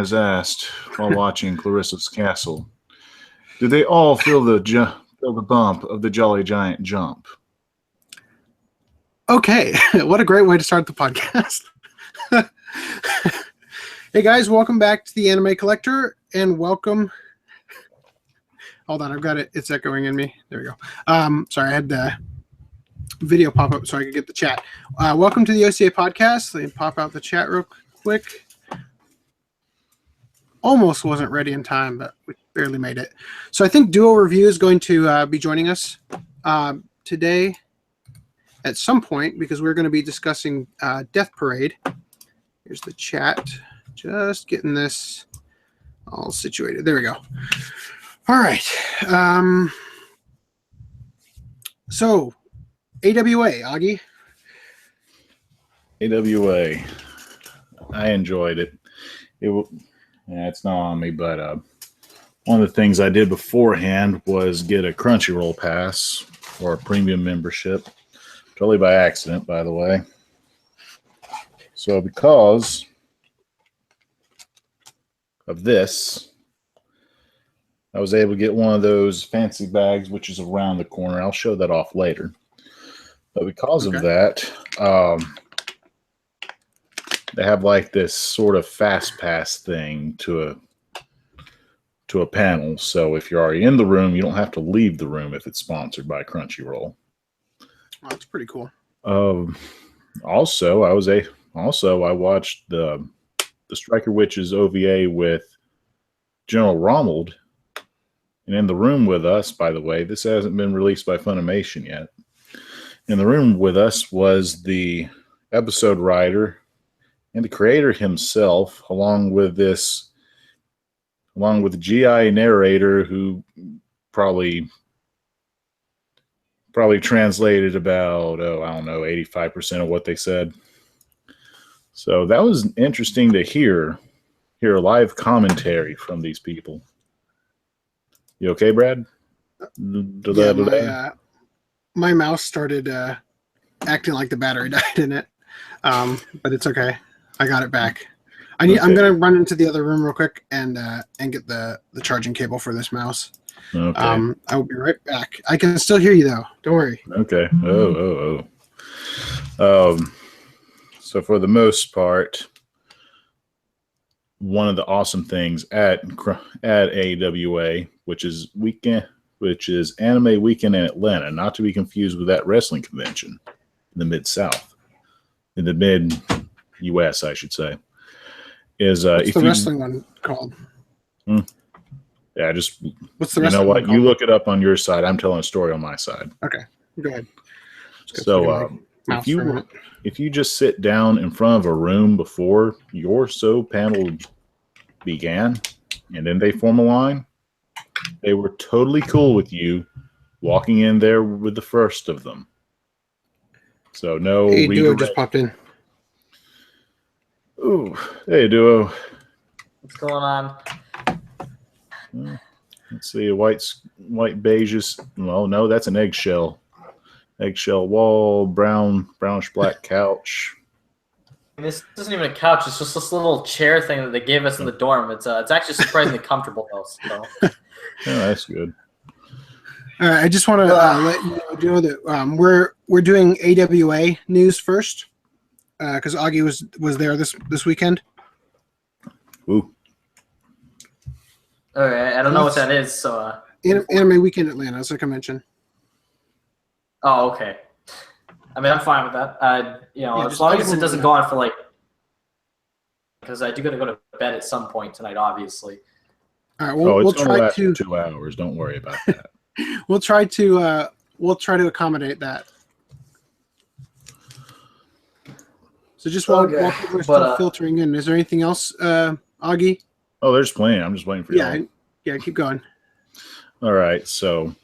is asked while watching Clarissa's Castle, do they all feel the bump of the Jolly Giant jump? Okay, what a great way to start the podcast. Hey guys, welcome back to the Anime Collector, and welcome. Hold on, I've got it. It's echoing in me. There we go. Sorry, I had the video pop up so I could get the chat. Welcome to the OCA Podcast. Let me pop out the chat real quick. Almost wasn't ready in time, but we barely made it. So I think Duo Review is going to be joining us today at some point because we're going to be discussing Death Parade. Here's the chat. Just getting this all situated. There we go. All right. So, AWA, Augie. AWA. I enjoyed it. It's not on me, but one of the things I did beforehand was get a Crunchyroll pass or a premium membership. Totally by accident, by the way. So because of this, I was able to get one of those fancy bags, which is around the corner. I'll show that off later. But because of that, they have like this sort of fast pass thing to a panel. So if you're already in the room, you don't have to leave the room if it's sponsored by Crunchyroll. Oh, that's pretty cool. Also, I watched the Striker Witches OVA with General Rommel. And in the room with us, by the way, this hasn't been released by Funimation yet. In the room with us was the episode writer and the creator himself, along with the GI narrator who probably translated about, 85% of what they said. So that was interesting to hear a live commentary from these people. You okay, Brad? Yeah, my mouse started acting like the battery died in it, but it's okay. I got it back. I'm gonna run into the other room real quick and get the charging cable for this mouse. Okay. I will be right back. I can still hear you though. Don't worry. Okay. So for the most part, one of the awesome things at AWA, which is Anime Weekend in Atlanta, not to be confused with that wrestling convention in the Mid-South, in the Mid-US, I should say, is what's the wrestling one called? Yeah, what's the wrestling one called? You look it up on your side. I'm telling a story on my side. Okay, go ahead. So if you just sit down in front of a room before your panel began, and then they form a line, they were totally cool with you walking in there with the first of them. So no. Hey, Duo just popped in. Ooh, hey, Duo. What's going on? Let's see, a white beige. Well, no, that's an eggshell. Eggshell wall, brownish black couch. And this isn't even a couch. It's just this little chair thing that they gave us in the dorm. It's actually surprisingly comfortable though. So. Yeah, that's good. All right, I just want to let you know that we're doing AWA news first because Augie was there this weekend. Ooh. All right, I don't know what that is. So Anime Weekend Atlanta, as like I mentioned. Oh, okay. I mean, I'm fine with that. As long as it doesn't go on for because I do gotta go to bed at some point tonight, obviously. All right, we'll try to 2 hours. Don't worry about that. We'll try to accommodate that. So just while people are still filtering in, is there anything else, Augie? Oh, there's plenty. I'm just waiting for you. Yeah, keep going. All right, so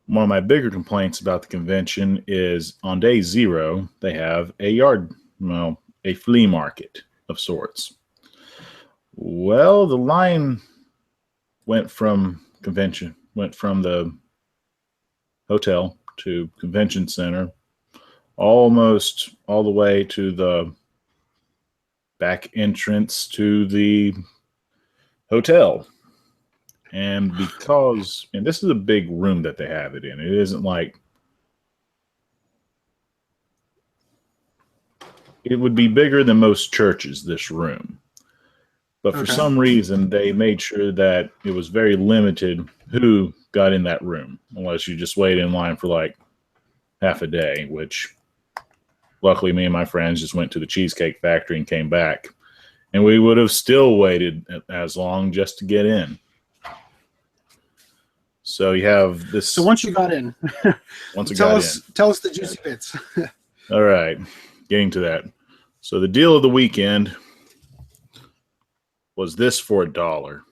one of my bigger complaints about the convention is on day 0, they have a flea market of sorts. Well, the line went from the hotel to convention center, almost all the way to the back entrance to the hotel. And this is a big room that they have it in. It isn't like, it would be bigger than most churches, this room. But for some reason, they made sure that it was very limited who got in that room, unless you just wait in line for like half a day, which luckily me and my friends just went to the Cheesecake Factory and came back. And we would have still waited as long just to get in. So you have this. So once you got in, tell us the juicy bits. All right, getting to that. So the deal of the weekend was this for $1.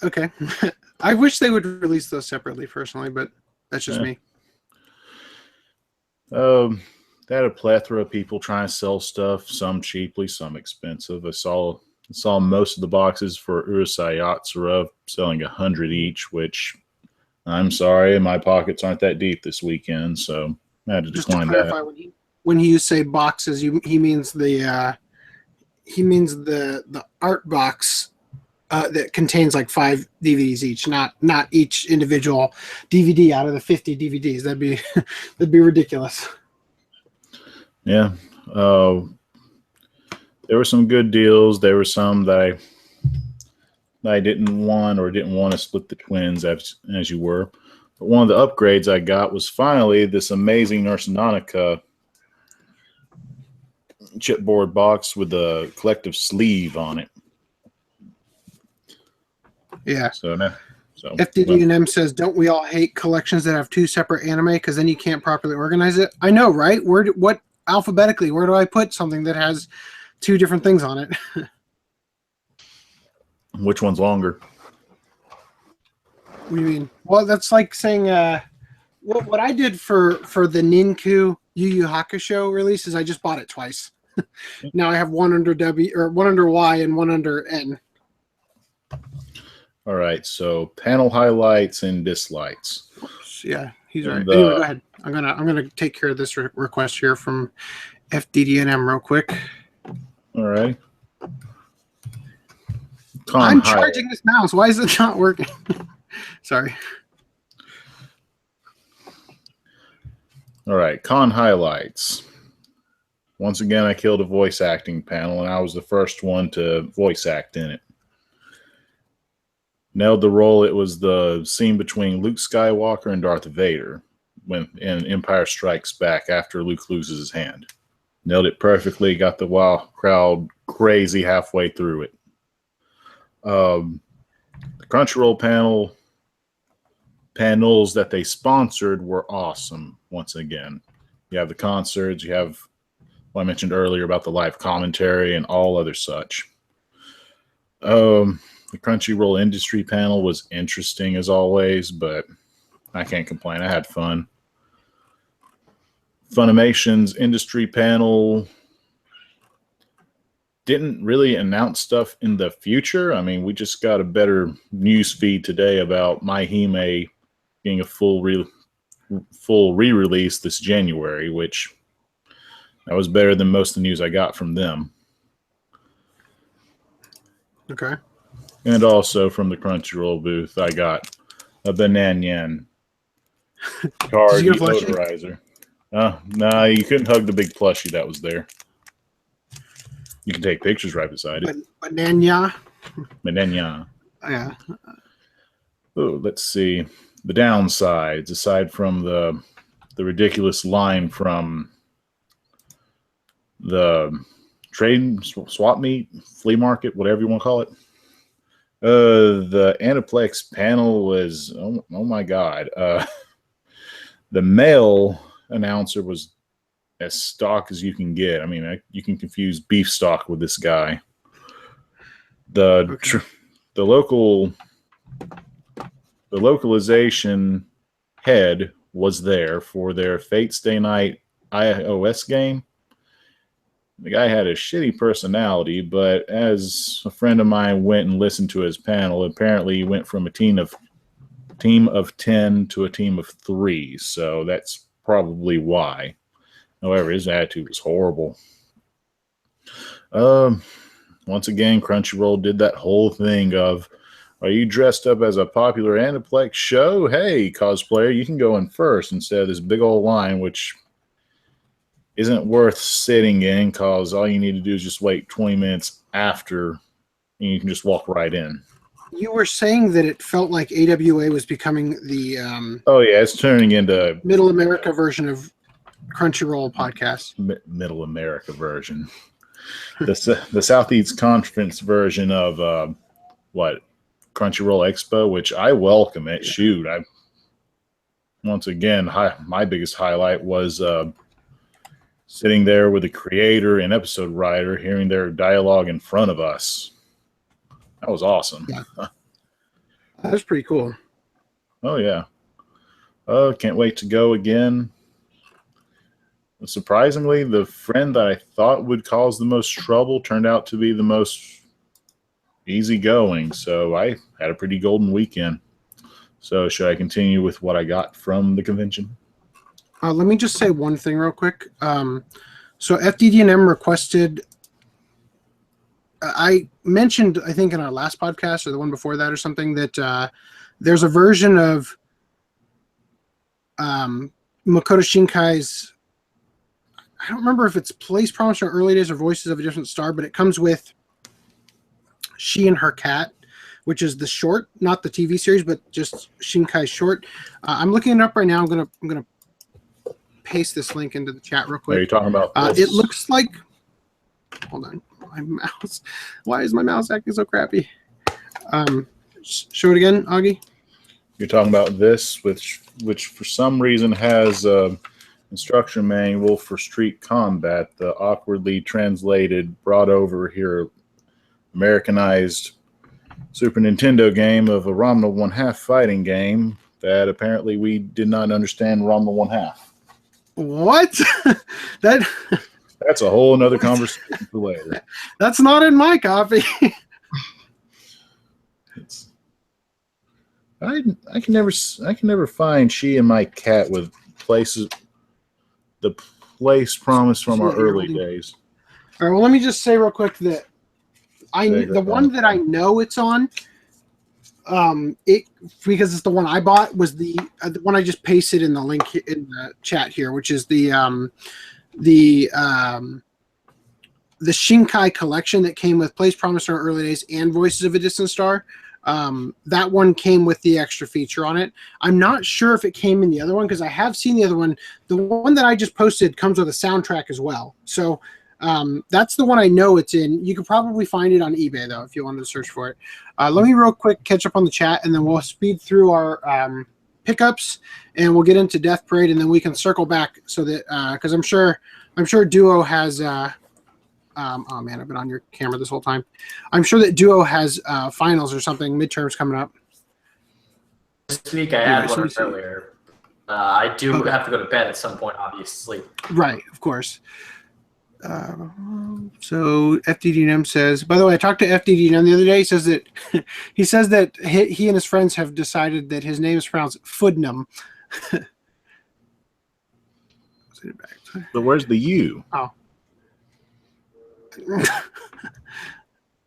Okay. I wish they would release those separately personally, but that's just me. They had a plethora of people trying to sell stuff, some cheaply, some expensive. I saw most of the boxes for Urusei Yatsura selling 100 each, which I'm sorry, my pockets aren't that deep this weekend, so I had to decline that. Just to clarify, when you say boxes, he means the art box that contains like 5 DVDs each, not each individual DVD out of the 50 DVDs. That'd be ridiculous. Yeah. There were some good deals. There were some that I didn't want to split the twins as you were. But one of the upgrades I got was finally this amazing Nurse Nonica chipboard box with a collective sleeve on it. Yeah. So FDD&M says, don't we all hate collections that have 2 separate anime because then you can't properly organize it? I know, right? What alphabetically, where do I put something that has 2 different things on it? Which one's longer? What do you mean? Well, that's like saying what I did for the Ninku Yu Yu Hakusho release is I just bought it twice. Now I have one under W or one under Y and one under N. All right, so panel highlights and dislikes. Yeah, he's right. Anyway, go ahead. I'm gonna take care of this request here from FDD&M real quick. All right. I'm charging this mouse. Why is it not working? Sorry. All right, con highlights. Once again, I killed a voice acting panel, and I was the first one to voice act in it. Nailed the role. It was the scene between Luke Skywalker and Darth Vader in Empire Strikes Back after Luke loses his hand. Nailed it perfectly. Got the wild crowd crazy halfway through it. The Crunchyroll panels that they sponsored were awesome. Once again, you have the concerts. You have what I mentioned earlier about the live commentary and all other such. The Crunchyroll industry panel was interesting as always, but I can't complain. I had fun. Funimation's industry panel didn't really announce stuff in the future. I mean, we just got a better news feed today about My Hime being a full re-release this January, which that was better than most of the news I got from them. Okay. And also from the Crunchyroll booth, I got a Bananyan card notarizer. No, you couldn't hug the big plushie that was there. You can take pictures right beside it. Bananya. Yeah. Oh, let's see. The downsides, aside from the ridiculous line from the trade swap meet, flea market, whatever you want to call it. The Aniplex panel was, oh my God. The male announcer was as stock as you can get. I mean, you can confuse beef stock with this guy. The localization head was there for their Fate Stay Night iOS game. The guy had a shitty personality, but as a friend of mine went and listened to his panel, apparently he went from a team of 10 to a team of 3. So that's probably why. However, his attitude was horrible. Once again, Crunchyroll did that whole thing of, are you dressed up as a popular Aniplex show? Hey, cosplayer, you can go in first instead of this big old line, which isn't worth sitting in because all you need to do is just wait 20 minutes after and you can just walk right in. You were saying that it felt like AWA was becoming the oh yeah, it's turning into Middle America version of Crunchyroll Podcast. Middle America version. The Southeast Conference version of what? Crunchyroll Expo, which I welcome it. Yeah. Shoot, once again, my biggest highlight was sitting there with the creator and episode writer, hearing their dialogue in front of us. That was awesome. Yeah. That was pretty cool. Oh yeah. Can't wait to go again. Surprisingly, the friend that I thought would cause the most trouble turned out to be the most easygoing. So I had a pretty golden weekend. So should I continue with what I got from the convention? Let me just say one thing real quick. So FDD&M requested, I mentioned, I think in our last podcast or the one before that or something, that there's a version of Makoto Shinkai's, I don't remember if it's Place Promise or Early Days or Voices of a Different Star, but it comes with she and her cat, which is the short, not the TV series, but just Shinkai's short. I'm looking it up right now. I'm gonna paste this link into the chat real quick. Are you talking about it looks like, hold on, my mouse. Why is my mouse acting so crappy? Show it again, Augie. You're talking about this, which for some reason has instruction manual for Street Combat, the awkwardly translated, brought over here, Americanized Super Nintendo game of a Ranma 1/2 fighting game that apparently we did not understand Ranma 1/2. What? That's a whole another conversation for later. That's not in my copy. I can never find she and my cat with places. The Place Promise from our early days. All right. Well, let me just say real quick that the one that I know it's on, because it's the one I bought, was the one I just pasted in the link in the chat here, which is the Shinkai Collection that came with Place Promise from our Early Days and Voices of a Distant Star. That one came with the extra feature on it. I'm not sure if it came in the other one because I have seen the other one. The one that I just posted comes with a soundtrack as well. So that's the one I know it's in. You could probably find it on eBay though if you wanted to search for it. Let me real quick catch up on the chat and then we'll speed through our pickups and we'll get into Death Parade and then we can circle back so that because I'm sure Duo has. Oh man, I've been on your camera this whole time. I'm sure that Duo has finals or something, midterms coming up. This week I had one earlier. I do have to go to bed at some point, obviously. Right, of course. So FDD&M says, by the way, I talked to FDD&M the other day. He says that he and his friends have decided that his name is pronounced Fudnum. But where's the U? Oh.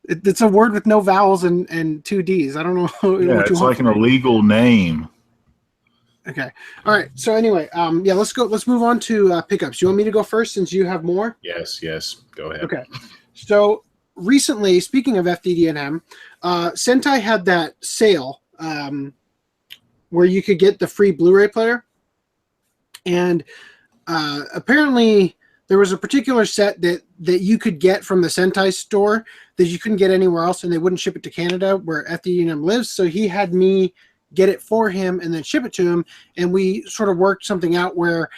It's a word with no vowels and two D's. I don't know. Yeah, it's like an illegal name. Okay. All right. So anyway, yeah, let's move on to pickups. You want me to go first since you have more? Yes. Go ahead. Okay. So recently, speaking of FDD&M, Sentai had that sale where you could get the free Blu-ray player, and apparently there was a particular set that you could get from the Sentai store that you couldn't get anywhere else, and they wouldn't ship it to Canada where FDD&M lives. So he had me get it for him and then ship it to him, and we sort of worked something out where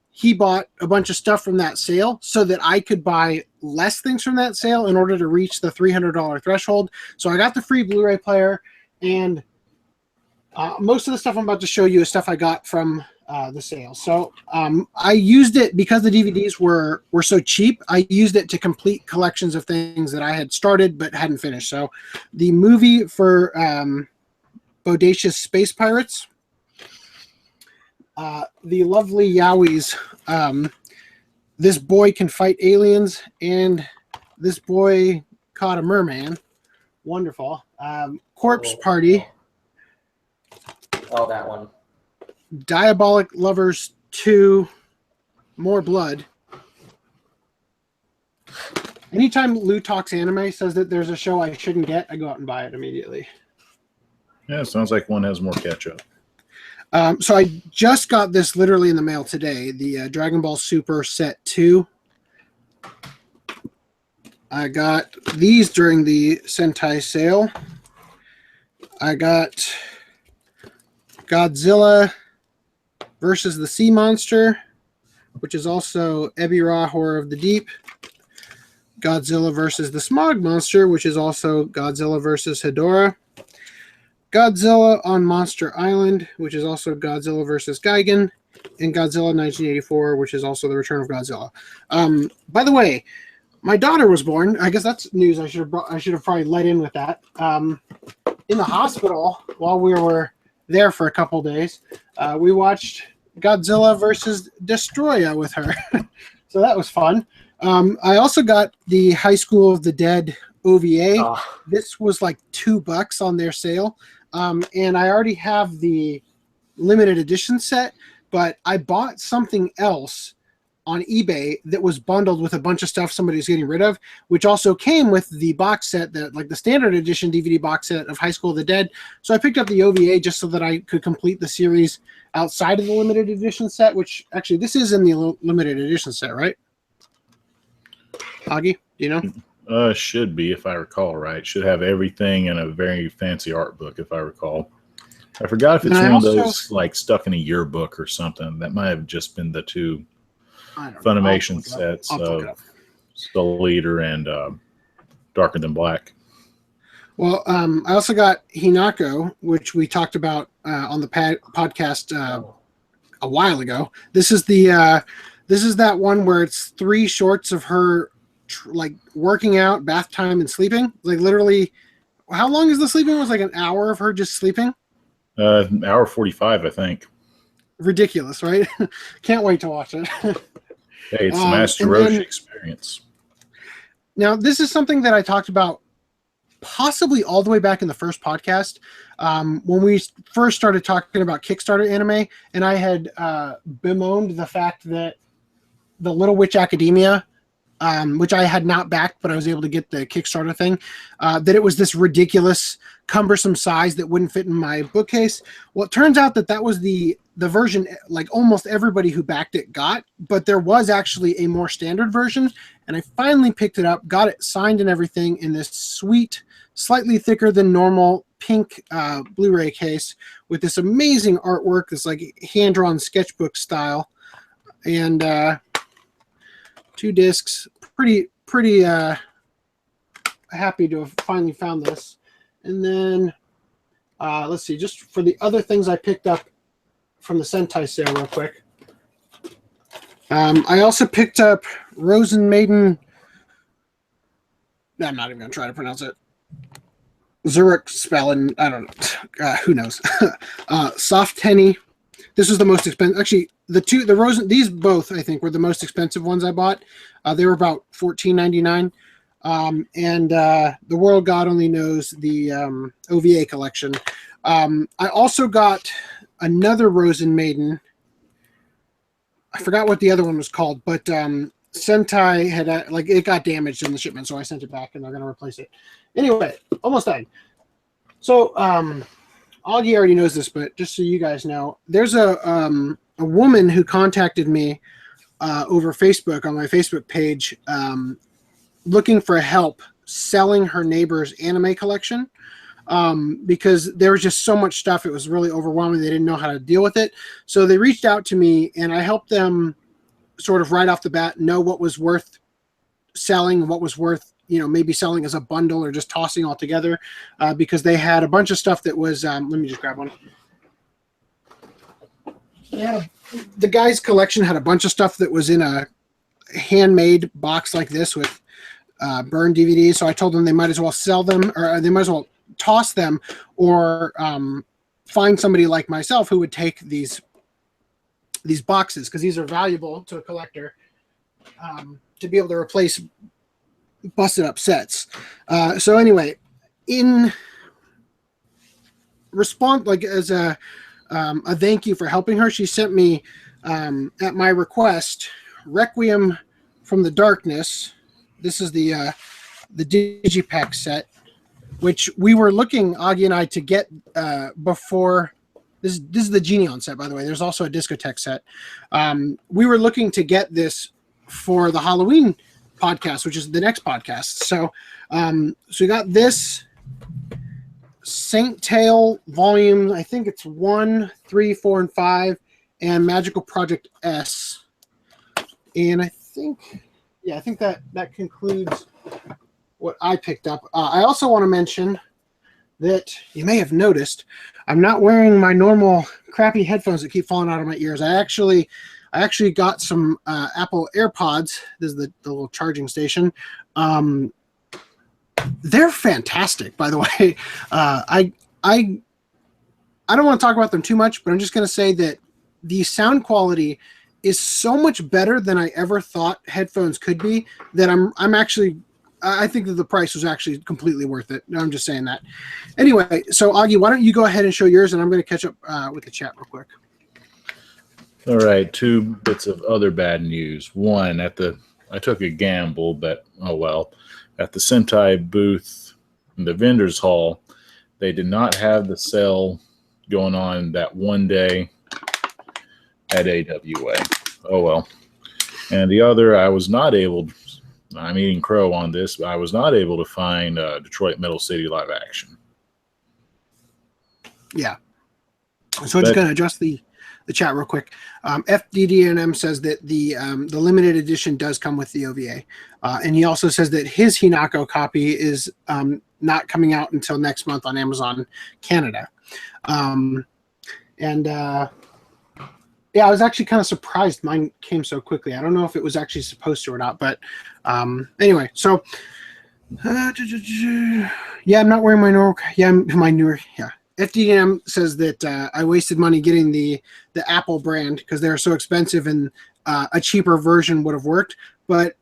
he bought a bunch of stuff from that sale so that I could buy less things from that sale in order to reach the $300 threshold. So I got the free Blu-ray player, and most of the stuff I'm about to show you is stuff I got from the sale. So I used it because the DVDs were so cheap. I used it to complete collections of things that I had started but hadn't finished. So the movie for Bodacious Space Pirates, the lovely Yowies, This Boy Can Fight Aliens, and This Boy Caught a Merman. Wonderful. Corpse Party. Oh, that one. Diabolic Lovers 2. More Blood. Anytime Lou Talks Anime says that there's a show I shouldn't get, I go out and buy it immediately. Yeah, sounds like one has more catch-up. So I just got this literally in the mail today, the Dragon Ball Super Set 2. I got these during the Sentai sale. I got Godzilla versus the Sea Monster, which is also Ebirah Horror of the Deep. Godzilla versus the Smog Monster, which is also Godzilla versus Hedorah. Godzilla on Monster Island, which is also Godzilla versus Gigan. And Godzilla 1984, which is also The Return of Godzilla. By the way, my daughter was born. I guess that's news I should have probably let in with that. In the hospital, while we were there for a couple days, we watched Godzilla versus Destroya with her. So that was fun. I also got the High School of the Dead OVA. Oh. This was like $2 on their sale. And I already have the limited edition set, but I bought something else on eBay that was bundled with a bunch of stuff somebody's getting rid of, which also came with the box set, that like the standard edition DVD box set of High School of the Dead. So I picked up the OVA just so that I could complete the series outside of the limited edition set, which actually this is in the limited edition set, right? Augie, do you know? Should be, if I recall right. Should have everything in a very fancy art book, if I recall. I forgot if it's one of those like stuck in a yearbook or something. That might have just been the two Funimation sets of Soul Eater and Darker Than Black. Well, I also got Hinako, which we talked about on the podcast a while ago. This is that one where it's 3 shorts of her like working out, bath time, and sleeping. Like literally, how long is the sleeping? It was like an hour of her just sleeping. Hour 45, I think. Ridiculous, right? Can't wait to watch it. Hey, it's the Master Roshi experience. Now, this is something that I talked about possibly all the way back in the first podcast when we first started talking about Kickstarter anime, and I had bemoaned the fact that the Little Witch Academia, which I had not backed, but I was able to get the Kickstarter thing, that it was this ridiculous, cumbersome size that wouldn't fit in my bookcase. Well, it turns out that was the version like almost everybody who backed it got, but there was actually a more standard version, and I finally picked it up, got it signed and everything in this sweet, slightly thicker than normal pink Blu-ray case with this amazing artwork, this like hand-drawn sketchbook style, and 2 discs. Pretty happy to have finally found this. And then let's see, just for the other things I picked up from the Sentai sale real quick. I also picked up Rosen Maiden. I'm not even going to try to pronounce it. Zurich spelling, I don't know. Who knows? Soft Tenny. This was the most expensive. Actually, the Rosen, these both I think were the most expensive ones I bought. They were about $14.99. And The World God Only Knows, the OVA collection. I also got another Rosen Maiden. I forgot what the other one was called, but Sentai had it got damaged in the shipment, so I sent it back, and they're going to replace it. Anyway, almost done. So Augie already knows this, but just so you guys know, there's a woman who contacted me over Facebook on my Facebook page looking for help selling her neighbor's anime collection because there was just so much stuff. It was really overwhelming. They didn't know how to deal with it. So they reached out to me, and I helped them sort of right off the bat know what was worth selling and what was worth, maybe selling as a bundle or just tossing all together because they had a bunch of stuff that was, let me just grab one. The guy's collection had a bunch of stuff that was in a handmade box like this with burned DVDs. So I told them they might as well sell them, or they might as well toss them, or find somebody like myself who would take these boxes, because these are valuable to a collector, to be able to replace busted up sets. So anyway, in response, like as a thank you for helping her, she sent me at my request Requiem from the Darkness. This is the Digipak set, which we were looking, Augie and I, to get before. This is the Geneon set, by the way. There's also a Discotheque set. We were looking to get this for the Halloween podcast, which is the next podcast. So we got this Saint Tail volume. I think it's 1, 3, 4, and 5, and Magical Project S. And I think that concludes what I picked up. I also want to mention that you may have noticed I'm not wearing my normal crappy headphones that keep falling out of my ears. I actually got some Apple AirPods. This is the little charging station. They're fantastic, by the way. I don't want to talk about them too much, but I'm just going to say that the sound quality is so much better than I ever thought headphones could be, that I think that the price was actually completely worth it. No, I'm just saying that. Anyway, so Augie, why don't you go ahead and show yours, and I'm going to catch up with the chat real quick. All right, 2 bits of other bad news. One, I took a gamble, but oh well. At the Sentai booth in the vendors hall, they did not have the sale going on that one day at AWA. Oh well. And the other, I'm eating crow on this, but I was not able to find Detroit Metal City live action. Yeah. So I'm just going to adjust the chat real quick. FDDNM says that the limited edition does come with the OVA. And he also says that his Hinako copy is not coming out until next month on Amazon Canada. Yeah, I was actually kind of surprised mine came so quickly. I don't know if it was actually supposed to or not, but anyway, so yeah, I'm not wearing my normal. Yeah, my newer. Yeah, FDM says that I wasted money getting the Apple brand because they're so expensive, and a cheaper version would have worked. But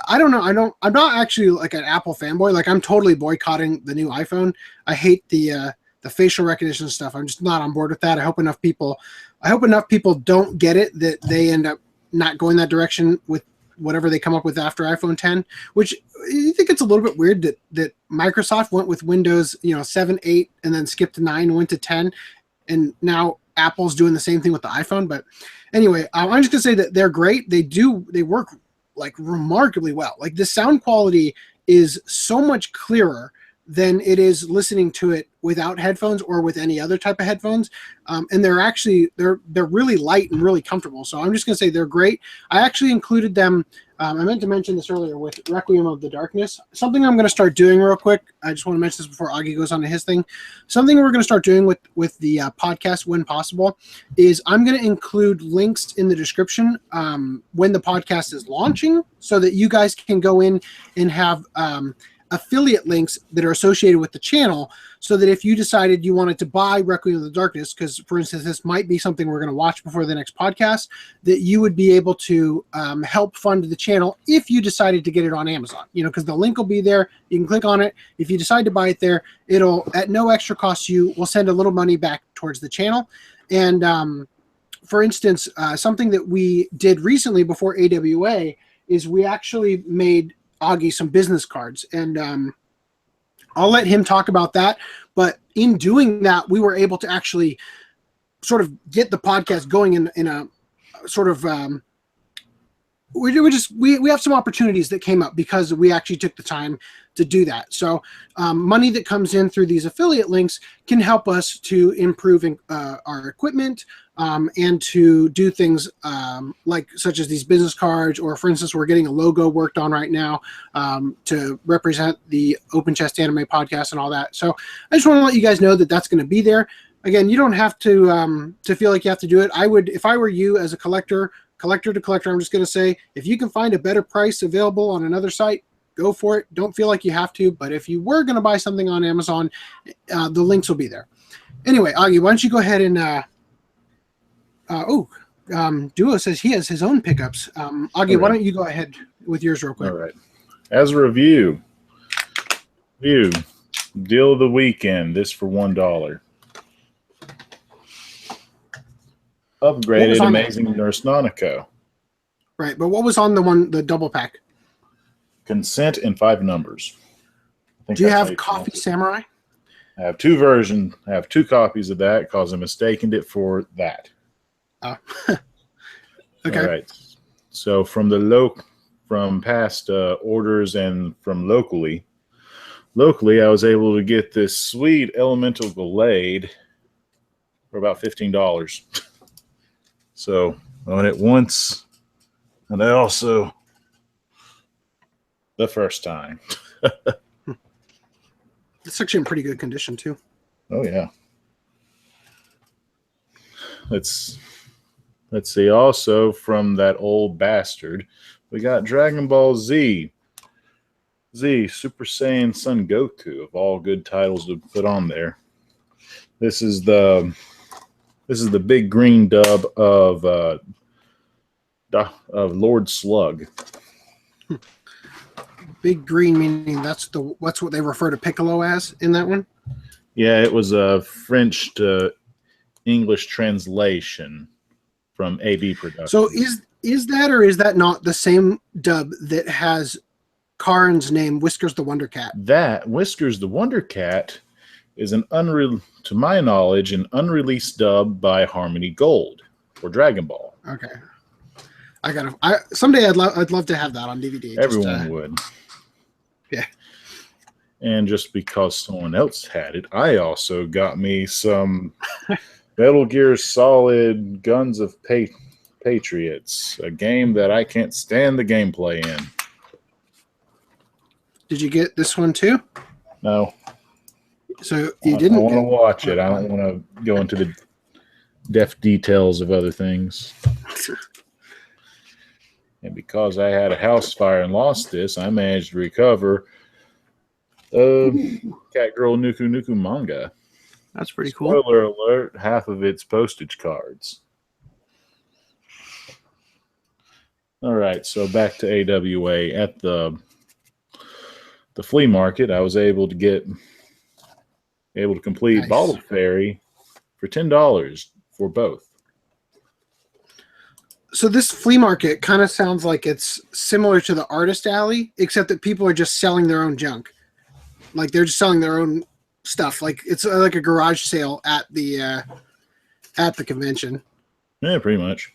I don't know. I'm not actually like an Apple fanboy. Like, I'm totally boycotting the new iPhone. I hate the facial recognition stuff. I'm just not on board with that. I hope enough people don't get it that they end up not going that direction with whatever they come up with after iPhone 10, which you think it's a little bit weird that Microsoft went with Windows, 7, 8, and then skipped to 9 and went to 10. And now Apple's doing the same thing with the iPhone. But anyway, I'm just gonna say that they're great. They work like remarkably well. Like, the sound quality is so much clearer than it is listening to it without headphones or with any other type of headphones. And they're really light and really comfortable. So I'm just going to say they're great. I actually included them. I meant to mention this earlier with Requiem of the Darkness. Something I'm going to start doing real quick. I just want to mention this before Augie goes on to his thing. Something we're going to start doing with the podcast when possible is I'm going to include links in the description when the podcast is launching, so that you guys can go in and have affiliate links that are associated with the channel, so that if you decided you wanted to buy Requiem of the Darkness, because for instance this might be something we're going to watch before the next podcast, that you would be able to help fund the channel if you decided to get it on Amazon, because the link will be there. You can click on it. If you decide to buy it there, it'll, at no extra cost, you will send a little money back towards the channel. And for instance, something that we did recently before AWA is we actually made Augie some business cards, and I'll let him talk about that. But in doing that, we were able to actually sort of get the podcast going in a sort of we have some opportunities that came up because we actually took the time to do that. So money that comes in through these affiliate links can help us to improve our equipment and to do things like such as these business cards, or for instance, we're getting a logo worked on right now to represent the Open Chest Anime podcast and all that. So I just want to let you guys know that that's going to be there. Again, you don't have to feel like you have to do it. I would, if I were you as a collector to collector, I'm just going to say, if you can find a better price available on another site, go for it. Don't feel like you have to. But if you were going to buy something on Amazon, the links will be there. Anyway, Augie, why don't you go ahead and Duo says he has his own pickups. Augie, why don't you go ahead with yours real quick? All right. as a review, deal of the weekend. This for $1. Upgraded Amazing Nurse Nanako. Right, but what was on the double pack? Consent in 5 numbers. Do you have Coffee Samurai? I have 2 versions. I have 2 copies of that because I mistaken it for that. Oh. Okay. All right. So from past orders and from locally, I was able to get this sweet Elemental Gelade for about $15. So I own it once, and I also the first time. It's actually in pretty good condition too. Oh yeah. Let's see. Also from that old bastard, we got Dragon Ball Z Super Saiyan Son Goku, of all good titles to put on there. This is the big green dub of Lord Slug. Big green meaning that's what they refer to Piccolo as in that one? Yeah, it was a French to English translation from AB Productions. So is that or is that not the same dub that has Karin's name, Whiskers the Wonder Cat? That Whiskers the Wonder Cat is to my knowledge, an unreleased dub by Harmony Gold for Dragon Ball. Okay. Someday I'd love to have that on DVD. Everyone would. Yeah. And just because someone else had it, I also got me some Metal Gear Solid Guns of Patriots, a game that I can't stand the gameplay in. Did you get this one too? No. So you didn't? I want to watch it. I don't want to go into the deft details of other things. And because I had a house fire and lost this, I managed to recover Cat Girl Nuku Nuku manga. That's pretty cool. Spoiler alert, half of it's postage cards. All right, so back to AWA. At the flea market, I was able to complete Bottle Fairy for $10 for both. So this flea market kind of sounds like it's similar to the Artist Alley, except that people are just selling their own junk. Like they're just selling their own stuff. Like it's like a garage sale at the convention. Yeah, pretty much.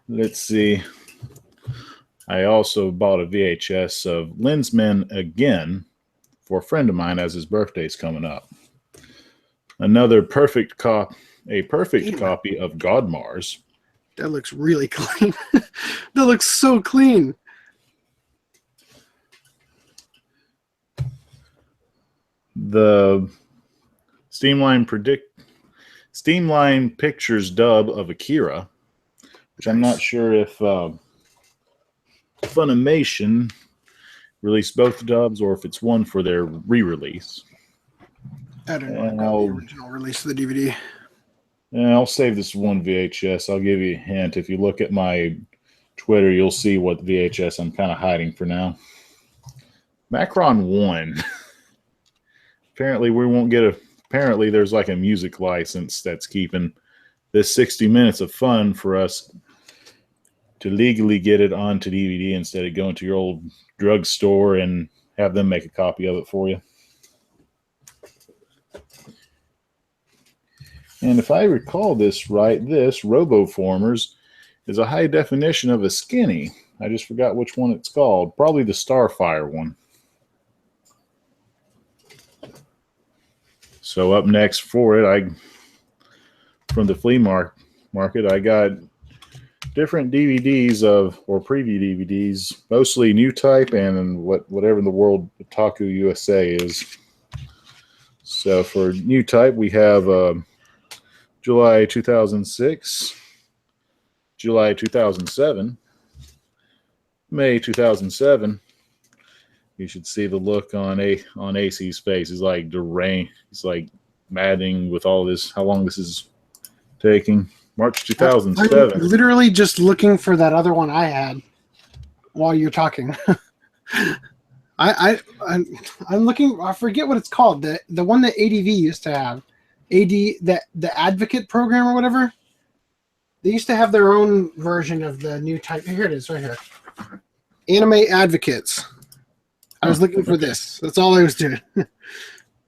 Let's see. I also bought a VHS of Lensman again for a friend of mine as his birthday's coming up. Another perfect copy of Godmars. That looks really clean. That looks so clean. The Steamline Pictures dub of Akira, which I'm not sure if Funimation released both dubs or if it's one for their re-release. I don't know the original release of the DVD. And I'll save this one VHS. I'll give you a hint. If you look at my Twitter, you'll see what VHS I'm kind of hiding for now. Macron 1. Apparently there's like a music license that's keeping this 60 minutes of fun for us to legally get it onto DVD instead of going to your old drugstore and have them make a copy of it for you. And if I recall this right, this RoboFormers is a high definition of a skinny. I just forgot which one it's called. Probably the Starfire one. So up next for it, from the flea market, I got different DVDs or preview DVDs, mostly New Type and whatever in the world Otaku USA is. So for New Type, we have July 2006, July 2007, May 2007. You should see the look on AC's face. He's like deranged. He's like maddening with all this. How long this is taking? March 2007. I'm literally just looking for that other one I had while you're talking. I'm looking. I forget what it's called. The one that ADV used to have, the Advocate program or whatever. They used to have their own version of the new type. Here it is, right here. Anime Advocates. I was looking for this. That's all I was doing.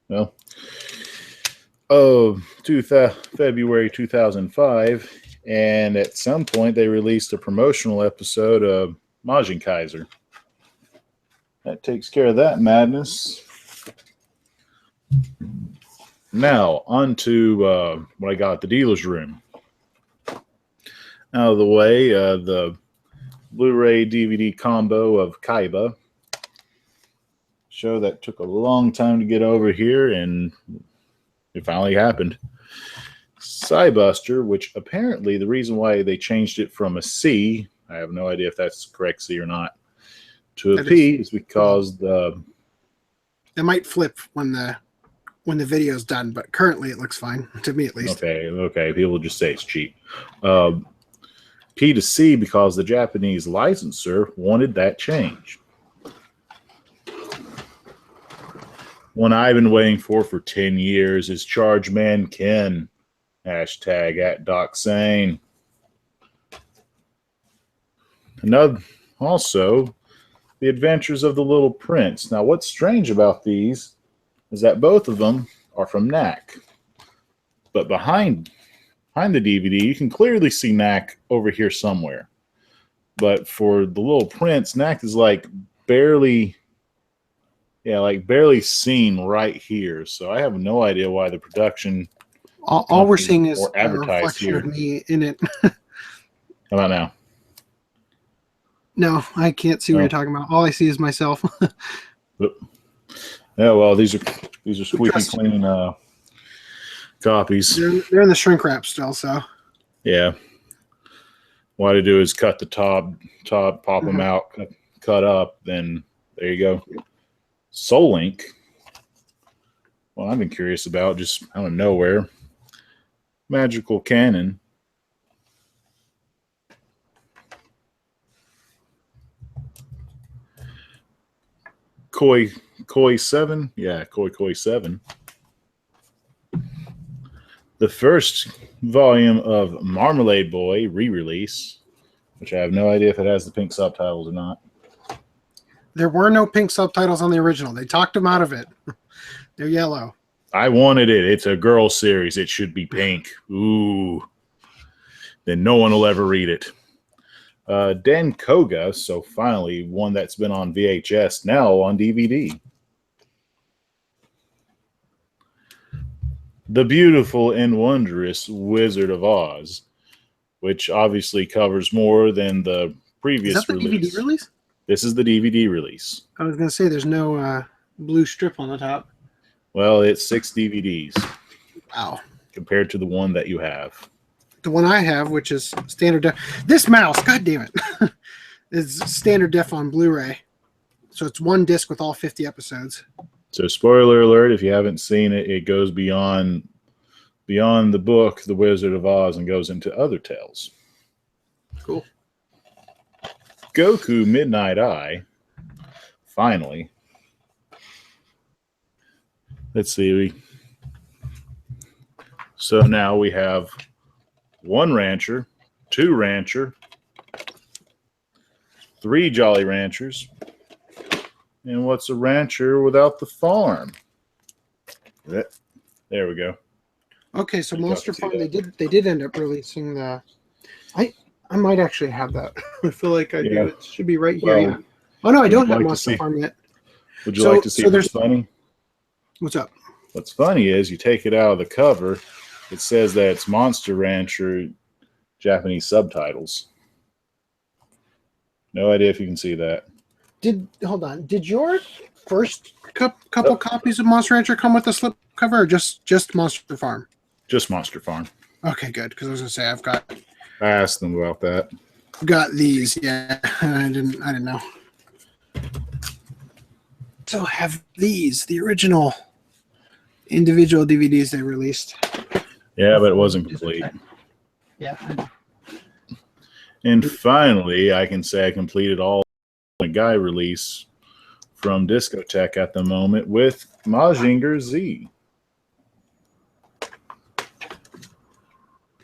Well, February 2005, and at some point they released a promotional episode of Majin Kaiser. That takes care of that madness. Now, on to what I got at the dealer's room. Out of the way, the Blu-ray DVD combo of Kaiba. Show that took a long time to get over here, and it finally happened. Psybuster, which apparently the reason why they changed it from a C, I have no idea if that's the correct C or not, to a P is because it might flip when the video's done, but currently it looks fine to me at least. Okay. People just say it's cheap. P to C because the Japanese licensor wanted that change. One I've been waiting for 10 years is Charge Man Ken. Hashtag at Doc Sane. Also, The Adventures of the Little Prince. Now, what's strange about these is that both of them are from Knack. But behind the DVD, you can clearly see Knack over here somewhere. But for the Little Prince, Knack is like barely seen right here. So I have no idea why the production. All we're seeing is a reflection here. Of me in it. How about now? No, I can't see what you're talking about. All I see is myself. Yeah, well, these are squeaky clean copies. They're in the shrink wrap still, so. Yeah. What I do is cut the top, pop them out, cut up, then there you go. Soul Link. Well, I've been curious about just out of nowhere. Magical Cannon. Koi 7. Yeah, Koi 7. The first volume of Marmalade Boy re-release, which I have no idea if it has the pink subtitles or not. There were no pink subtitles on the original. They talked them out of it. They're yellow. I wanted it. It's a girl series. It should be pink. Ooh. Then no one will ever read it. Den Koga, so finally one that's been on VHS, now on DVD. The Beautiful and Wondrous Wizard of Oz, which obviously covers more than the previous release. Is that the DVD release? This is the DVD release. I was going to say there's no blue strip on the top. Well, it's 6 DVDs. Wow. Compared to the one that you have. The one I have, which is standard def. This mouse, god damn it, is standard def on Blu-ray. So it's one disc with all 50 episodes. So spoiler alert, if you haven't seen it, it goes beyond the book, The Wizard of Oz, and goes into other tales. Cool. Goku Midnight Eye. Finally. Let's see. So now we have 1 Rancher, 2 Rancher, 3 Jolly Ranchers, and what's a rancher without the farm? There we go. Okay, so Monster Farm, they did end up releasing the. I might actually have that. I feel like I do. It should be right here. Well, yeah. Oh no, I don't have Monster Farm yet. Would you like to see what's funny? What's up? What's funny is you take it out of the cover, it says that it's Monster Rancher Japanese subtitles. No idea if you can see that. Hold on. Did your first couple copies of Monster Rancher come with a slip cover, or just Monster Farm? Just Monster Farm. Okay, good. Because I was gonna say I asked them about that. Got these, yeah. I didn't know. So have these, the original individual DVDs they released. Yeah, but it wasn't complete. Yeah. And finally, I can say I completed all the Guy release from Discotheque at the moment with Mazinger Z.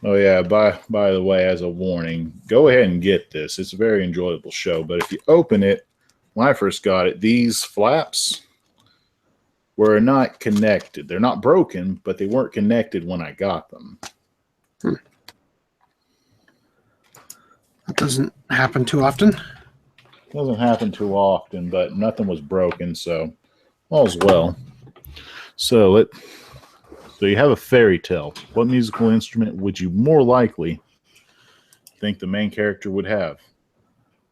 Oh yeah, by the way, as a warning, go ahead and get this. It's a very enjoyable show, but if you open it, when I first got it, these flaps were not connected. They're not broken, but they weren't connected when I got them. That doesn't happen too often. Doesn't happen too often, but nothing was broken, so all's well. So you have a fairy tale. What musical instrument would you more likely think the main character would have?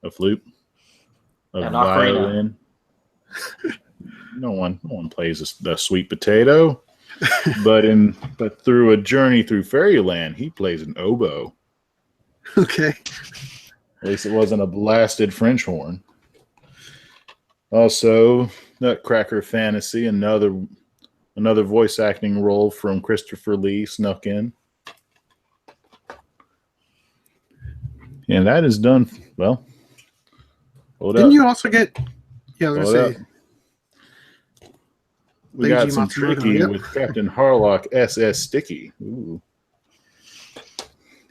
A flute? A violin? No one plays the sweet potato. but through a journey through fairyland, he plays an oboe. Okay. At least it wasn't a blasted French horn. Also, Nutcracker Fantasy, another voice acting role from Christopher Lee snuck in. And that is done. Well, didn't you also get? Yeah, I was going to say. say. We got some tricky with Captain Harlock SS Sticky. Ooh.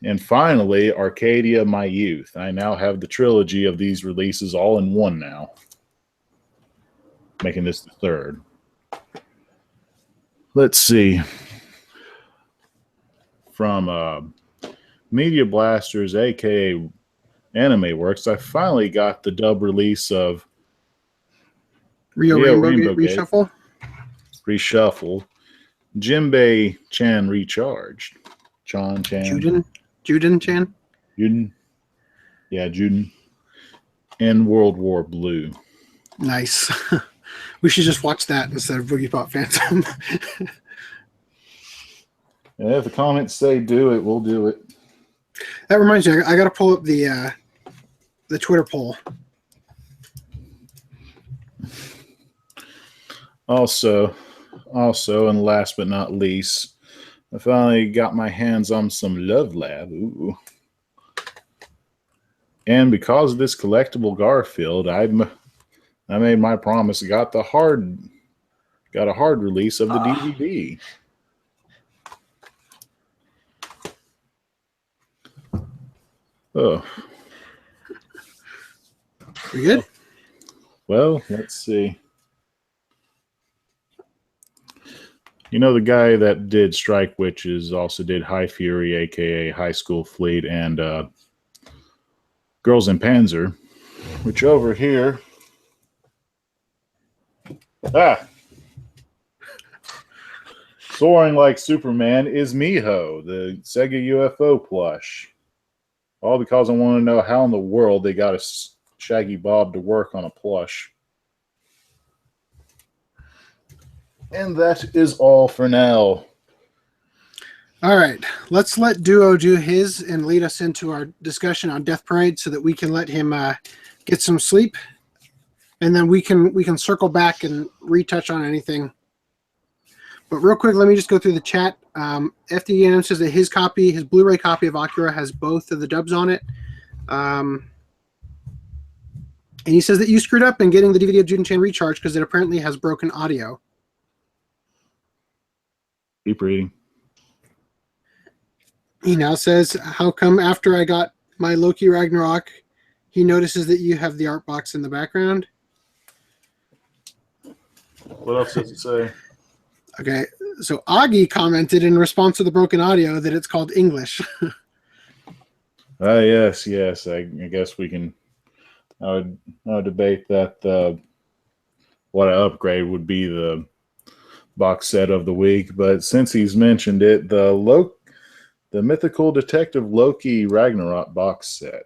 And finally, Arcadia My Youth. I now have the trilogy of these releases all in one now, making this the third. Let's see. From Media Blasters, aka Anime Works, I finally got the dub release of Rio Rainbow Gate Reshuffle. Jinbei Chan Recharged. Chan. Juden Chan? Juden. Yeah, Juden. And World War Blue. Nice. We should just watch that instead of Boogiepop Phantom. And if the comments say do it, we'll do it. That reminds me, I got to pull up the Twitter poll. Also, and last but not least, I finally got my hands on some Love Lab. Ooh. And because of this collectible Garfield, I made my promise. Got a hard release of the DVD. Oh. We good? Well, let's see. You know, the guy that did Strike Witches also did High Fury, aka High School Fleet, and Girls in Panzer, which over here. Soaring like Superman is Miho, the Sega UFO plush. All because I want to know how in the world they got a Shaggy Bob to work on a plush. And that is all for now. All right. Let's let Duo do his and lead us into our discussion on Death Parade so that we can let him get some sleep. And then we can circle back and retouch on anything. But real quick, let me just go through the chat. FDM says that his Blu-ray copy of Akira has both of the dubs on it. And he says that you screwed up in getting the DVD of Juden Chan Recharge because it apparently has broken audio. Keep reading. He now says, how come after I got my Loki Ragnarok, he notices that you have the art box in the background? What else does it say? Okay, so Augie commented in response to the broken audio that it's called English. Yes. I guess we can. I would debate that what I upgrade would be the box set of the week, but since he's mentioned it, the Mythical Detective Loki Ragnarok box set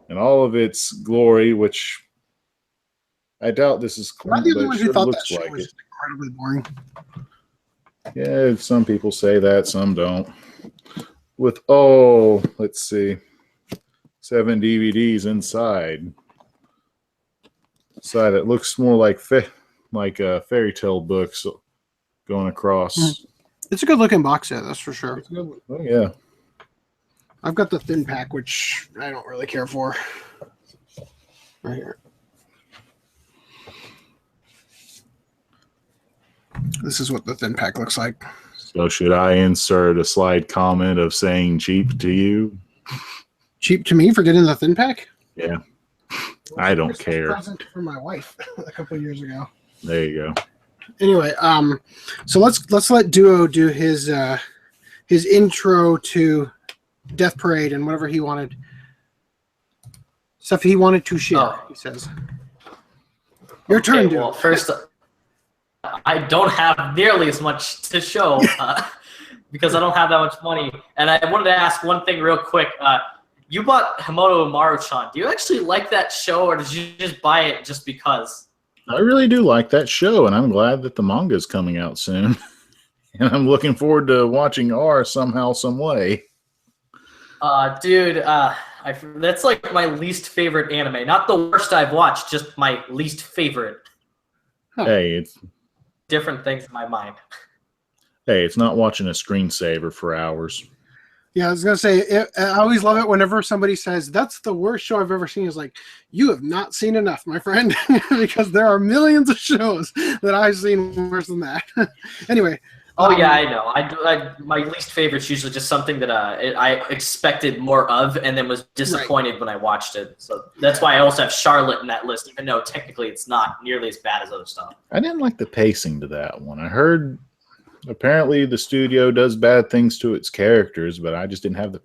and all of its glory, which I doubt this is clean, but it sure looks like it. Incredibly boring. Yeah, some people say that, some don't. With let's see, 7 DVDs inside. Side that looks more like fairy tale books going across. It's a good looking box set, that's for sure. Oh yeah. I've got the thin pack, which I don't really care for. Right here. This is what the thin pack looks like. So should I insert a slide comment of saying cheap to you? Cheap to me for getting the thin pack? Yeah. I don't care. Present for my wife a couple of years ago. There you go. Anyway, so let's let Duo do his intro to Death Parade and whatever he wanted. Stuff he wanted to share, he says. Your turn, Duo. Well, first, I don't have nearly as much to show because I don't have that much money. And I wanted to ask one thing real quick. You bought Himoto Maruchan. Do you actually like that show, or did you just buy it just because? I really do like that show, and I'm glad that the manga is coming out soon. And I'm looking forward to watching R somehow, some way. Dude, that's like my least favorite anime. Not the worst I've watched, just my least favorite. Huh. Hey, it's different things in my mind. Hey, it's not watching a screensaver for hours. Yeah, I was going to say, I always love it whenever somebody says, that's the worst show I've ever seen. It's like, you have not seen enough, my friend, because there are millions of shows that I've seen worse than that. Anyway. Oh, yeah, I know. My least favorite is usually just something that I expected more of and then was disappointed when I watched it. So that's why I also have Charlotte in that list, even though technically it's not nearly as bad as other stuff. I didn't like the pacing to that one. I heard apparently the studio does bad things to its characters, but I just didn't have the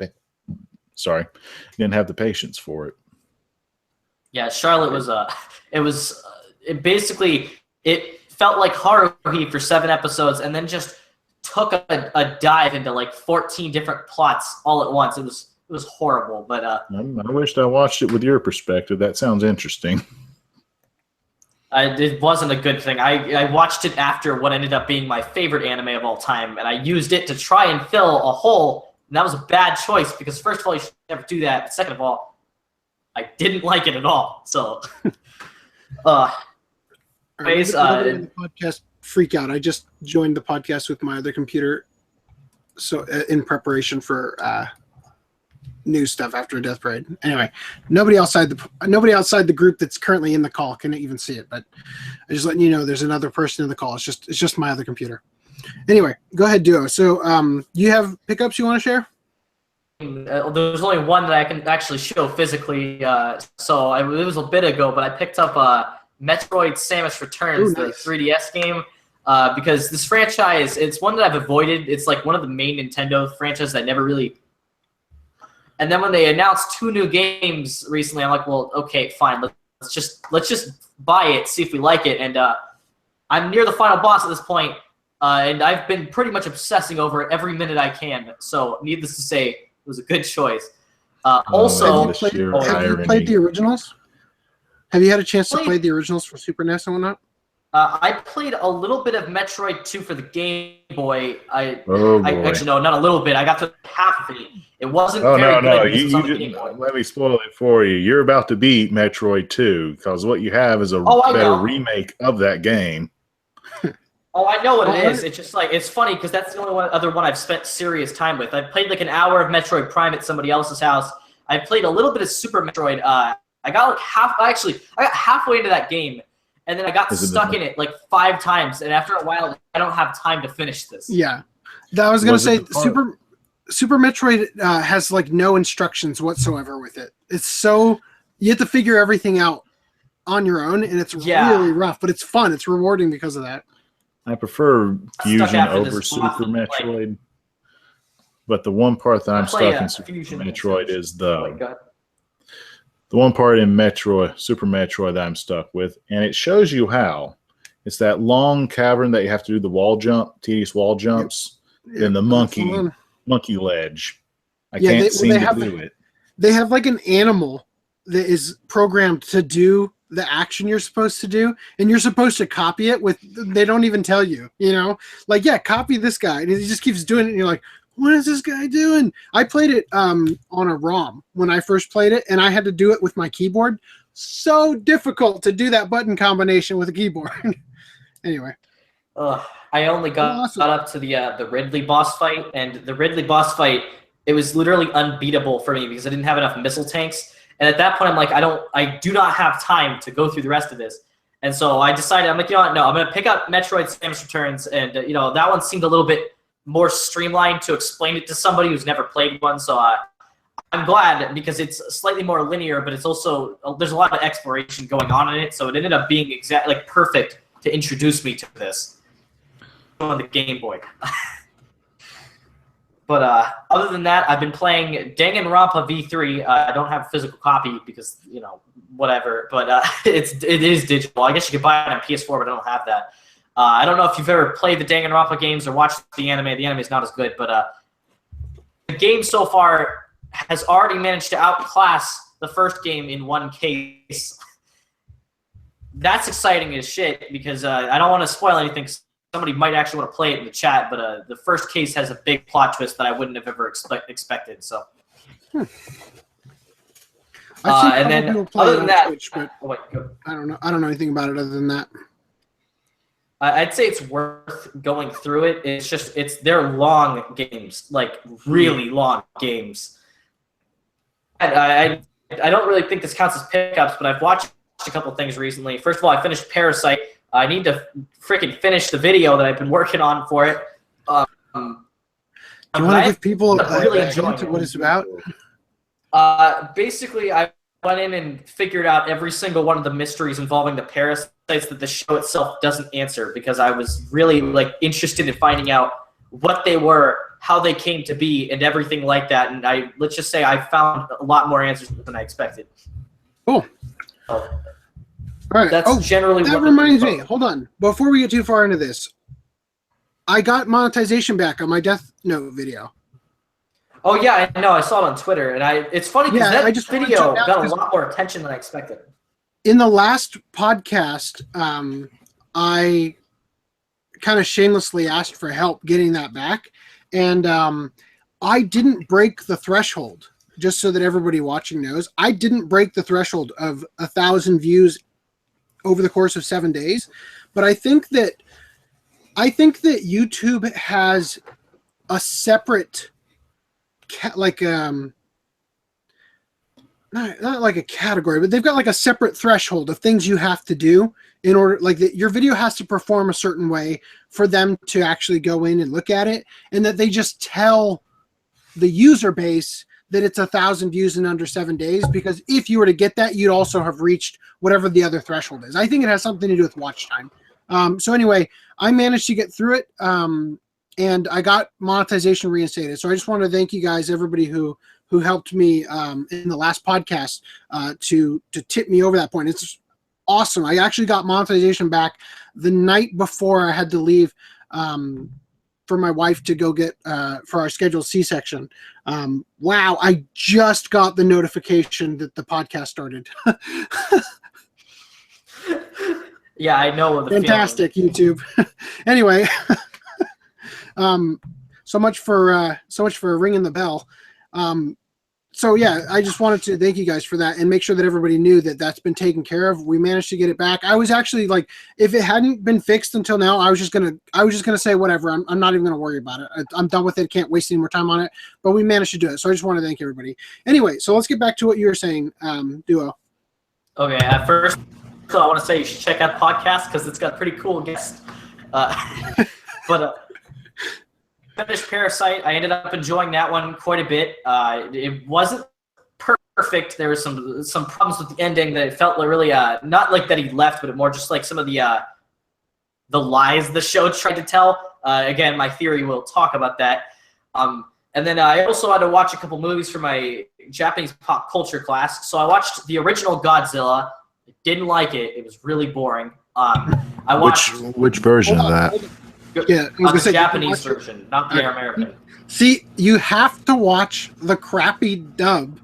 patience for it. Yeah, Charlotte was it felt like Haruhi for 7 episodes and then just took a dive into like 14 different plots all at once. It was horrible, but I wished I watched it with your perspective. That sounds interesting. It wasn't a good thing. I watched it after what ended up being my favorite anime of all time, and I used it to try and fill a hole, and that was a bad choice because first of all, you should never do that. But second of all, I didn't like it at all. So, anyways, the podcast freak out. I just joined the podcast with my other computer, so in preparation for new stuff after Death Parade. Anyway, nobody outside the group that's currently in the call can even see it, but I'm just letting you know there's another person in the call. It's just my other computer. Anyway, go ahead, Duo. So you have pickups you want to share? There's only one that I can actually show physically. It was a bit ago, but I picked up Metroid Samus Returns, the 3DS game, because this franchise, it's one that I've avoided. It's like one of the main Nintendo franchises I never really. And then when they announced 2 new games recently, I'm like, well, okay, fine. Let's just buy it, see if we like it. And I'm near the final boss at this point, and I've been pretty much obsessing over it every minute I can. So, needless to say, it was a good choice. Have you played the originals? Have you had a chance to play the originals for Super NES and whatnot? I played a little bit of Metroid 2 for the Game Boy. Actually, no, not a little bit. I got to half of it. It wasn't very good. Let me spoil it for you. You're about to beat Metroid 2 because what you have is a better remake of that game. Oh, I know what it is. It's just like, it's funny because that's the only other one I've spent serious time with. I've played like an hour of Metroid Prime at somebody else's house. I played a little bit of Super Metroid. I got halfway into that game. And then I got stuck in it like 5 times, and after a while, I don't have time to finish this. Yeah, I was gonna say Super Metroid has like no instructions whatsoever with it. It's so you have to figure everything out on your own, and it's really rough, but it's fun. It's rewarding because of that. I prefer Fusion over Super Metroid, but the one part that I'm stuck in Super Metroid is the one part in Super Metroid that I'm stuck with, and it shows you how. It's that long cavern that you have to do the tedious wall jumps, then the monkey ledge. I can't seem to do it. They have like an animal that is programmed to do the action you're supposed to do, and you're supposed to copy it they don't even tell you, like, copy this guy, and he just keeps doing it, and you're like, what is this guy doing? I played it on a ROM when I first played it, and I had to do it with my keyboard. So difficult to do that button combination with a keyboard. Anyway. I only got up to the Ridley boss fight, and the Ridley boss fight, it was literally unbeatable for me because I didn't have enough missile tanks. And at that point, I'm like, I do not have time to go through the rest of this. And so I decided, I'm like, you know what, no, I'm going to pick up Metroid Samus Returns. And, that one seemed a little bit more streamlined to explain it to somebody who's never played one. So I'm glad because it's slightly more linear, but it's also, there's a lot of exploration going on in it. So it ended up being perfect to introduce me to this on the Game Boy. But other than that, I've been playing Danganronpa V3. I don't have a physical copy because, whatever. But it is digital. I guess you could buy it on PS4, but I don't have that. I don't know if you've ever played the Danganronpa games or watched the anime. The anime is not as good. But the game so far has already managed to outclass the first game in one case. That's exciting as shit because I don't want to spoil anything. Somebody might actually want to play it in the chat, but the first case has a big plot twist that I wouldn't have ever expected. So, and then other than that, Twitch, but I don't know. I don't know anything about it other than that. I'd say it's worth going through it. It's just they're long games, like really long games. And I don't really think this counts as pickups, but I've watched a couple things recently. First of all, I finished Parasite. I need to freaking finish the video that I've been working on for it. Do you want to give people really a hint of what it's about? Basically, I went in and figured out every single one of the mysteries involving the parasites that the show itself doesn't answer because I was really interested in finding out what they were, how they came to be, and everything like that. And let's just say I found a lot more answers than I expected. Cool. So, all right. That's generally that what reminds me. Hold on. Before we get too far into this, I got monetization back on my Death Note video. Oh yeah, I know. I saw it on Twitter, and it's funny because that video got a lot more attention than I expected. In the last podcast, I kind of shamelessly asked for help getting that back, and I didn't break the threshold. Just so that everybody watching knows, I didn't break the threshold of 1,000 views over the course of 7 days, but I think that YouTube has a separate, not like a category, but they've got like a separate threshold of things you have to do in order, your video has to perform a certain way for them to actually go in and look at it, and that they just tell the user base that it's 1,000 views in under 7 days, because if you were to get that, you'd also have reached whatever the other threshold is. I think it has something to do with watch time. So anyway, I managed to get through it, and I got monetization reinstated. So I just want to thank you guys, everybody who helped me in the last podcast to tip me over that point. It's awesome. I actually got monetization back the night before I had to leave for my wife to go get for our scheduled C-section. Wow, I just got the notification that the podcast started. Yeah, I know the fantastic feeling. YouTube. Anyway, so much for ringing the bell. So yeah, I just wanted to thank you guys for that and make sure that everybody knew that that's been taken care of. We managed to get it back. I was actually if it hadn't been fixed until now, I was just gonna say whatever. I'm not even gonna worry about it. I'm done with it. Can't waste any more time on it. But we managed to do it. So I just want to thank everybody. Anyway, so let's get back to what you were saying, Duo. Okay, at first, I want to say you should check out the podcast because it's got pretty cool guests. Finished Parasite. I ended up enjoying that one quite a bit. It wasn't perfect. There was some problems with the ending that it felt really not like that he left, but more just like some of the lies the show tried to tell. Again, my theory will talk about that. And then I also had to watch a couple movies for my Japanese pop culture class. So I watched the original Godzilla. I didn't like it. It was really boring. I watched which version of that? Yeah, the Japanese version, not the American. See, you have to watch the crappy dub.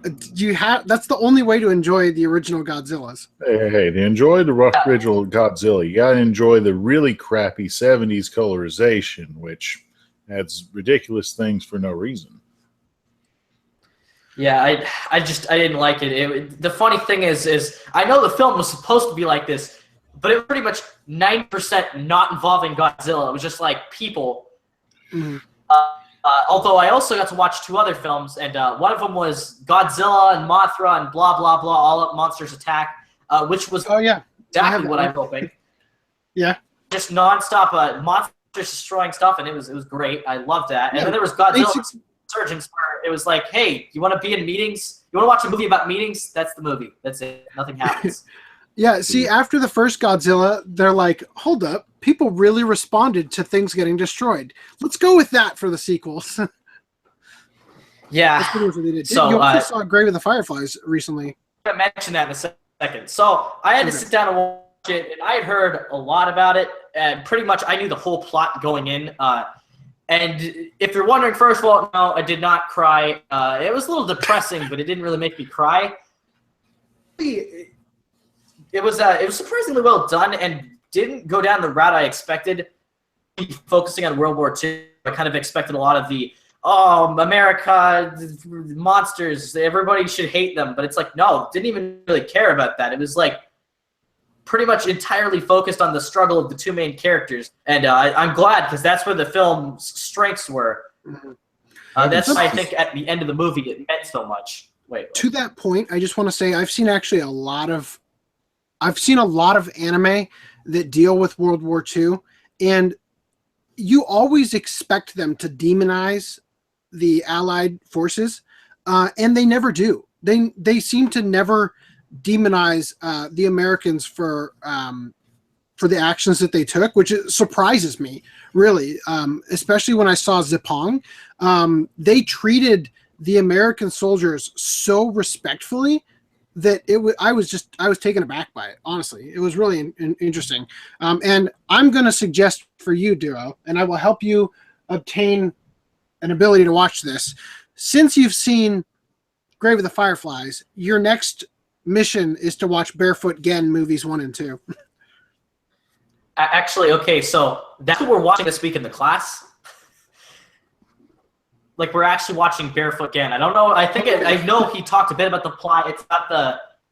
That's the only way to enjoy the original Godzillas. Hey, to enjoy the original Godzilla, you gotta enjoy the really crappy 70s colorization, which adds ridiculous things for no reason. Yeah, I didn't like it. The funny thing is I know the film was supposed to be like this, but it was pretty much 90% not involving Godzilla. It was just like people. Mm-hmm. Although I also got to watch two other films, and one of them was Godzilla and Mothra and blah, blah, blah, all up monsters attack, which was exactly what I'm hoping. Yeah. Just nonstop monsters destroying stuff, and it was great. I loved that. And then there was Godzilla Resurgence, where it was like, hey, you want to be in meetings? You want to watch a movie about meetings? That's the movie. That's it. Nothing happens. Yeah, see, after the first Godzilla, they're like, hold up, people really responded to things getting destroyed. Let's go with that for the sequels. Yeah. That's pretty much what they did. So, you also saw Grave of the Fireflies recently. I'm going to mention that in a second. So I had to sit down and watch it, and I had heard a lot about it, and pretty much I knew the whole plot going in. And if you're wondering, first of all, no, I did not cry. It was a little depressing, but it didn't really make me cry. It was surprisingly well done and didn't go down the route I expected. Focusing on World War II, I kind of expected a lot of the America monsters, everybody should hate them, but it's like, no, didn't even really care about that. It was like pretty much entirely focused on the struggle of the two main characters, and I'm glad, because that's where the film's strengths were. That's why I think at the end of the movie it meant so much. To that point, I just want to say I've seen a lot of anime that deal with World War II, and you always expect them to demonize the Allied forces, and they never do. They seem to never demonize the Americans for the actions that they took, which surprises me, really, especially when I saw Zipong. They treated the American soldiers so respectfully that I was taken aback by it. Honestly, it was really interesting. And I'm going to suggest for you, Duo, and I will help you obtain an ability to watch this. Since you've seen Grave of the Fireflies, your next mission is to watch Barefoot Gen movies 1 and 2. Actually, okay, so that's what we're watching this week in the class. Like, we're actually watching Barefoot Gen. I don't know. I know he talked a bit about the plot. It's about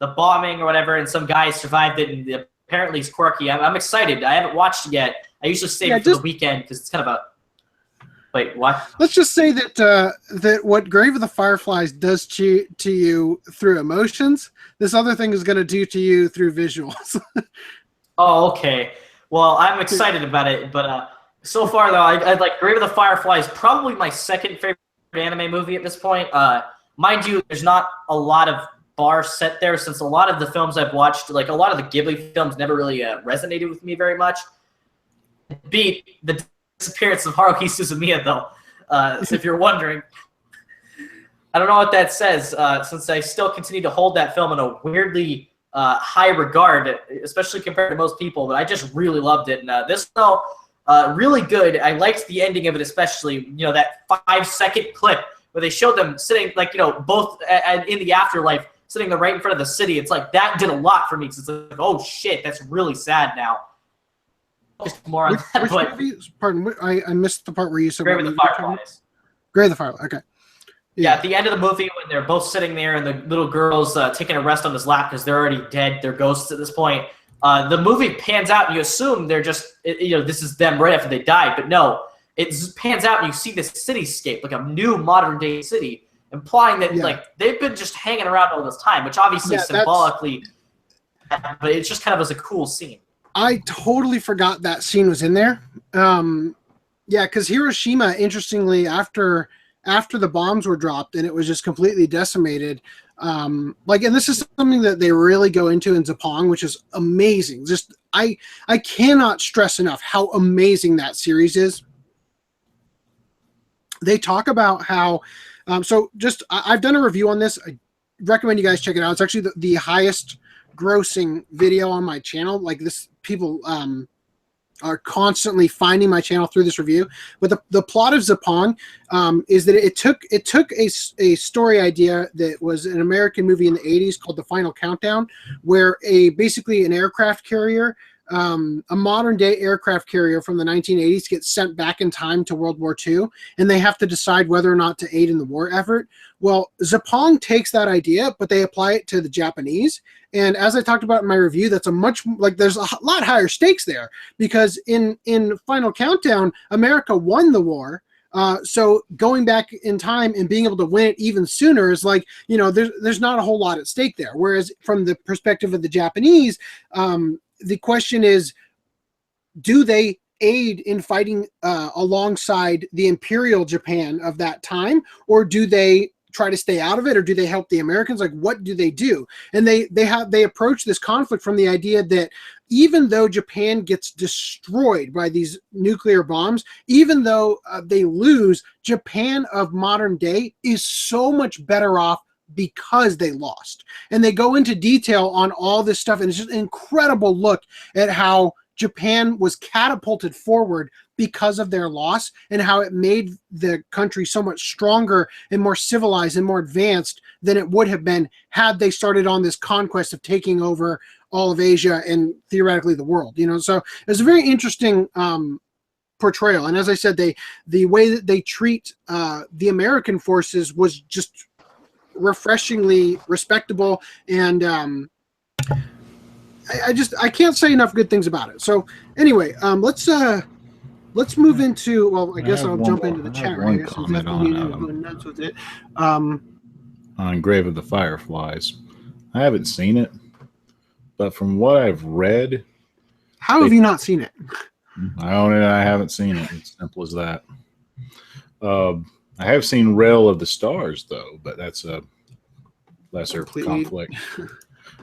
the bombing or whatever, and some guy survived it, and apparently he's quirky. I'm excited. I haven't watched it yet. I usually save it for the weekend because it's kind of a. Wait, what? Let's just say that what Grave of the Fireflies does to you through emotions, this other thing is going to do to you through visuals. Oh, okay. Well, I'm excited about it, but so far though, I like Grave of the Fireflies. Probably my second favorite anime movie at this point. Mind you, there's not a lot of bar set there, since a lot of the films I've watched, like a lot of the Ghibli films, never really resonated with me very much. Beat the disappearance of Haruhi Suzumiya, though. So if you're wondering, I don't know what that says, since I still continue to hold that film in a weirdly high regard, especially compared to most people. But I just really loved it, and this though, really good. I liked the ending of it, especially that 5-second clip where they showed them sitting, like both in the afterlife, sitting there right in front of the city. It's like that did a lot for me, because it's like, oh shit, that's really sad now. Just more on that. Pardon, I missed the part where you said Grave of the Fireflies. Grave of the Fireflies. Okay. Yeah, at the end of the movie, when they're both sitting there and the little girl's taking a rest on his lap because they're already dead, they're ghosts at this point. The movie pans out and you assume they're just, this is them right after they died, but no, it pans out and you see this cityscape, like a new modern day city, implying that like they've been just hanging around all this time, which obviously symbolically, but it just kind of was a cool scene. I totally forgot that scene was in there. Yeah, because Hiroshima, interestingly, after the bombs were dropped and it was just completely decimated, and this is something that they really go into in Zipong, which is amazing. Just I cannot stress enough how amazing that series is. They talk about how I've done a review on this. I recommend you guys check it out. It's actually the highest grossing video on my channel. Like this, people are constantly finding my channel through this review. But the plot of Zipong is that it took a story idea that was an American movie in the 80s called The Final Countdown, where basically an aircraft carrier, a modern day aircraft carrier from the 1980s, gets sent back in time to World War II, and they have to decide whether or not to aid in the war effort. Well, Zipong takes that idea, but they apply it to the Japanese. And as I talked about in my review, that's there's a lot higher stakes there, because in Final Countdown, America won the war. So going back in time and being able to win it even sooner is there's not a whole lot at stake there. Whereas from the perspective of the Japanese, the question is, do they aid in fighting alongside the Imperial Japan of that time, or do they try to stay out of it, or do they help the Americans? Like, what do they do? And they approach this conflict from the idea that even though Japan gets destroyed by these nuclear bombs, even though they lose, Japan of modern day is so much better off because they lost. And they go into detail on all this stuff, and it's just an incredible look at how Japan was catapulted forward because of their loss, and how it made the country so much stronger and more civilized and more advanced than it would have been had they started on this conquest of taking over all of Asia and theoretically the world. So it's a very interesting portrayal. And as I said, the way that they treat the American forces was just refreshingly respectable, and I can't say enough good things about it. So anyway, let's move into, well, I guess I'll jump into the chat right here. So going nuts with it. On Grave of the Fireflies. I haven't seen it, but from what I've read, how have you not seen it? I own it. I haven't seen it. It's simple as that. I have seen Rail of the Stars though, but that's a lesser conflict.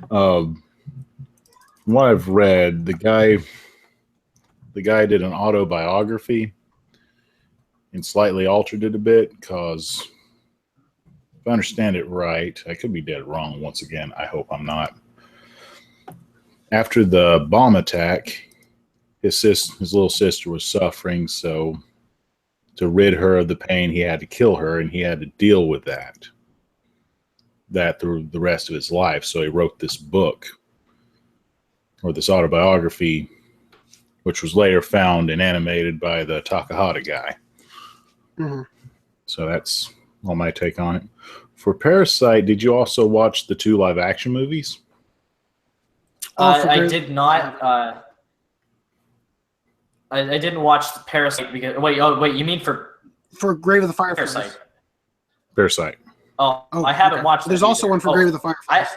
From what I've read, the guy did an autobiography and slightly altered it a bit, because if I understand it right, I could be dead wrong once again. I hope I'm not. After the bomb attack, his little sister was suffering, so to rid her of the pain, he had to kill her, and he had to deal with that through the rest of his life. So he wrote this book, or this autobiography, which was later found and animated by the Takahata guy. Mm-hmm. So that's all my take on it. For Parasite, did you also watch the 2 live action movies? I did not. I didn't watch the Parasite because wait, you mean for Grave of the Fireflies? Parasite. Oh, I haven't watched. There's also one for Grave of the Fireflies.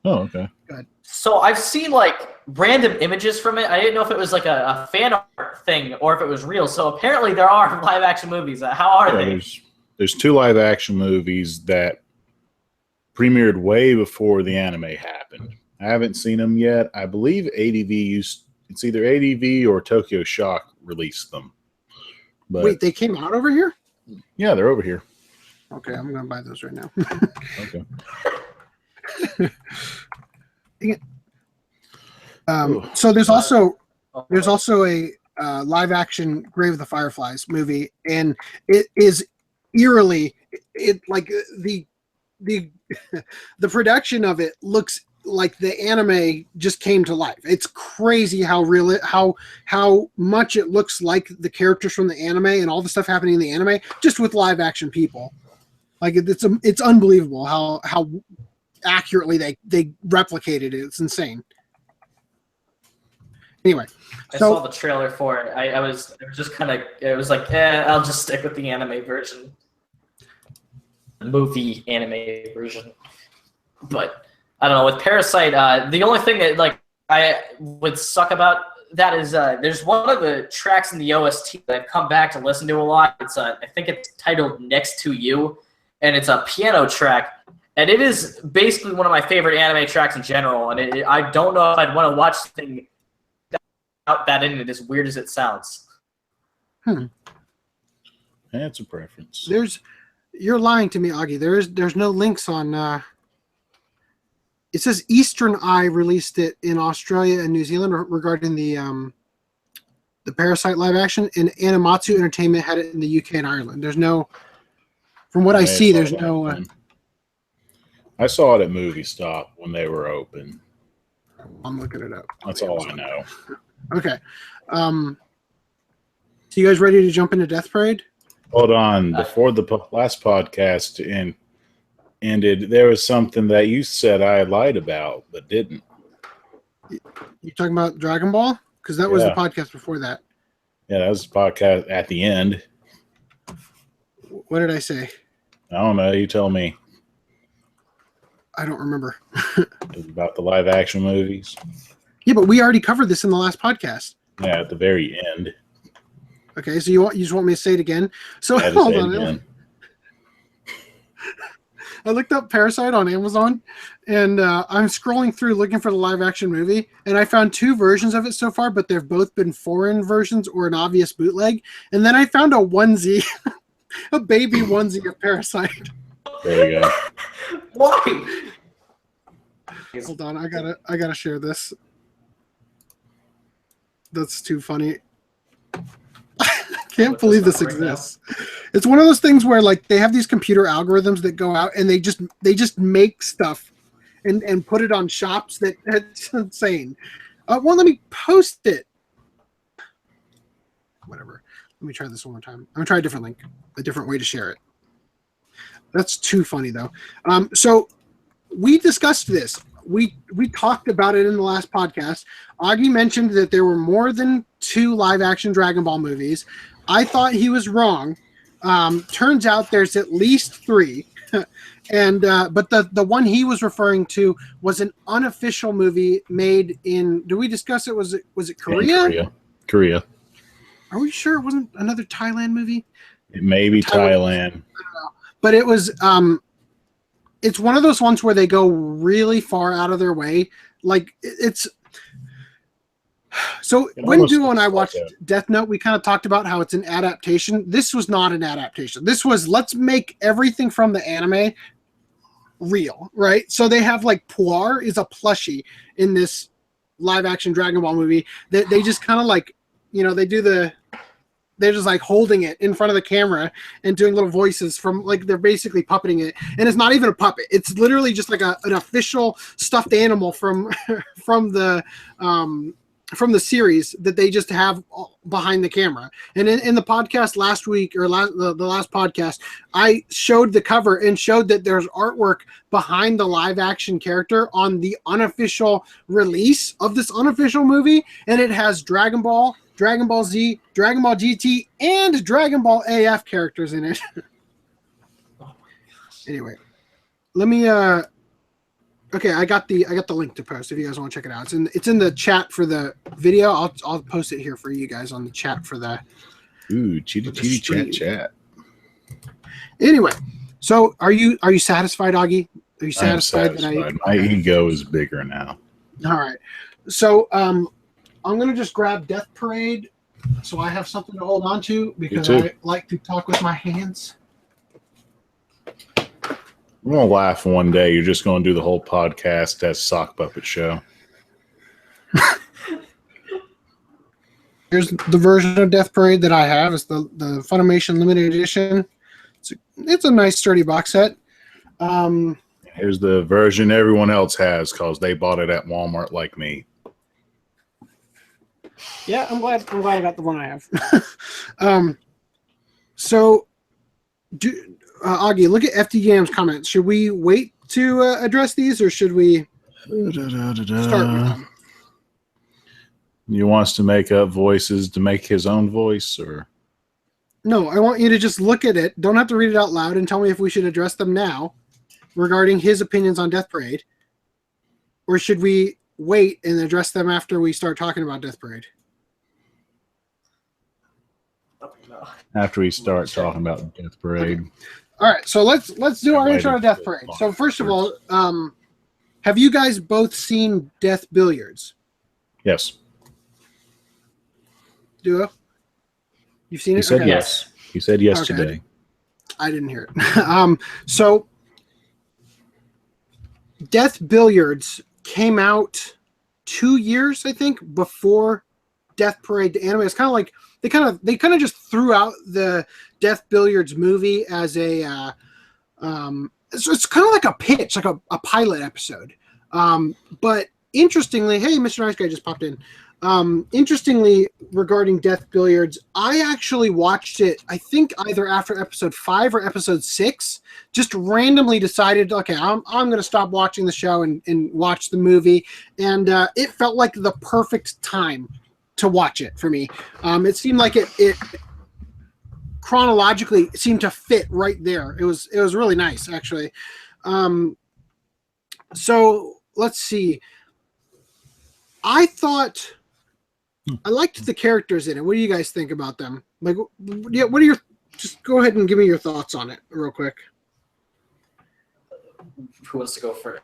Oh, okay. Good. So I've seen like random images from it. I didn't know if it was like a fan art thing or if it was real. So apparently there are live action movies. How are they? There's 2 live action movies that premiered way before the anime happened. I haven't seen them yet. I believe it's either ADV or Tokyo Shock released them. But wait, they came out over here? Yeah, they're over here. Okay, I'm gonna buy those right now. Okay. So there's also a live action Grave of the Fireflies movie, and it is eerily like the production of it looks like the anime just came to life. It's crazy how real how much it looks like the characters from the anime and all the stuff happening in the anime just with live action people. Like it's unbelievable how accurately they replicated it. It's insane. Anyway, I saw the trailer for it. It was like, I'll just stick with the anime version, the movie anime version. But I don't know, with Parasite, the only thing that like I would suck about that is there's one of the tracks in the OST that I've come back to listen to a lot. It's I think it's titled "Next to You," and it's a piano track. And it is basically one of my favorite anime tracks in general. And I don't know if I'd want to watch something without that in it, as weird as it sounds. That's a preference. You're lying to me, Augie. There's no links on. It says Eastern Eye released it in Australia and New Zealand regarding the Parasite live action, and Animatsu Entertainment had it in the UK and Ireland. There's no. From what I see, there's no. I saw it at Movie Stop when they were open. I'm looking it up. That's all I know. Okay. So you guys ready to jump into Death Parade? Hold on. Before the last podcast ended, there was something that you said I lied about, but didn't. You talking about Dragon Ball? Because that was the podcast before that. Yeah, that was the podcast at the end. What did I say? I don't know. You tell me. I don't remember. It was about the live action movies. Yeah, but we already covered this in the last podcast. Yeah, at the very end. Okay, so you just want me to say it again? So Yeah, hold on. I looked up Parasite on Amazon, and I'm scrolling through looking for the live action movie, and I found 2 versions of it so far, but they've both been foreign versions or an obvious bootleg. And then I found a onesie, a baby onesie of Parasite. There you go. Why? Hold on, I gotta share this. That's too funny. Can't believe this exists. It's one of those things where like they have these computer algorithms that go out and they just make stuff and put it on shops that's insane. Well, let me post it. Whatever. Let me try this one more time. I'm gonna try a different link, a different way to share it. That's too funny though. So we discussed this. We talked about it in the last podcast. Augie mentioned that there were more than 2 live action Dragon Ball movies. I thought he was wrong. Turns out there's at least 3. And but the one he was referring to was an unofficial movie made in, do we discuss it? Was it Korea? Korea. Are we sure it wasn't another Thailand movie? It may be Thailand. I don't know. But it was it's one of those ones where they go really far out of their way. Like it's so when Duo and I watched Death Note, we kind of talked about how it's an adaptation. This was not an adaptation. This was, let's make everything from the anime real, right? So they have like Puar is a plushie in this live action Dragon Ball movie that they just kind of like, you know, they're just like holding it in front of the camera and doing little voices from like, they're basically puppeting it. And it's not even a puppet. It's literally just like an official stuffed animal from the series that they just have behind the camera. And in the podcast last week, or the last podcast, I showed the cover and showed that there's artwork behind the live action character on the unofficial release of this unofficial movie. And it has Dragon Ball, Dragon Ball Z, Dragon Ball GT, and Dragon Ball AF characters in it. Oh my gosh. Anyway, let me okay, I got the link to post if you guys want to check it out. It's in the chat for the video. I'll post it here for you guys on the chat for the chat. Anyway, so are you satisfied, Augie? Are you satisfied? My ego is bigger now. All right. So I'm gonna just grab Death Parade so I have something to hold on to because I like to talk with my hands. I'm going to laugh one day. You're just going to do the whole podcast as Sock Puppet Show. Here's the version of Death Parade that I have. It's the Funimation Limited Edition. It's a nice, sturdy box set. Here's the version everyone else has because they bought it at Walmart like me. Yeah, I'm glad I got the one I have. So, Augie, look at FD comments. Should we wait to address these, or should we start with them? You want us to make up voices to make his own voice, or? No, I want you to just look at it. Don't have to read it out loud and tell me if we should address them now regarding his opinions on Death Parade, or should we wait and address them after we start talking about Death Parade? After we start talking about Death Parade. Okay. All right, so let's do our intro to Death Parade. So first of all, have you guys both seen Death Billiards? Yes. Duo? You've seen it? He said yes. He said yes today. I didn't hear it. So Death Billiards came out 2 years, I think, before Death Parade, the anime. It's kind of like they kind of just threw out the Death Billiards movie as a it's kind of like a pitch, like a pilot episode. But interestingly, hey, Mr. Nice Guy just popped in. Interestingly, regarding Death Billiards, I actually watched it, I think either after episode 5 or episode 6, just randomly decided, okay, I'm going to stop watching the show and watch the movie. And it felt like the perfect time to watch it for me. It seemed like it chronologically seemed to fit right there. It was really nice, actually. So let's see. I thought I liked the characters in it. What do you guys think about them? Like, yeah, what are your? Just go ahead and give me your thoughts on it, real quick. Who wants to go first?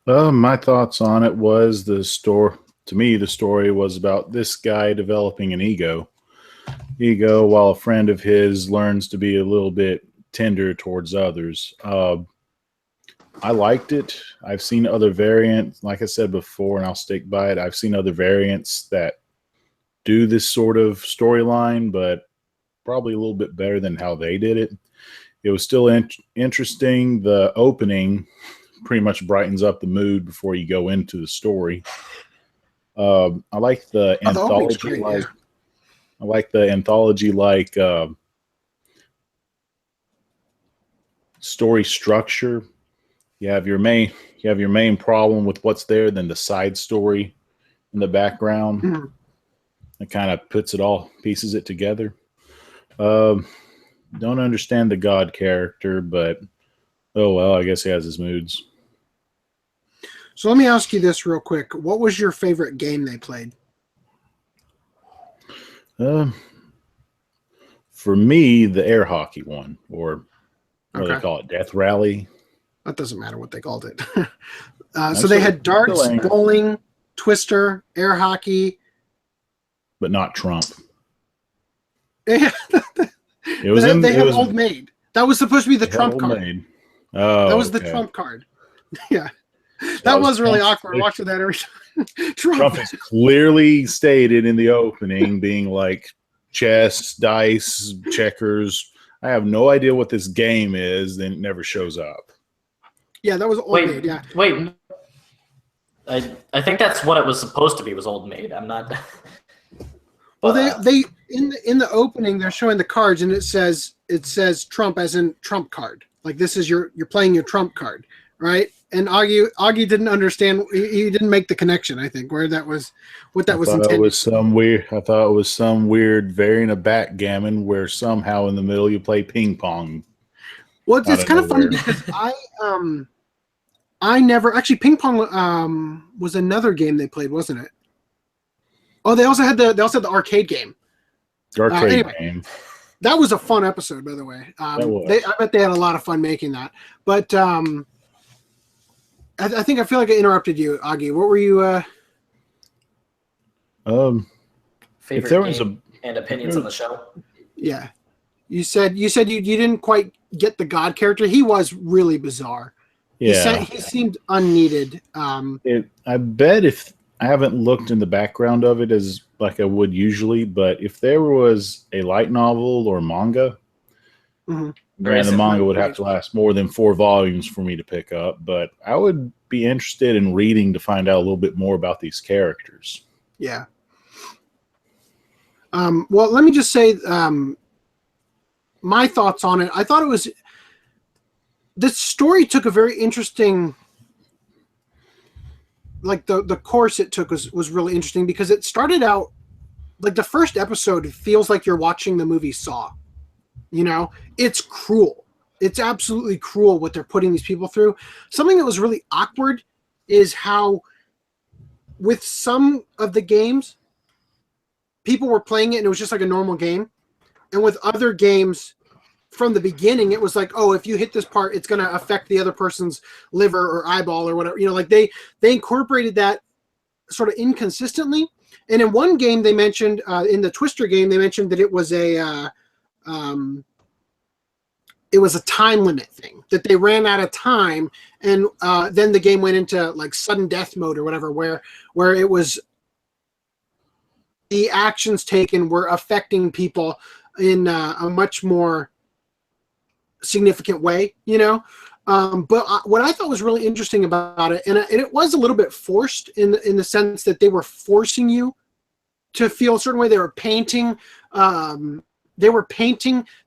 My thoughts on it was the story. To me, the story was about this guy developing an ego, while a friend of his learns to be a little bit tender towards others. I liked it. I've seen other variants, like I said before, and I'll stick by it. I've seen other variants that do this sort of storyline, but probably a little bit better than how they did it. It was still interesting. The opening pretty much brightens up the mood before you go into the story. I like the anthology. I like the anthology story structure. You have your main problem with what's there, then the side story in the background. Mm-hmm. It kind of pieces it together. Don't understand the God character, but oh well, I guess he has his moods. So let me ask you this real quick. What was your favorite game they played? For me, the air hockey one, or what do they call it? Death Rally. That doesn't matter what they called it. So they had darts, bowling, twister, air hockey. But not Trump. Yeah. They had Old Maid. That was supposed to be the Trump card. Maid. Oh, that was the Trump card. Yeah. That was really awkward watching that every time. Trump is clearly stated in the opening being like chess, dice, checkers. I have no idea what this game is, then it never shows up. Yeah, that was Old Maid, yeah. Wait. I think that's what it was supposed to be, was Old Maid. I'm not... Well, they in the opening they're showing the cards and it says Trump as in Trump card. Like this is you're playing your Trump card, right? And Augie didn't understand. He didn't make the connection. I think where that was what that was intended. I thought it was some weird variant of backgammon where somehow in the middle you play ping pong. Well, it's kind of funny because I never actually ping pong was another game they played, wasn't it? Oh, they also had the arcade game. Game. That was a fun episode, by the way. I bet they had a lot of fun making that. But I feel like I interrupted you, Augie. What were you? Favorite game and opinions on the show. Yeah, you said you didn't quite get the God character. He was really bizarre. Yeah, he seemed unneeded. I bet if I haven't looked in the background of it as like I would usually, but if there was a light novel or manga, then the manga would have to last more than 4 volumes for me to pick up. But I would be interested in reading to find out a little bit more about these characters. Yeah. Well, let me just say my thoughts on it. I thought the story took a very interesting, like the course it took was really interesting because it started out like the first episode feels like you're watching the movie Saw. You know, it's cruel. It's absolutely cruel what they're putting these people through. Something that was really awkward is how with some of the games, people were playing it and it was just like a normal game. And with other games, from the beginning, it was like, oh, if you hit this part, it's going to affect the other person's liver or eyeball or whatever. You know, like they incorporated that sort of inconsistently. And in one game, they mentioned in the Twister game, they mentioned that it was a time limit thing, that they ran out of time, and then the game went into like sudden death mode or whatever, where it was the actions taken were affecting people in a much more significant way, you know. But what I thought was really interesting about it, and it was a little bit forced in the sense that they were forcing you to feel a certain way. They were painting the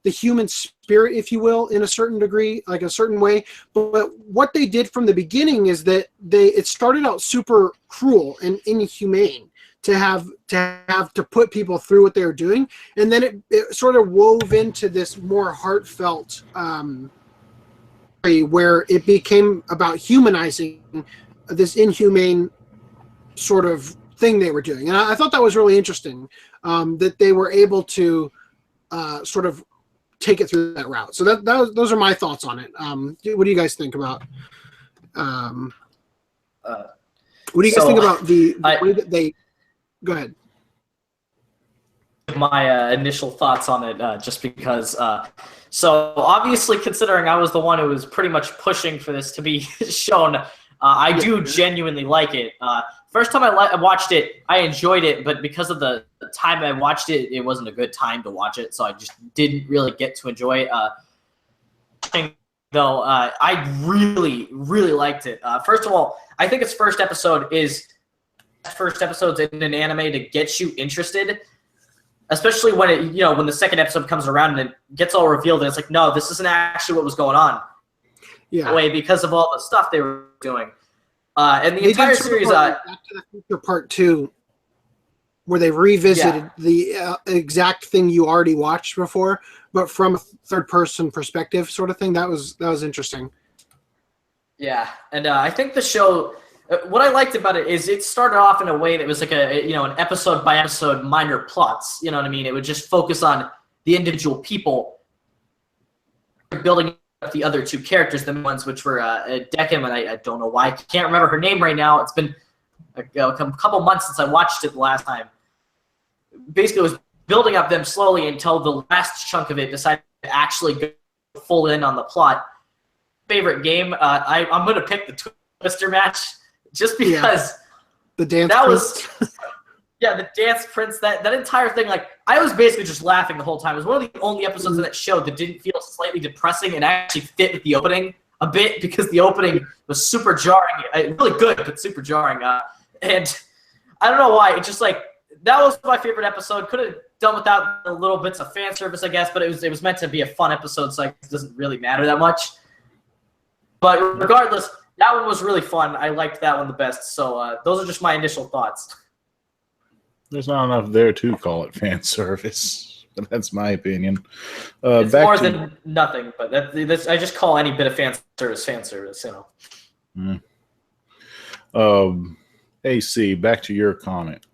human spirit, if you will, in a certain degree, like a certain way. But what they did from the beginning is that it started out super cruel and inhumane to have to put people through what they were doing, and then it sort of wove into this more heartfelt where it became about humanizing this inhumane sort of thing they were doing. And I thought that was really interesting, that they were able to sort of take it through that route. So those are my thoughts on it. What do you guys think about? What do you guys think about the way that they? Go ahead. My initial thoughts on it, just because. So obviously, considering I was the one who was pretty much pushing for this to be shown, I do genuinely like it. First time I watched it, I enjoyed it, but because of the time I watched it, it wasn't a good time to watch it, so I just didn't really get to enjoy it. Though I really, really liked it. First of all, I think its first episodes in an anime to get you interested, especially when it, when the second episode comes around and it gets all revealed, and it's like, no, this isn't actually what was going on. Yeah. That way, because of all the stuff they were doing. And the entire series, Back to the Future Part 2, where they revisited the exact thing you already watched before, but from a third-person perspective, sort of thing. That was interesting. Yeah, and I think the show, what I liked about it is it started off in a way that was like an episode by episode minor plots. You know what I mean? It would just focus on the individual people, building the other two characters, the ones which were Decim, and I don't know why I can't remember her name right now. It's been a couple months since I watched it the last time. Basically, it was building up them slowly until the last chunk of it decided to actually go full in on the plot. Favorite game? I'm going to pick the Twister match just because the dance. That was the Dance Prince. That entire thing, like, I was basically just laughing the whole time. It was one of the only episodes of that show that didn't feel slightly depressing and actually fit with the opening a bit, because the opening was super jarring. Really good, but super jarring. And I don't know why. It just, like, that was my favorite episode. Could have done without the little bits of fan service, I guess, but it was meant to be a fun episode, so it doesn't really matter that much. But regardless, that one was really fun. I liked that one the best. So those are just my initial thoughts. There's not enough there to call it fan service, but that's my opinion. It's more than nothing, but I just call any bit of fan service, AC, back to your comment.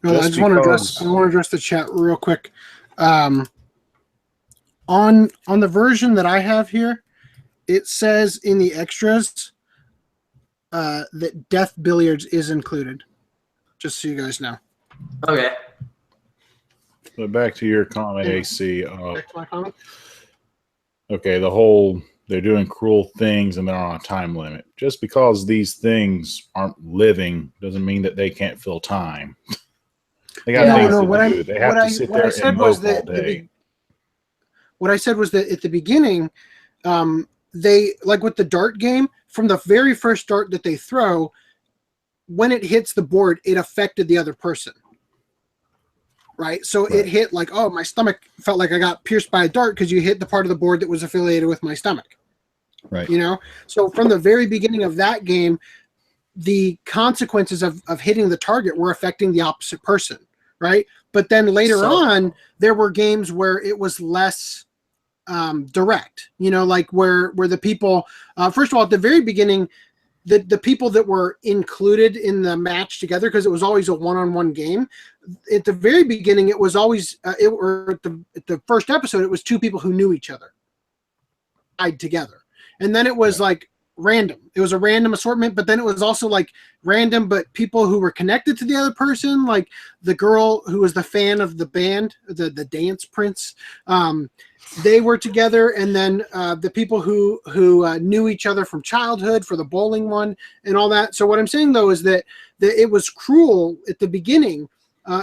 No, I just want to address the chat real quick. On the version that I have here, it says in the extras that Death Billiards is included. Just so you guys know. Okay. So back to your comment, AC. Back to my comment. Okay, the whole they're doing cruel things and they're on a time limit. Just because these things aren't living doesn't mean that they can't fill time. They got things to do. They have to sit there and mope all day. What I said was that at the beginning, they, like with the dart game, from the very first dart that they throw, when it hits the board, it affected the other person. Right? So it hit like, oh, my stomach felt like I got pierced by a dart because you hit the part of the board that was affiliated with my stomach. Right. You know? So from the very beginning of that game, the consequences of hitting the target were affecting the opposite person. Right? But then later on, there were games where it was less direct, you know, like where the people, first of all, at the very beginning, the people that were included in the match together, because it was always a one-on-one game. At the very beginning, it was always, at the first episode, it was two people who knew each other, tied together. And then it was like random. It was a random assortment, but then it was also like random, but people who were connected to the other person, like the girl who was the fan of the band, the Dance Prince, they were together, and then the people who knew each other from childhood for the bowling one and all that. So what I'm saying, though, is that it was cruel at the beginning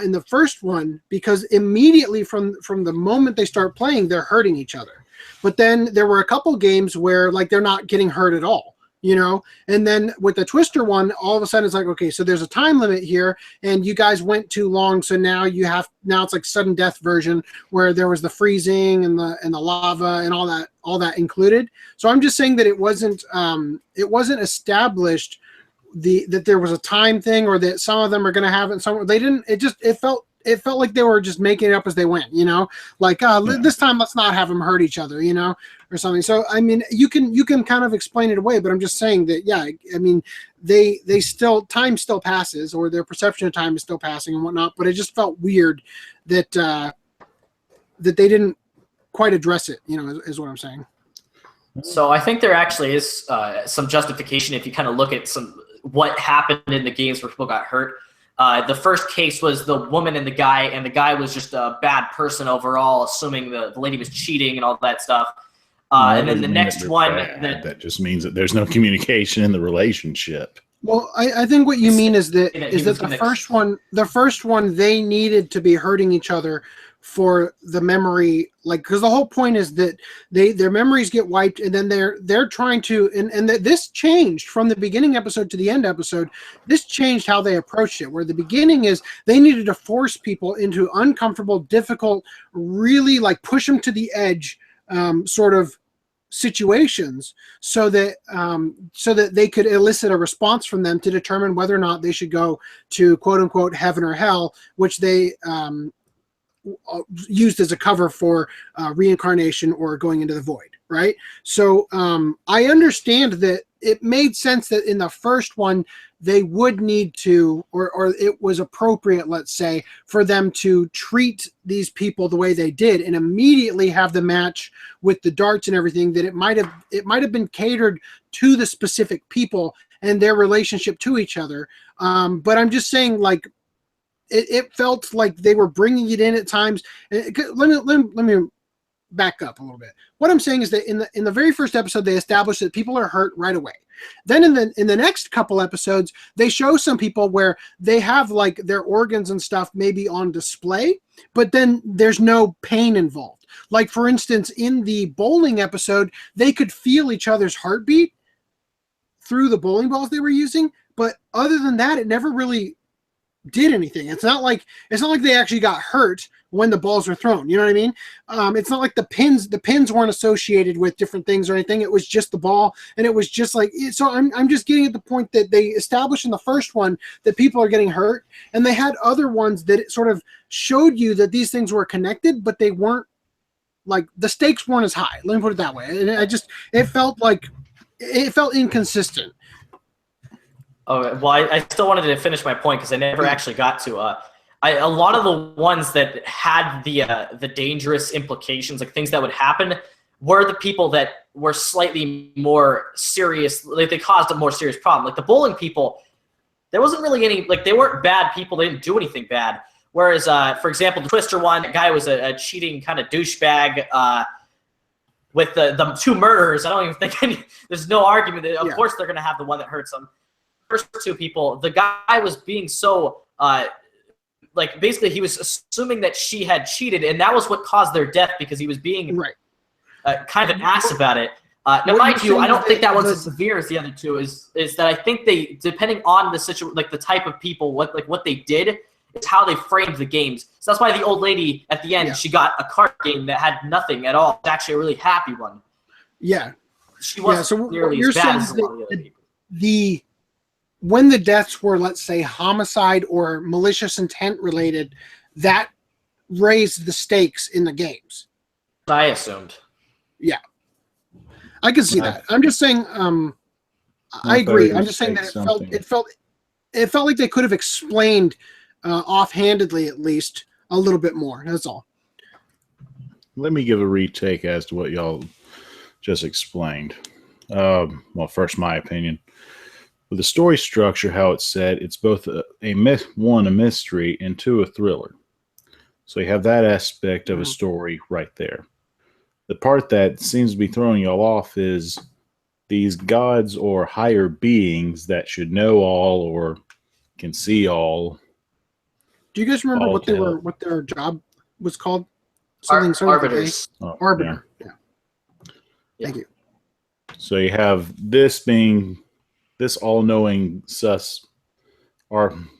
in the first one, because immediately from the moment they start playing, they're hurting each other. But then there were a couple games where, like, they're not getting hurt at all. You know, and then with the Twister one, all of a sudden it's like, okay, so there's a time limit here, and you guys went too long, so now it's like sudden death version where there was the freezing and the lava and all that included. So I'm just saying that it wasn't established that there was a time thing, or that some of them are going to have it, some they didn't. It felt like they were just making it up as they went, you know, like, this time let's not have them hurt each other, you know, or something. So, I mean, you can kind of explain it away, but I'm just saying that, I mean, they still, time still passes, or their perception of time is still passing and whatnot. But it just felt weird that that they didn't quite address it. You know, is what I'm saying. So I think there actually is some justification if you kind of look at what happened in the games where people got hurt. The first case was the woman and the guy was just a bad person overall, assuming the lady was cheating and all that stuff. And then the next one, that just means that there's no communication in the relationship. Well, I think what you mean is that the first one they needed to be hurting each other for the memory, like, because the whole point is that their memories get wiped, and then they're trying to, and this changed from the beginning episode to the end episode. This changed how they approached it, where the beginning is they needed to force people into uncomfortable, difficult, really like push them to the edge sort of situations, so that they could elicit a response from them to determine whether or not they should go to quote unquote heaven or hell, which they used as a cover for reincarnation or going into the void, right? So I understand that it made sense that in the first one they would need to, or it was appropriate, let's say, for them to treat these people the way they did and immediately have the match with the darts and everything, that it might have been catered to the specific people and their relationship to each other. But I'm just saying, like, it felt like they were bringing it in at times. Let me back up a little bit. What I'm saying is that in the very first episode, they established that people are hurt right away. Then in the next couple episodes, they show some people where they have like their organs and stuff maybe on display, but then there's no pain involved. Like, for instance, in the bowling episode, they could feel each other's heartbeat through the bowling balls they were using, but other than that, it never really did anything. It's not like they actually got hurt when the balls were thrown. You know what I mean? It's not like the pins weren't associated with different things or anything. It was just the ball, and it was just like, so I'm just getting at the point that they established in the first one that people are getting hurt, and they had other ones that sort of showed you that these things were connected, but they weren't, like, the stakes weren't as high. Let me put it that way. And it felt inconsistent. Oh, well, I still wanted to finish my point because I never actually got to. A lot of the ones that had the dangerous implications, like things that would happen, were the people that were slightly more serious. Like, they caused a more serious problem. Like the bowling people, there wasn't really any, like, they weren't bad people. They didn't do anything bad. Whereas, for example, the Twister one, the guy was a cheating kind of douchebag. With the two murderers, I don't even think there's no argument that, of course, they're going to have the one that hurts them. First two people, the guy was being so like, basically he was assuming that she had cheated, and that was what caused their death, because he was being kind of an ass about it. Now, mind you, I don't think that one's as severe as the other two. Is that I think they, depending on the situation, like the type of people, what they did, is how they framed the games. So that's why the old lady at the end, she got a card game that had nothing at all. It's actually a really happy one. Yeah, she wasn't nearly as bad as a lot of the other people. When the deaths were, let's say, homicide or malicious intent related, that raised the stakes in the games. I assumed. Yeah, I can see that. I'm just saying. I agree. I'm just saying that it felt like they could have explained offhandedly, at least, a little bit more. That's all. Let me give a retake as to what y'all just explained. Well, first, my opinion. With the story structure, how it's set, it's both a mystery, and two, a thriller. So you have that aspect of a story right there. The part that seems to be throwing y'all off is these gods or higher beings that should know all or can see all. Do you guys remember what their job was called? Arbiters. Arbiter. Yeah. Thank you. So you have this being this all-knowing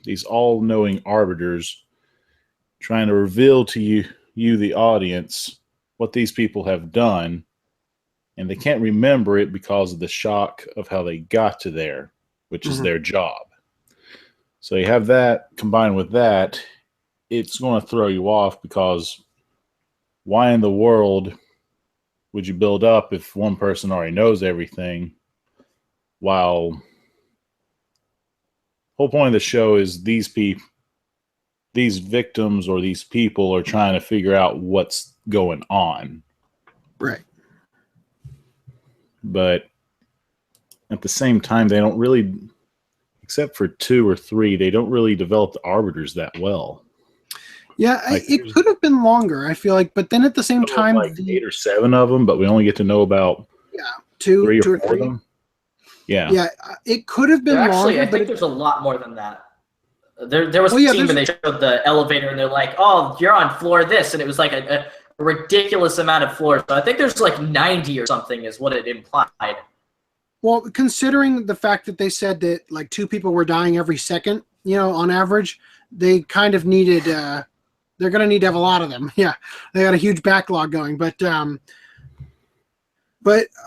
these all-knowing arbiters trying to reveal to you the audience, what these people have done, and they can't remember it because of the shock of how they got to there, which is their job. So you have that combined with that, it's going to throw you off, because why in the world would you build up if one person already knows everything, while whole point of the show is these victims or these people are trying to figure out what's going on. Right. But at the same time, they don't really, except for 2 or 3, they don't really develop the arbiters that well. Yeah, Like, it could have been longer, I feel like. But then at the same time, like 8 or 7 of them, but we only get to know about 2 3 or or 4 3 of them. Yeah. Yeah, it could have been Actually, longer. I think there's a lot more than that. There was a scene when they showed the elevator, and they're like, "Oh, you're on floor this," and it was like a ridiculous amount of floors. So I think there's like 90 or something, is what it implied. Well, considering the fact that they said that like 2 people were dying every second, on average, they kind of needed. They're going to need to have a lot of them. Yeah, they got a huge backlog going, but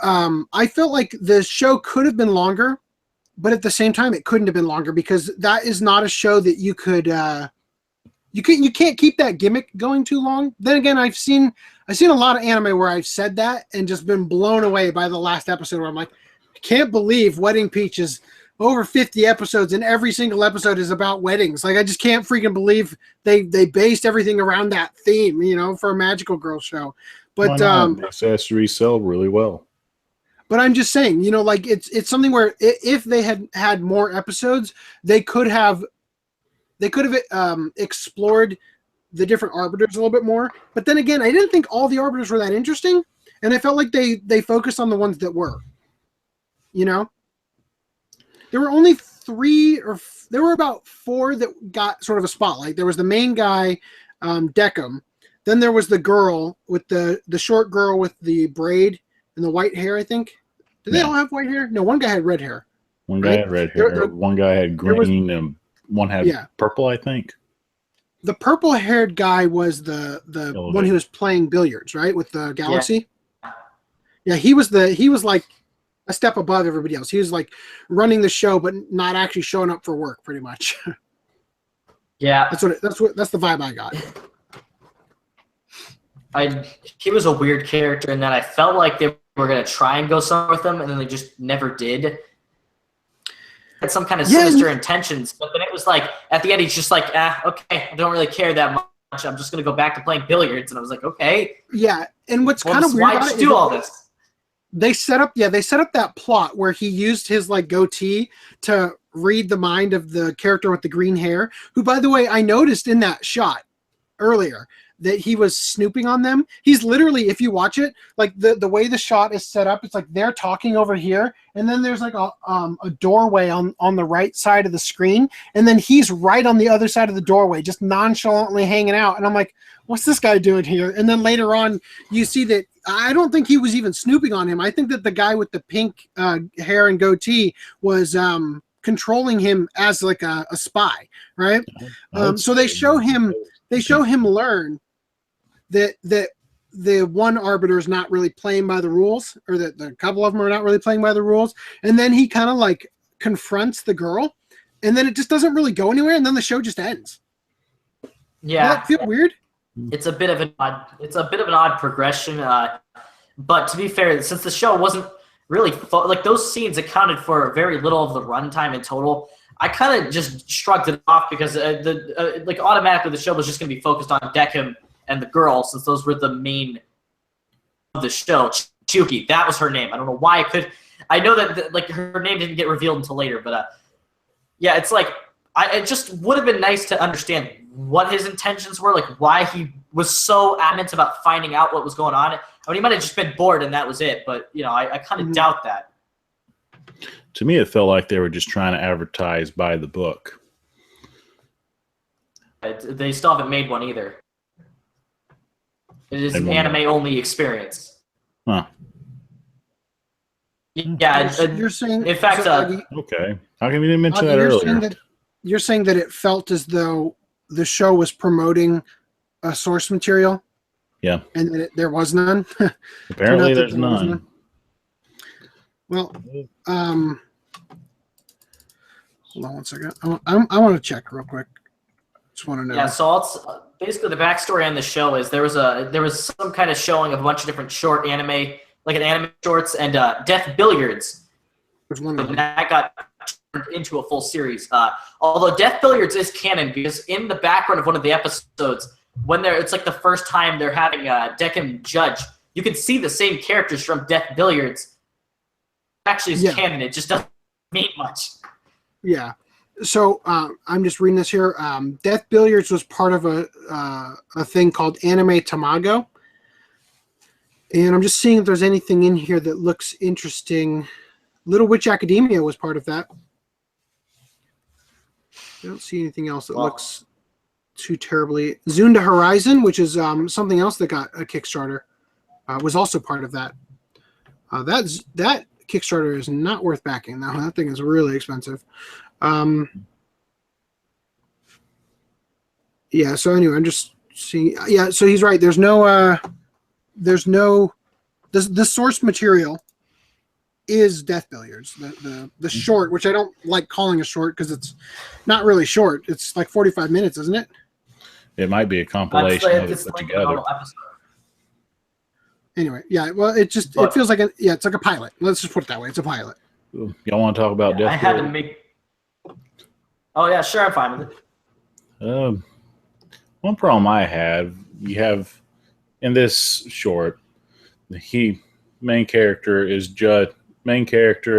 I felt like the show could have been longer, but at the same time, it couldn't have been longer because that is not a show that you could. You can't keep that gimmick going too long. Then again, I've seen a lot of anime where I've said that and just been blown away by the last episode where I'm like, I can't believe Wedding Peach is over 50 episodes and every single episode is about weddings. Like, I just can't freaking believe they based everything around that theme, for a magical girl show. But accessories sell really well. But I'm just saying, like it's something where if they had more episodes, they could have explored the different arbiters a little bit more. But then again, I didn't think all the arbiters were that interesting, and I felt like they focused on the ones that were. There were only 3 or there were about 4 that got sort of a spotlight. There was the main guy, Deckham. Then there was the girl with the short girl with the braid and the white hair, I think. Did they all have white hair? No, one guy had red hair. One guy had red hair. One guy had green, and one had purple, I think. The purple-haired guy was the one who was playing billiards, right, with the Galaxy. Yeah, he was like a step above everybody else. He was like running the show, but not actually showing up for work, pretty much. Yeah, that's the vibe I got. He was a weird character in that I felt like they were going to try and go somewhere with him, and then they just never did. Had some kind of sinister intentions, but then it was like, at the end, he's just like, okay, I don't really care that much. I'm just going to go back to playing billiards. And I was like, okay. Yeah, and what's kind of weird about it, why'd you do all this? They set up that plot where he used his like goatee to read the mind of the character with the green hair, who, by the way, I noticed in that shot earlier that he was snooping on them. He's literally, if you watch it, like the way the shot is set up, it's like they're talking over here, and then there's like a doorway on the right side of the screen, and then he's right on the other side of the doorway, just nonchalantly hanging out. And I'm like, what's this guy doing here? And then later on, you see that I don't think he was even snooping on him. I think that the guy with the pink hair and goatee was controlling him as like a spy, right? So they show him learn that the one arbiter is not really playing by the rules, or that the couple of them are not really playing by the rules, and then he kind of like confronts the girl, and then it just doesn't really go anywhere, and then the show just ends. Yeah, does that feel weird? It's a bit of an odd progression, but to be fair, since the show wasn't really like those scenes accounted for very little of the runtime in total, I kind of just shrugged it off because automatically the show was just going to be focused on Deckham and the girl, since those were the main of the show. Chuki, that was her name. I don't know why I know that like her name didn't get revealed until later, but yeah, it's like it just would have been nice to understand what his intentions were, like why he was so adamant about finding out what was going on. I mean, he might have just been bored and that was it, but I kind of doubt that. To me, it felt like they were just trying to advertise by the book. They still haven't made one either. It is an anime-only experience. Huh. Yeah, you're saying. In fact, okay. How come you didn't mention that earlier? You're saying that it felt as though the show was promoting a source material. Yeah. And that there was none. Apparently, there's none. Well, hold on one second. I want to check real quick. Just want to know. Yeah, so basically the backstory on the show is there was some kind of showing of a bunch of different short anime, like an anime shorts, and Death Billiards. Which one of them? That got into a full series. Although Death Billiards is canon because in the background of one of the episodes, when it's like the first time they're having Decken judge, you can see the same characters from Death Billiards. Actually, is canon. It just doesn't mean much. Yeah. So I'm just reading this here. Death Billiards was part of a thing called Anime Tamago. And I'm just seeing if there's anything in here that looks interesting. Little Witch Academia was part of that. I don't see anything else that looks too terribly. Zunda Horizon, which is something else that got a Kickstarter, was also part of that. That Kickstarter is not worth backing. Now that thing is really expensive. Yeah. So anyway, I'm just seeing. Yeah. So he's right. There's no. The source material is Death Billiards. The short, which I don't like calling a short because it's not really short. It's like 45 minutes, isn't it? It might be a compilation of it put together. Anyway, yeah. Well, it feels like it's like a pilot. Let's just put it that way. It's a pilot. Y'all want to talk about Death I had to make. Oh yeah, sure, I'm fine with it. One problem I have, you have in this short, main character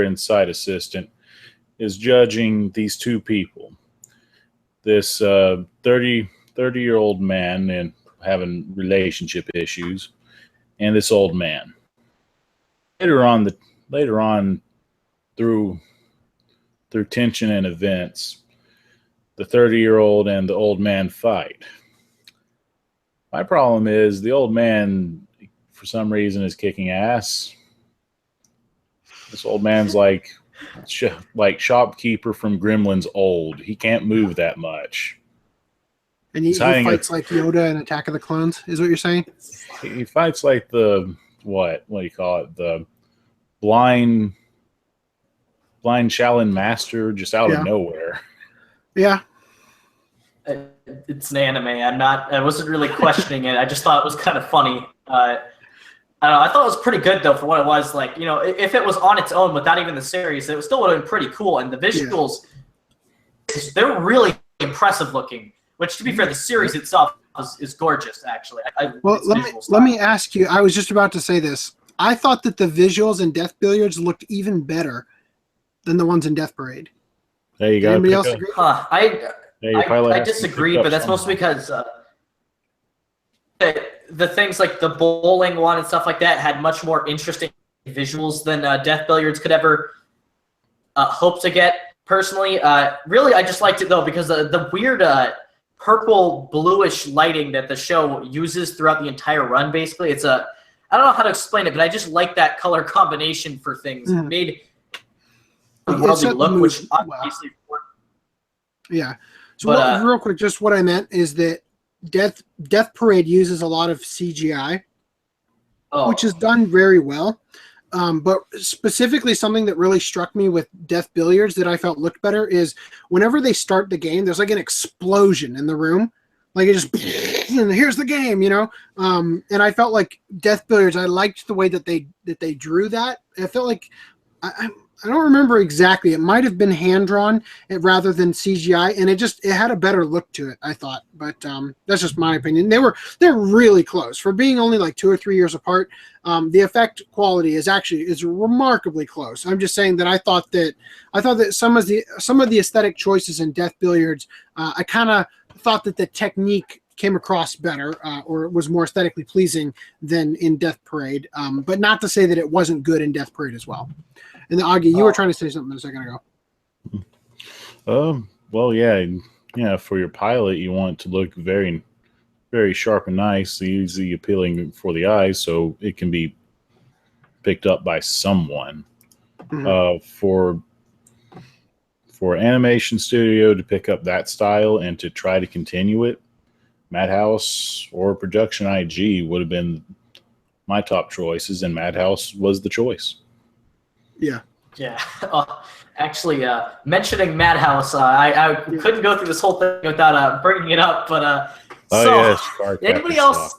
and side assistant is judging these two people. This 30-year-old man and having relationship issues, and this old man. Later on, through tension and events, the 30-year-old and the old man fight. My problem is the old man, for some reason, is kicking ass. This old man's like shopkeeper from Gremlins old. He can't move that much. And he fights like Yoda in Attack of the Clones, is what you're saying? He fights like the, what do you call it? The blind Shaolin master just out of nowhere. Yeah. It's an anime. I wasn't really questioning it. I just thought it was kind of funny. I don't know. I thought it was pretty good though for what it was. Like, you know, if it was on its own without even the series, it still would have been pretty cool. And the visuals, they're really impressive looking. Which, to be fair, the series itself is gorgeous. Actually, let me ask you. I was just about to say this. I thought that the visuals in Death Billiards looked even better than the ones in Death Parade. There you go. Anybody else agree? I disagree, but that's mostly because the things like the bowling one and stuff like that had much more interesting visuals than Death Billiards could ever hope to get. Personally, really, I just liked it though because the weird purple bluish lighting that the show uses throughout the entire run. Basically, I don't know how to explain it, but I just like that color combination for things. It made the worldly look, which obviously. Yeah. So real quick, just what I meant is that Death Parade uses a lot of CGI, which is done very well. But specifically something that really struck me with Death Billiards that I felt looked better is whenever they start the game, there's like an explosion in the room. Like it just, and here's the game, you know? And I felt like Death Billiards, I liked the way that they drew that. I felt like, I don't remember exactly. It might have been hand-drawn rather than CGI, and it had a better look to it, I thought. But that's just my opinion. They're really close. For being only like 2 or 3 years apart, the effect quality is remarkably close. I'm just saying that I thought that some of the aesthetic choices in Death Billiards, I kind of thought that the technique came across better or was more aesthetically pleasing than in Death Parade. But not to say that it wasn't good in Death Parade as well. And then, Augie, you were trying to say something a second ago. Well, yeah. For your pilot, you want it to look very, very sharp and nice, easy appealing for the eyes, so it can be picked up by someone. For animation studio to pick up that style and to try to continue it, Madhouse or Production IG would have been my top choices, and Madhouse was the choice. Yeah. Actually, mentioning Madhouse, I couldn't go through this whole thing without bringing it up. But anybody else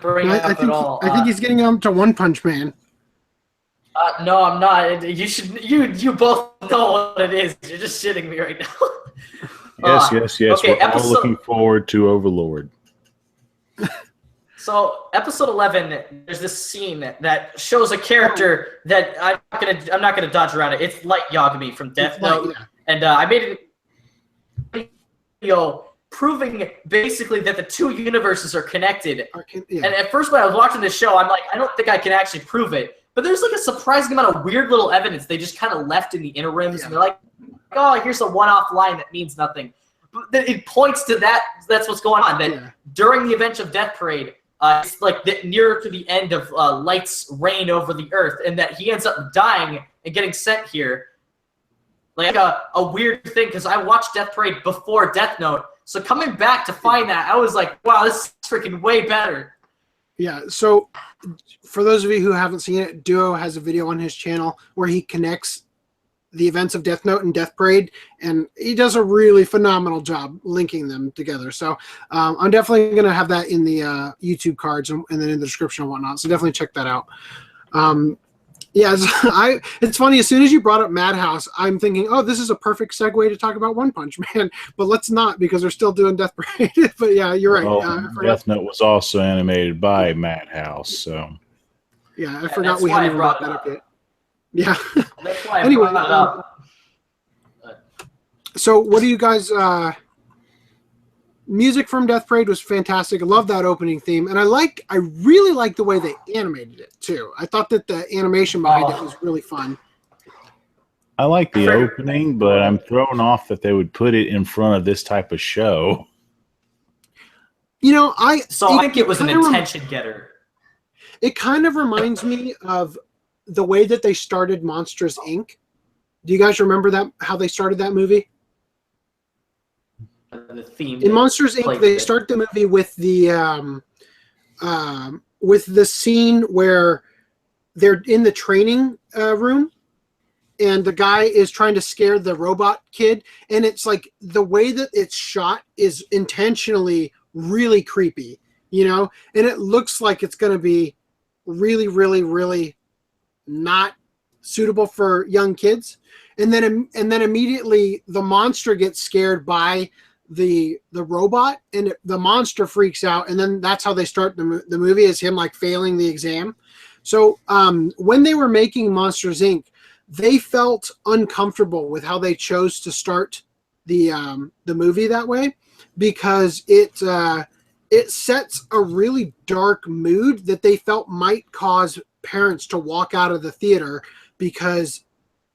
bring it up at all? I think he's getting on to One Punch Man. No, I'm not. You should. You both know what it is. You're just shitting me right now. Yes. Okay, We're all looking forward to Overlord. So episode 11, there's this scene that shows a character that I'm not gonna dodge around it. It's Light Yagami from Death Note, and I made a video proving basically that the two universes are connected. And at first, when I was watching this show, I'm like, I don't think I can actually prove it. But there's like a surprising amount of weird little evidence they just kind of left in the interims, and they're like, oh, here's a one-off line that means nothing. But it points to that. That's what's going on. That during the event of Death Parade. It's like nearer to the end of Light's reign over the Earth, and that he ends up dying and getting sent here. Like a weird thing, because I watched Death Parade before Death Note, so coming back to find that, I was like, wow, this is freaking way better. Yeah, so for those of you who haven't seen it, Duo has a video on his channel where he connects the events of Death Note and Death Parade, and he does a really phenomenal job linking them together. So I'm definitely going to have that in the YouTube cards and then in the description and whatnot. So definitely check that out. It's funny. As soon as you brought up Madhouse, I'm thinking, oh, this is a perfect segue to talk about One Punch Man. But let's not, because they're still doing Death Parade. But yeah, you're right. Well, Death Note was also animated by Madhouse. So yeah, I forgot we hadn't brought that up yet. Yeah. That's why anyway, I brought it up. So what do you guys music from Death Parade was fantastic. I love that opening theme, and I really like the way they animated it too. I thought that the animation behind it was really fun. I like the opening, but I'm thrown off that they would put it in front of this type of show. You know, I think it was an attention getter. It kind of reminds me of the way that they started Monsters, Inc. Do you guys remember that? How they started that movie? The theme in Monsters, Inc. They start the movie with the scene where they're in the training room, and the guy is trying to scare the robot kid, and it's like the way that it's shot is intentionally really creepy, you know, and it looks like it's going to be really, really, really not suitable for young kids, and then immediately the monster gets scared by the robot, and the monster freaks out, and then that's how they start the movie, is him like failing the exam. So when they were making Monsters Inc., they felt uncomfortable with how they chose to start the movie that way, because it sets a really dark mood that they felt might cause parents to walk out of the theater, because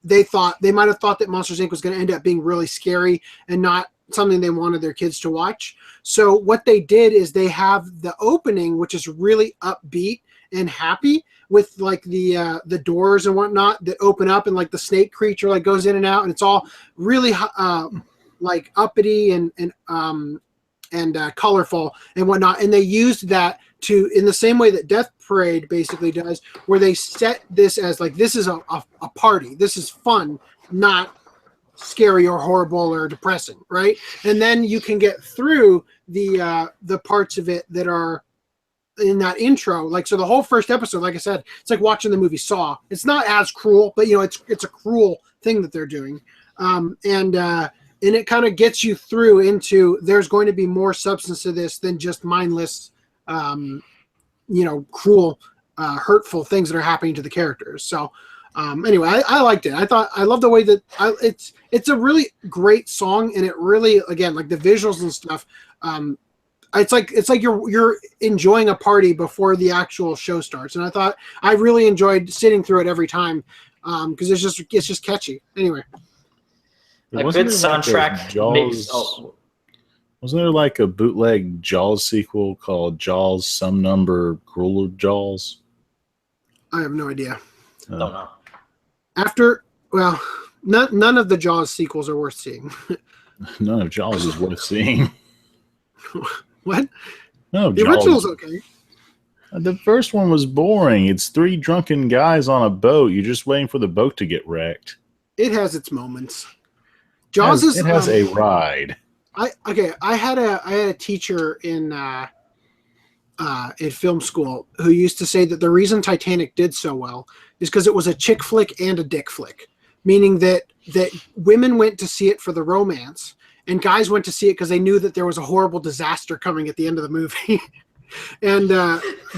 they might have thought that Monsters Inc. was going to end up being really scary and not something they wanted their kids to watch. So what they did is they have the opening, which is really upbeat and happy, with like the doors and whatnot that open up, and like the snake creature like goes in and out, and it's all really like uppity and colorful and whatnot. And they used that to, in the same way that Death Parade basically does, where they set this as like, this is a party, this is fun, not scary or horrible or depressing, right? And then you can get through the parts of it that are in that intro. Like, so the whole first episode, like I said, it's like watching the movie Saw. It's not as cruel, but you know, it's a cruel thing that they're doing. And it kind of gets you through into, there's going to be more substance to this than just mindless, cruel, hurtful things that are happening to the characters. So anyway, I liked it. I love the way that it's a really great song, and it really, again, like the visuals and stuff. It's like you're enjoying a party before the actual show starts, and I really enjoyed sitting through it every time, because it's just catchy. Anyway, a good soundtrack makes. Wasn't there like a bootleg Jaws sequel called Jaws Some Number Crueler Jaws? I have no idea. Don't know. None of the Jaws sequels are worth seeing. None of Jaws is worth seeing. What? No, the original's okay. The first one was boring. It's three drunken guys on a boat. You're just waiting for the boat to get wrecked. It has its moments. Jaws it has a ride. I had a teacher in at film school who used to say that the reason Titanic did so well is because it was a chick flick and a dick flick, meaning that women went to see it for the romance and guys went to see it because they knew that there was a horrible disaster coming at the end of the movie. And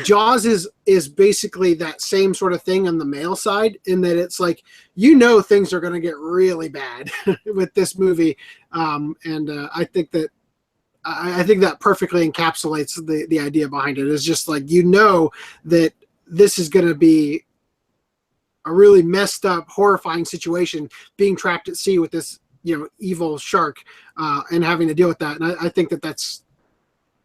Jaws is basically that same sort of thing on the male side, in that it's like, things are going to get really bad with this movie. I think that perfectly encapsulates the idea behind it. It's just like, that this is going to be a really messed up, horrifying situation, being trapped at sea with this, evil shark, and having to deal with that. And I think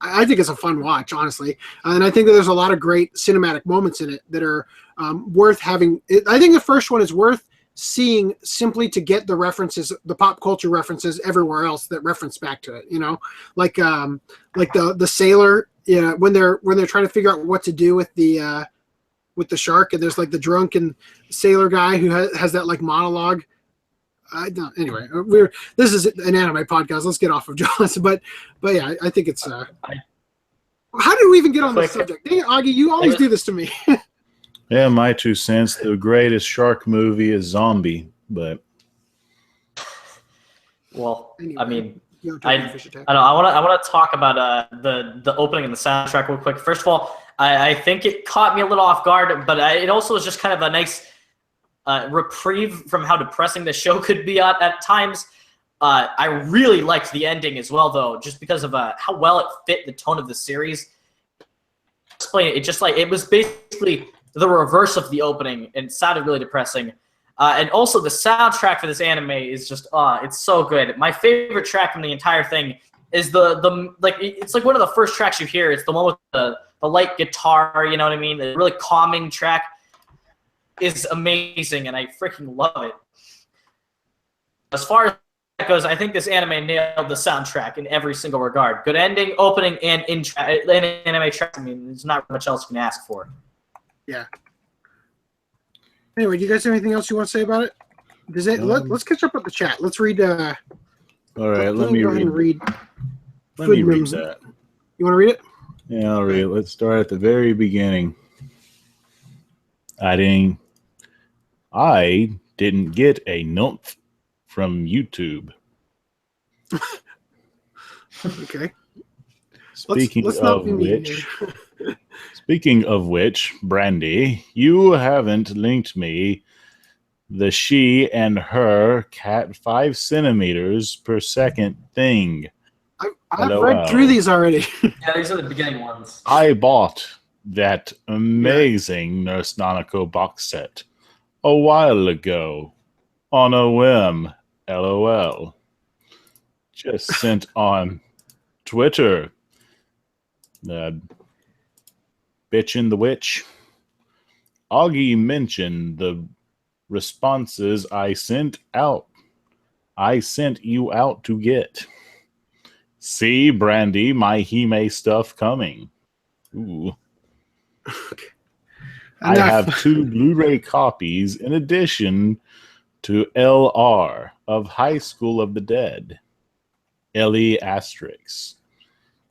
I think it's a fun watch, honestly. And I think that there's a lot of great cinematic moments in it that are worth having. I think the first one is worth seeing simply to get the references, the pop culture references everywhere else that reference back to it. Like the sailor, when they're trying to figure out what to do with the shark, and there's like the drunken sailor guy who has that like monologue. Anyway, this is an anime podcast. Let's get off of Jaws, but yeah, I think it's. How did we even get on this subject? Dang it, Augie, you always do this to me. Yeah, my 2 cents. The greatest shark movie is Zombie, but. Well, anyway, I mean, I don't know. I want to talk about the opening and the soundtrack real quick. First of all, I think it caught me a little off guard, but it also was just kind of a nice reprieve from how depressing the show could be at times. I really liked the ending as well, though, just because of how well it fit the tone of the series. Explain it. It was basically the reverse of the opening, and it sounded really depressing. And also the soundtrack for this anime is just it's so good. My favorite track from the entire thing is it's like one of the first tracks you hear. It's the one with the light guitar, you know what I mean? The really calming track is amazing, and I freaking love it. As far as that goes, I think this anime nailed the soundtrack in every single regard. Good ending, opening, and anime track. I mean, there's not much else you can ask for. Yeah. Anyway, do you guys have anything else you want to say about it? Let's catch up with the chat. Let's read. All right, let me read that. You want to read it? Yeah, I'll read it. Let's start at the very beginning. I didn't get a nymph from YouTube. Okay. Speaking of which, Brandy, you haven't linked me the she and her cat 5 centimeters per second thing. I've read through these already. Yeah, these are the beginning ones. I bought that amazing Nurse Nanako box set a while ago on a whim. LOL. Just sent on Twitter. Bitchin' the Witch. Augie mentioned the responses I sent out. I sent you out to get. See, Brandy, my Hime stuff coming. Ooh. I have 2 Blu-ray copies in addition to LR of High School of the Dead. LE asterisk.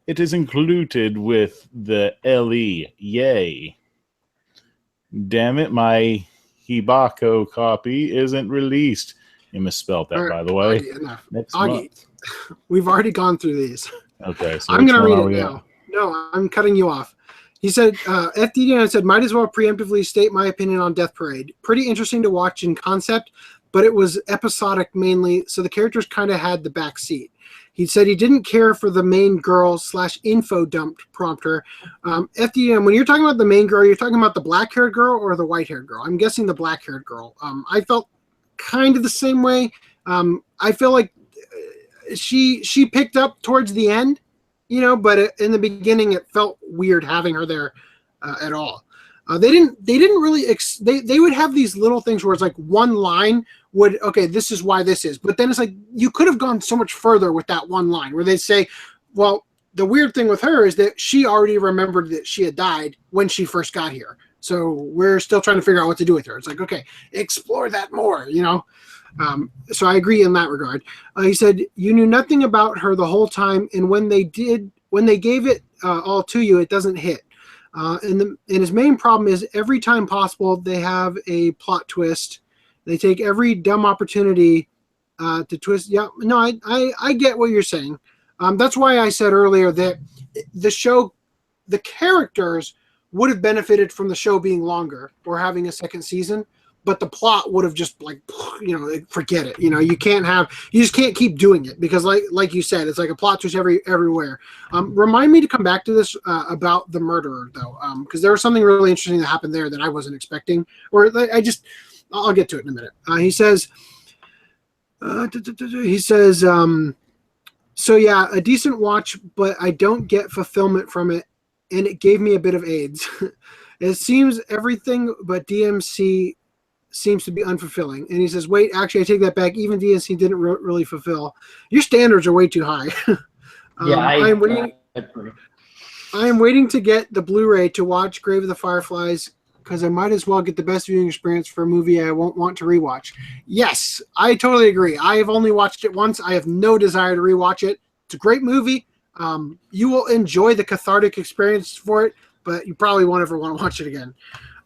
It is included with the LE. Yay. Damn it, my Hibako copy isn't released. You misspelled that, by the way. Next month. We've already gone through these. Okay, so I'm going to read it now. No, I'm cutting you off. He said, FDD said, might as well preemptively state my opinion on Death Parade. Pretty interesting to watch in concept, but it was episodic mainly, so the characters kind of had the back seat. He said he didn't care for the main girl / info dump prompter. FDM, when you're talking about the main girl, you're talking about the black-haired girl or the white-haired girl? I'm guessing the black-haired girl. I felt kind of the same way. I feel like she picked up towards the end, but in the beginning it felt weird having her there at all. They didn't really they would have these little things where it's like one line would, okay, this is why this is, but then it's like you could have gone so much further with that one line where they say, well, the weird thing with her is that she already remembered that she had died when she first got here, so we're still trying to figure out what to do with her. It's like, okay, explore that more, so I agree in that regard. He said you knew nothing about her the whole time, and when they gave it all to you, it doesn't hit. And his main problem is every time possible they have a plot twist. They take every dumb opportunity to twist. Yeah, no, I get what you're saying. That's why I said earlier that the characters would have benefited from the show being longer or having a second season, but the plot would have just forget it. You just can't keep doing it because like you said, it's like a plot twist everywhere. Remind me to come back to this about the murderer though, because there was something really interesting that happened there that I wasn't expecting, I'll get to it in a minute. He says, so yeah, a decent watch, but I don't get fulfillment from it, and it gave me a bit of AIDS. It seems everything but DMC seems to be unfulfilling. And he says, wait, actually, I take that back. Even DMC didn't really fulfill. Your standards are way too high. I am waiting to get the Blu-ray to watch Grave of the Fireflies, because I might as well get the best viewing experience for a movie I won't want to rewatch. Yes, I totally agree. I have only watched it once. I have no desire to rewatch it. It's a great movie. You will enjoy the cathartic experience for it, but you probably won't ever want to watch it again.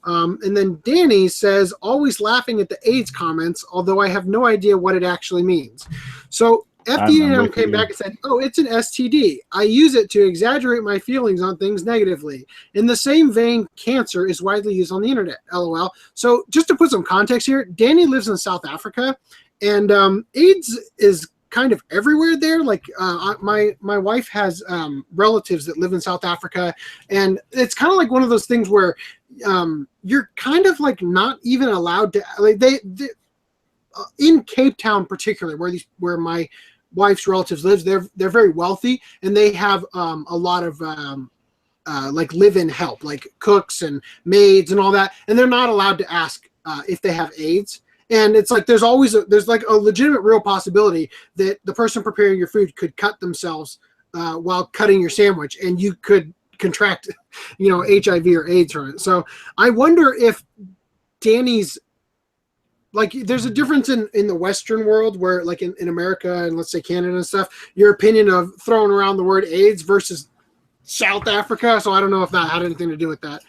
And then Danny says, always laughing at the AIDS comments, although I have no idea what it actually means. So FDM came back and said, oh, it's an STD. I use it to exaggerate my feelings on things negatively. In the same vein, cancer is widely used on the internet, LOL. So just to put some context here, Danny lives in South Africa, and AIDS is kind of everywhere there. Like my wife has relatives that live in South Africa, and it's kind of like one of those things where you're kind of like not even allowed to, like they in Cape Town particularly, where my wife's relatives lives, they're very wealthy, and they have a lot of like live-in help, like cooks and maids and all that, and they're not allowed to ask if they have AIDS. And it's like there's like a legitimate real possibility that the person preparing your food could cut themselves while cutting your sandwich, and you could contract HIV or AIDS from it. So I wonder if Danny's, like, there's a difference in the Western world where, like in America and let's say Canada and stuff, your opinion of throwing around the word AIDS versus South Africa. So I don't know if that had anything to do with that.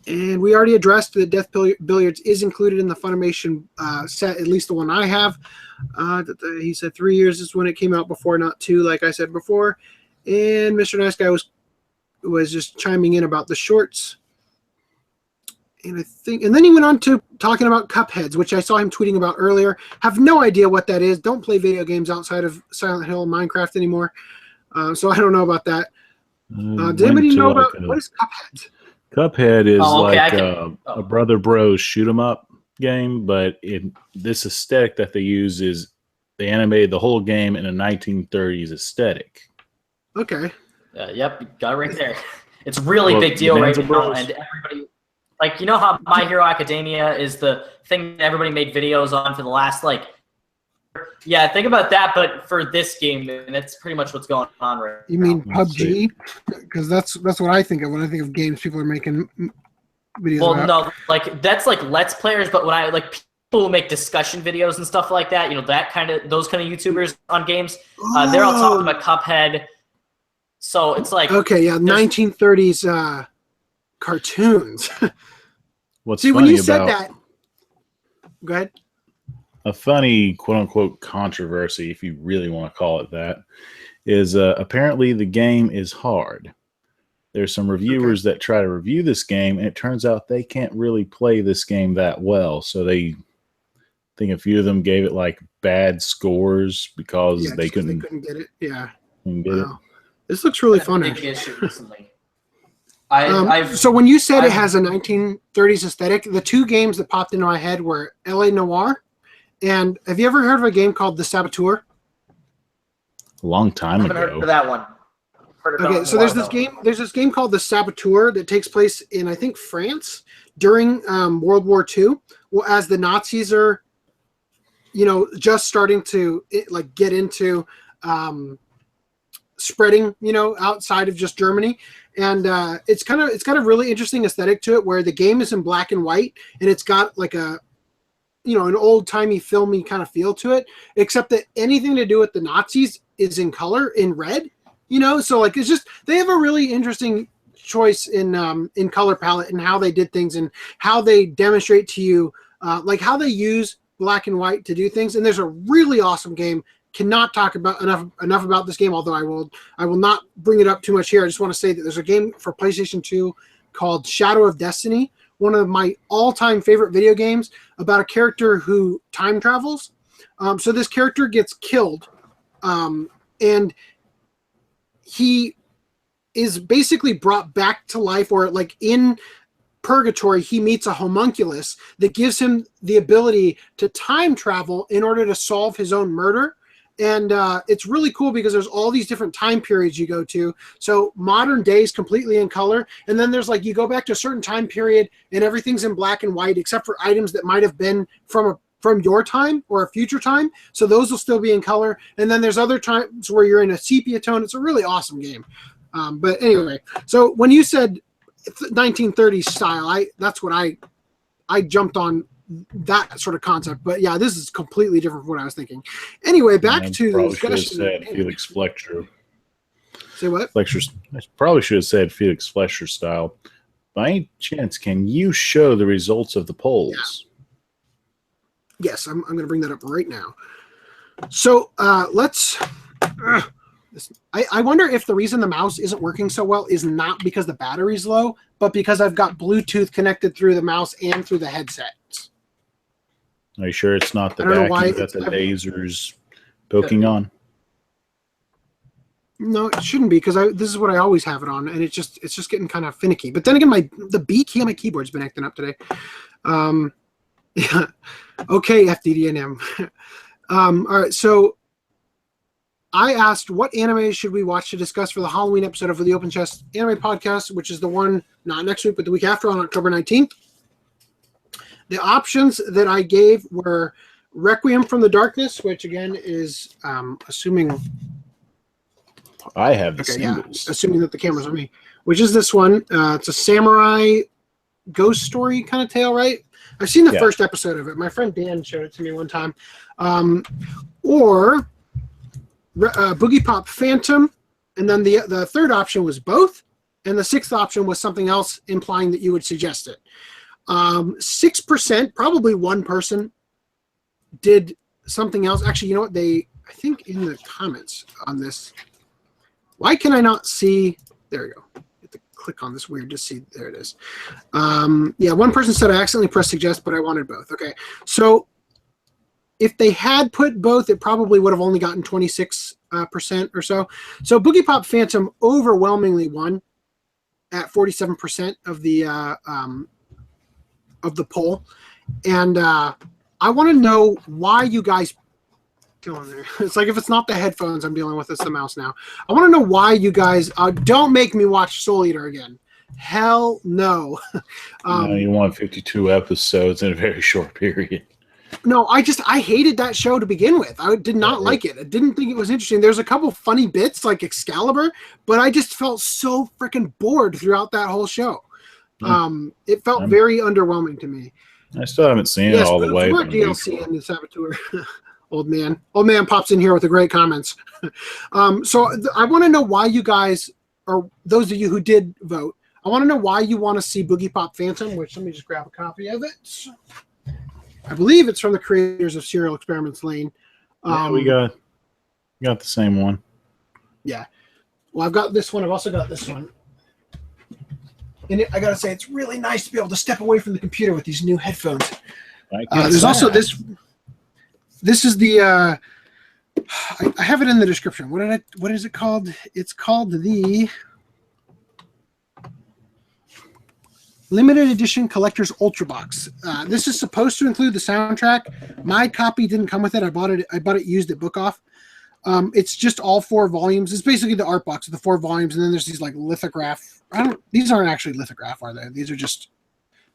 And we already addressed that Death Billiards is included in the Funimation set, at least the one I have. He said 3 years is when it came out before, not 2, like I said before. And Mr. Nice Guy was just chiming in about the shorts. And then he went on to talking about Cupheads, which I saw him tweeting about earlier. Have no idea what that is. Don't play video games outside of Silent Hill and Minecraft anymore. So I don't know about that. Does anybody know about what is Cuphead? Cuphead is a brother bros shoot 'em up game, but this aesthetic that they use is they animated the whole game in a 1930s aesthetic. Okay. Yep, you got it right there. It's a really big deal right now, and everybody, like, you know how My Hero Academia is the thing that everybody made videos on for the last, like, yeah, think about that, but for this game, and that's pretty much what's going on right now. You mean PUBG? Because that's what I think of when I think of games people are making videos about. No, like, that's like Let's Players, but when I, like, people who make discussion videos and stuff like that, those kind of YouTubers on games, they're all talking about Cuphead. So it's like, okay, yeah, 1930s cartoons. What's See, when you said that, go ahead. A funny quote-unquote controversy, if you really want to call it that, is apparently the game is hard. There's some reviewers that try to review this game, and it turns out they can't really play this game that well. So I think a few of them gave it like bad scores because they couldn't get it. Yeah. Couldn't get it. This looks really fun. Big issue recently. So when you said it has a 1930s aesthetic, the two games that popped into my head were LA Noire, and have you ever heard of a game called The Saboteur? A long time ago. I haven't heard of that one. Okay, so there's this game called The Saboteur that takes place in, I think, France during World War II, as the Nazis are, just starting to get into spreading, outside of just Germany. And it's got a really interesting aesthetic to it, where the game is in black and white, and it's got like an old-timey filmy kind of feel to it, except that anything to do with the Nazis is in color, in red. you know. So like, it's just they have a really interesting choice in color palette and how they did things and how they demonstrate to you like how they use black and white to do things. And there's a really awesome game. Cannot talk about enough about this game, although I will not bring it up too much here. I just want to say that there's a game for PlayStation 2 called Shadow of Destiny, one of my all-time favorite video games, about a character who time travels. So this character gets killed, and he is basically brought back to life, or like in purgatory, he meets a homunculus that gives him the ability to time travel in order to solve his own murder. And it's really cool because there's all these different time periods you go to. So modern day is completely in color. And then there's like, you go back to a certain time period and everything's in black and white, except for items that might have been from your time or a future time. So those will still be in color. And then there's other times where you're in a sepia tone. It's a really awesome game. But anyway, so when you said 1930s style, that's what I jumped on, that sort of concept. But yeah, this is completely different from what I was thinking. Anyway, back to the discussion. Said Felix Fletcher. Say what? Fletcher's. I probably should have said Felix Fletcher style. By any chance, can you show the results of the polls? Yeah. Yes, I'm going to bring that up right now. So let's. I wonder if the reason the mouse isn't working so well is not because the battery's low, but because I've got Bluetooth connected through the mouse and through the headset. Are you sure it's not the vacuum that the laser's poking on? No, it shouldn't be, because this is what I always have it on, and it's just getting kind of finicky. But then again, the B key on my keyboard's been acting up today. Yeah. Okay, FDDNM. All right, so I asked what anime should we watch to discuss for the Halloween episode of the Open Chest Anime Podcast, which is the one not next week, but the week after on October 19th. The options that I gave were Requiem from the Darkness, which again is assuming I have the singles. Yeah, assuming that the camera's on me, which is this one. It's a samurai ghost story kind of tale, right? I've seen the first episode of it. My friend Dan showed it to me one time. Or Boogiepop Phantom, and then the third option was both, and the sixth option was something else, implying that you would suggest it. 6%, probably one person, did something else. Actually, you know what? I think in the comments on this, why can I not see? There we go. You have to click on this weird to see. There it is. Yeah, one person said I accidentally pressed suggest, but I wanted both. Okay, so if they had put both, it probably would have only gotten 26% or so. So Boogiepop Phantom overwhelmingly won at 47% of the poll, and I want to know why you guys. It's like if it's not the headphones I'm dealing with, it's the mouse now. I want to know why you guys don't make me watch Soul Eater again. Hell no. No, you want 52 episodes in a very short period. No, I hated that show to begin with. I did not like it. I didn't think it was interesting. There's a couple funny bits like Excalibur, but I just felt so freaking bored throughout that whole show. It felt very underwhelming to me. I still haven't seen it all the way. More DLC in the Saboteur. Old man pops in here with the great comments. So I want to know why you guys, or those of you who did vote, I want to know why you want to see Boogiepop Phantom, which let me just grab a copy of it. I believe it's from the creators of Serial Experiments Lane. We got the same one. Yeah. Well, I've got this one. I've also got this one. And I got to say, it's really nice to be able to step away from the computer with these new headphones. There's also this. This is the. I have it in the description. What is it called? It's called the Limited Edition Collector's Ultra Box. This is supposed to include the soundtrack. My copy didn't come with it. I bought it used at Book Off. It's just all 4 volumes. It's basically the art box of the 4 volumes, and then there's these like lithograph. These aren't actually lithograph, are they? These are just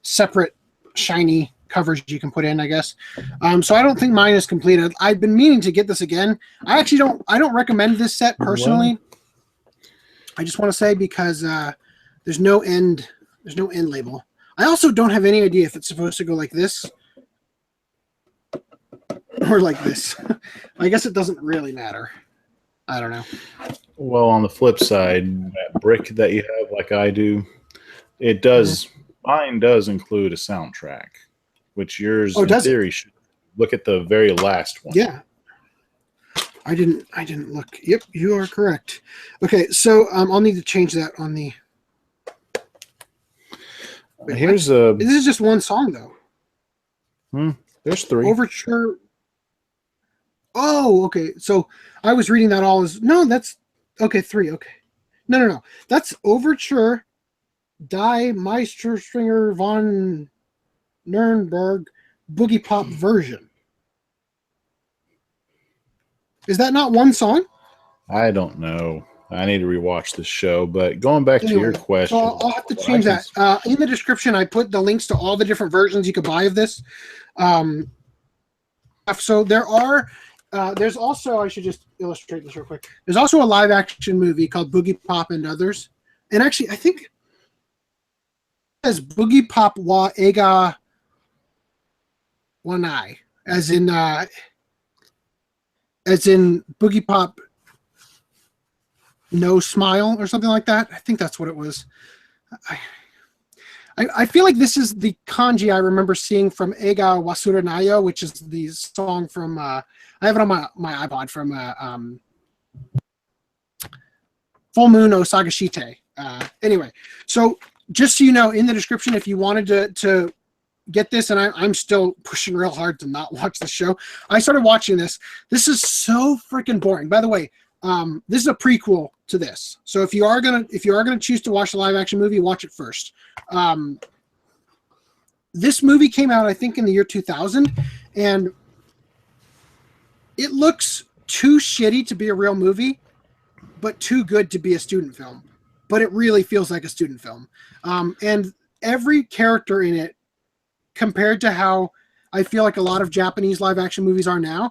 separate shiny covers you can put in, I guess. So I don't think mine is completed. I've been meaning to get this again. I don't recommend this set personally. I just want to say because there's no end label. I also don't have any idea if it's supposed to go like this or like this. I guess it doesn't really matter. I don't know. Well, on the flip side, that brick that you have, like I do, it does. Mine does include a soundtrack, which yours, in does it? theory, should look at the very last one. Yeah. I didn't look. Yep, you are correct. Okay, so I'll need to change that on the. Wait, Here's this is just one song though. There's 3. Overture. Oh, okay. So I was reading that all as that's okay. 3. Okay. No. That's Overture. Die Meisterstringer von Nürnberg Boogiepop version. Is that not one song? I don't know. I need to rewatch the show. But going back to your question, so I'll have to change that. In the description, I put the links to all the different versions you could buy of this. So there are. There's also, I should just illustrate this real quick. There's also a live action movie called Boogiepop and Others. And actually, I think it says Boogiepop wa Ega Wanai, as in Boogiepop No Smile or something like that. I think that's what it was. I feel like this is the kanji I remember seeing from Ega Wasuranayo, which is the song from I have it on my iPod from Full Moon Osagashite. Anyway, so just so you know, in the description, if you wanted to get this, and I'm still pushing real hard to not watch the show. I started watching this. This is so freaking boring. By the way, this is a prequel to this. So if you are gonna choose to watch the live action movie, watch it first. This movie came out, I think, in the year 2000, and it looks too shitty to be a real movie, but too good to be a student film. But it really feels like a student film. And every character in it, compared to how I feel like a lot of Japanese live action movies are now,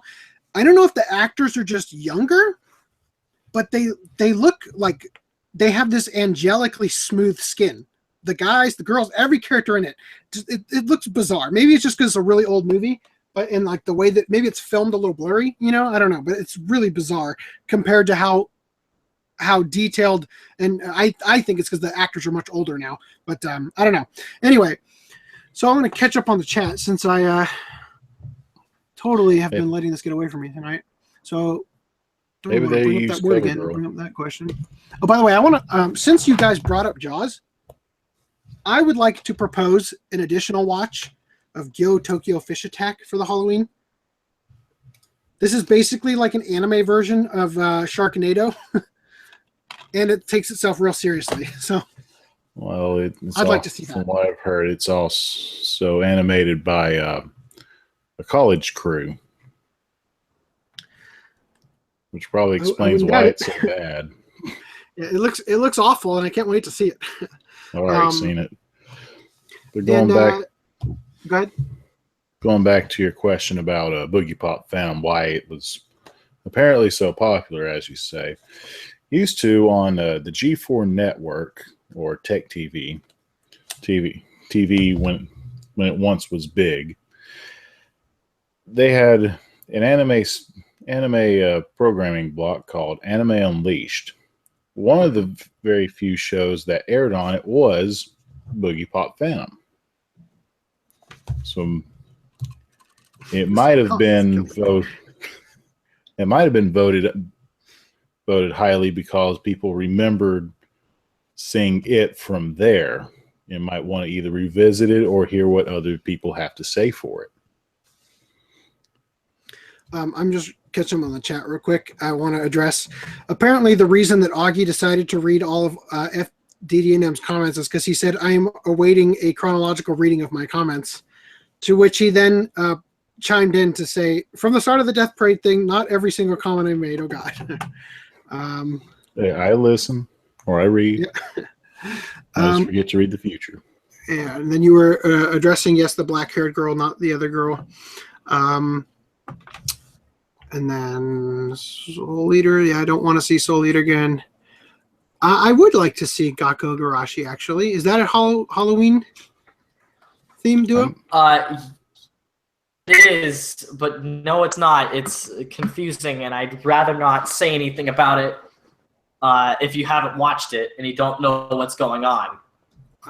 I don't know if the actors are just younger, but they look like they have this angelically smooth skin. The guys, the girls, every character in it, it looks bizarre. Maybe it's just because it's a really old movie, but in like the way that maybe it's filmed a little blurry, I don't know, but it's really bizarre compared to how detailed, and I think it's because the actors are much older now, but I don't know. Anyway, so I'm going to catch up on the chat since I totally have been letting this get away from me tonight. So maybe they bring use up that word again. Bring up that question. Oh, by the way, I want to since you guys brought up Jaws, I would like to propose an additional watch of Gyo Tokyo Fish Attack for the Halloween. This is basically like an anime version of Sharknado, and it takes itself real seriously. So, well, I'd like to see that. From what I've heard, it's also animated by a college crew, which probably explains why it's so bad. Yeah, it looks awful, and I can't wait to see it. I've already seen it. But going back. Go ahead. Going back to your question about Boogiepop Phantom, why it was apparently so popular, as you say. Used to on the G4 network or Tech TV when it once was big, they had an anime programming block called Anime Unleashed. One of the very few shows that aired on it was Boogiepop Phantom. So it might have been voted. It might have been voted highly because people remembered seeing it from there and might want to either revisit it or hear what other people have to say for it. I'm just catching on the chat real quick. I want to address, apparently the reason that Augie decided to read all of FDDNM's comments is because he said, I am awaiting a chronological reading of my comments, to which he then chimed in to say, from the start of the Death Parade thing, not every single comment I made, oh God. I listen or I read. Yeah. I just forget to read the future. Yeah, and then you were addressing, yes, the black-haired girl, not the other girl. And then Soul Eater. Yeah, I don't want to see Soul Eater again. I would like to see Gakko Garashi, actually. Is that a Halloween theme duo? is, but no, it's not. It's confusing, and I'd rather not say anything about it if you haven't watched it and you don't know what's going on.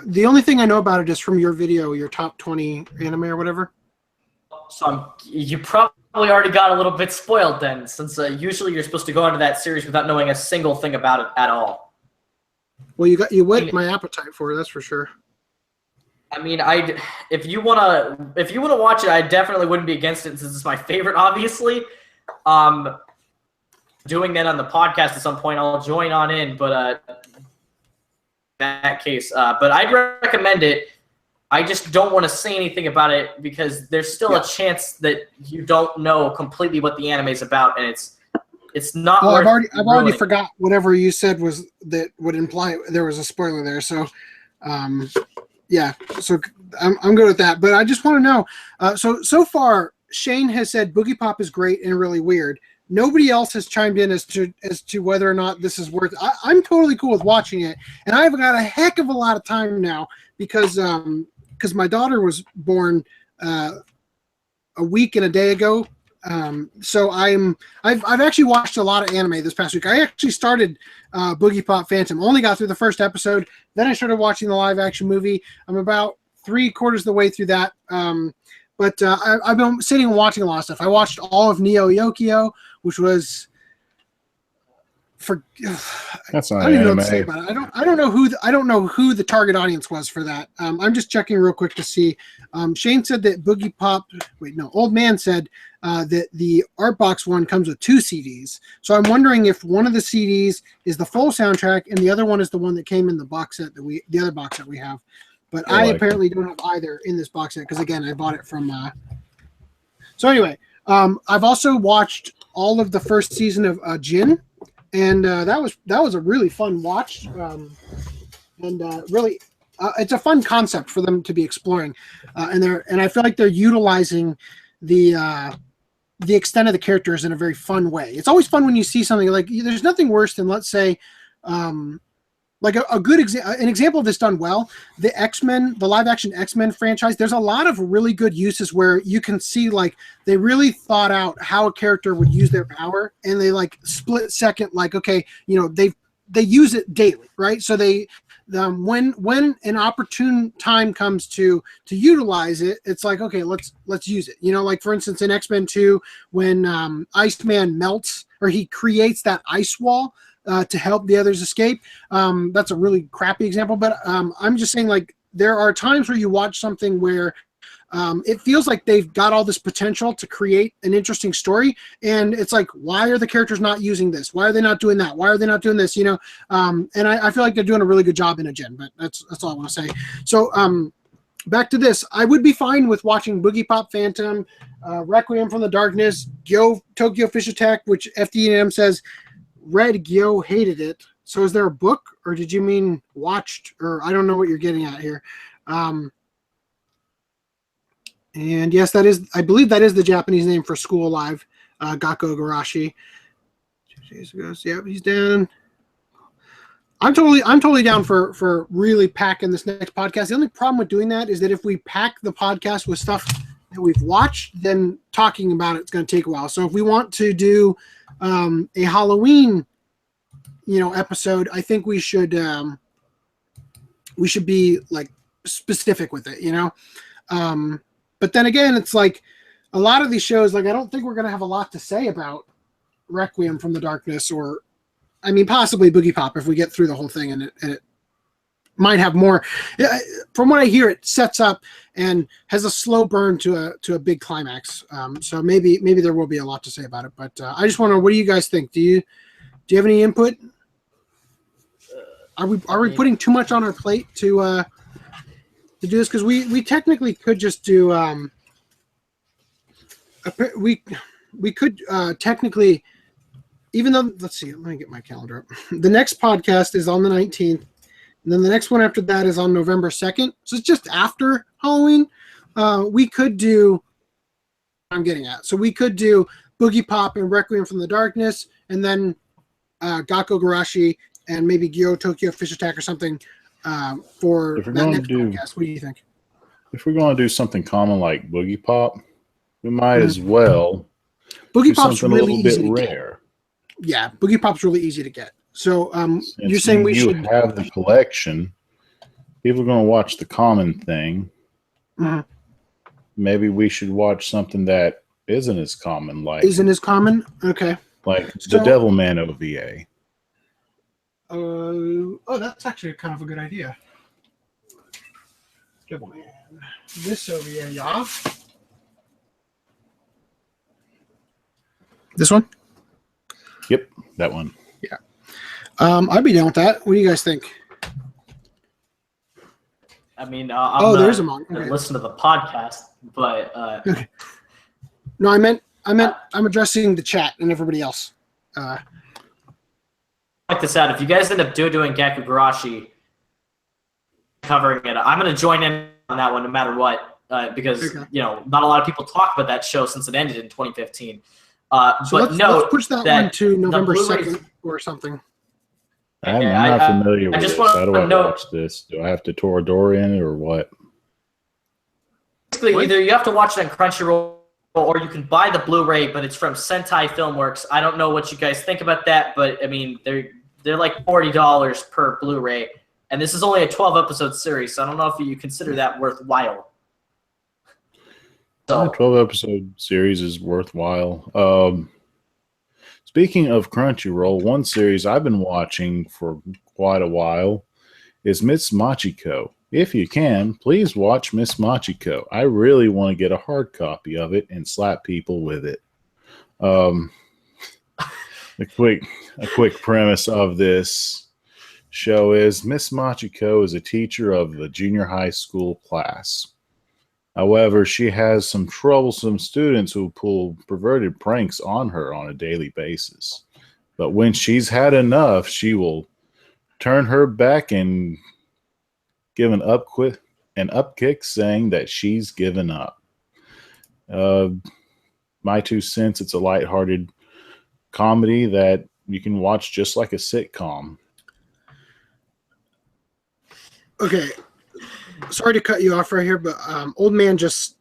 The only thing I know about it is from your video, your top 20 anime or whatever. So you probably already got a little bit spoiled then, since usually you're supposed to go into that series without knowing a single thing about it at all. Well, you whet my appetite for it, that's for sure. I mean, if you wanna watch it, I definitely wouldn't be against it since it's my favorite, obviously. Doing that on the podcast at some point, I'll join on in, but in that case, but I'd recommend it. I just don't want to say anything about it because there's still a chance that you don't know completely what the anime is about, and it's not. Well, I've already forgot whatever you said was that would imply there was a spoiler there. So, yeah. So I'm good with that. But I just want to know. So far, Shane has said Boogiepop is great and really weird. Nobody else has chimed in as to whether or not this is worth. I'm totally cool with watching it, and I've got a heck of a lot of time now because my daughter was born a week and a day ago. So I've actually watched a lot of anime this past week. I actually started Boogiepop Phantom. Only got through the first episode. Then I started watching the live action movie. I'm about 3/4 of the way through that. But I've been sitting and watching a lot of stuff. I watched all of Neo Yokio, which was That's not I don't even know anime. what to say about it. I don't know who the target audience was for that. I'm just checking real quick to see. Shane said that Old Man said that the artbox one comes with 2 CDs. So I'm wondering if one of the CDs is the full soundtrack and the other one is the one that came in the box set the other box set we have. But I apparently don't have either in this box set because again I bought it from. So anyway, I've also watched all of the first season of Jin. And that was a really fun watch, really, it's a fun concept for them to be exploring, and I feel like they're utilizing the extent of the characters in a very fun way. It's always fun when you see something like there's nothing worse than let's say, like an example of this done well. The X-Men, the live action X-Men franchise. There's a lot of really good uses where you can see like they really thought out how a character would use their power, and they like split second, like okay, they use it daily, right? So they when an opportune time comes to utilize it, it's like okay, let's use it. Like for instance in X-Men 2, when Iceman melts or he creates that ice wall. To help the others escape. That's a really crappy example, but I'm just saying like there are times where you watch something where it feels like they've got all this potential to create an interesting story, and it's like, why are the characters not using this? Why are they not doing that? Why are they not doing this? And I feel like they're doing a really good job in a gen, but that's all I want to say. So back to this, I would be fine with watching Boogiepop Phantom, Requiem from the Darkness, Tokyo Fish Attack, which FDM says Red Gyo hated it. So is there a book, or did you mean watched, or I don't know what you're getting at here. And yes, I believe that is the Japanese name for School Live, Gakko Garashi. 2 days ago, so yeah, he's down. I'm totally down for really packing this next podcast. The only problem with doing that is that if we pack the podcast with stuff that we've watched, then talking about it's going to take a while. So if we want to do a Halloween, episode, I think we should be like specific with it, but then again, it's like a lot of these shows, like I don't think we're going to have a lot to say about Requiem from the Darkness, or I mean possibly Boogiepop if we get through the whole thing, and it might have more. From what I hear, it sets up and has a slow burn to a big climax. So maybe there will be a lot to say about it. But I just want to know, what do you guys think? Do you have any input? Are we putting too much on our plate to do this? Because we technically could just do we could technically, even though, let's see, let me get my calendar up. The next podcast is on the 19th. And then the next one after that is on November 2nd. So it's just after Halloween. We could do, I'm getting at. So we could do Boogiepop and Requiem from the Darkness, and then Gakko Garashi and maybe Gyo Tokyo Fish Attack or something for that next podcast. What do you think? If we're going to do something common like Boogiepop, we might as well Boogie do Pop's something really a little easy bit to get. rare. Yeah, Boogie Pop's really easy to get. So you're Since saying we you should have the collection, people are going to watch the common thing. Mhm. Maybe we should watch something that isn't as common, isn't as common? Okay. like So- the Devilman OVA. Oh, that's actually kind of a good idea. Devilman. This over here, yeah. This one? Yep, that one. I'd be down with that. What do you guys think? I mean, I'm there's a not manga. gonna Okay. listen to the podcast, but No, I meant I'm addressing the chat and everybody else. like this out. If you guys end up doing Gakugarashi, covering it, I'm going to join in on that one no matter what, because Okay. not a lot of people talk about that show since it ended in 2015. So But let's push that one to the November Blu-rays- 2nd or something. I'm Yeah, not familiar with just this. want How do to I know- watch this? Do I have to Toradora in it or what? Basically, What? either you have to watch it on Crunchyroll or you can buy the Blu-ray, but it's from Sentai Filmworks. I don't know what you guys think about that, but I mean, they're like $40 per Blu-ray, and this is only a 12-episode series, so I don't know if you consider that worthwhile. A So 12-episode series is worthwhile. Speaking of Crunchyroll, one series I've been watching for quite a while is Miss Machiko. If you can, please watch Miss Machiko. I really want to get a hard copy of it and slap people with it. A quick premise of this show is Miss Machiko is a teacher of the junior high school class. However, she has some troublesome students who pull perverted pranks on her on a daily basis. But when she's had enough, she will turn her back and give an upkick saying that she's given up. My 2 cents, it's a lighthearted comedy that you can watch just like a sitcom. Okay. Sorry to cut you off right here, but Old Man just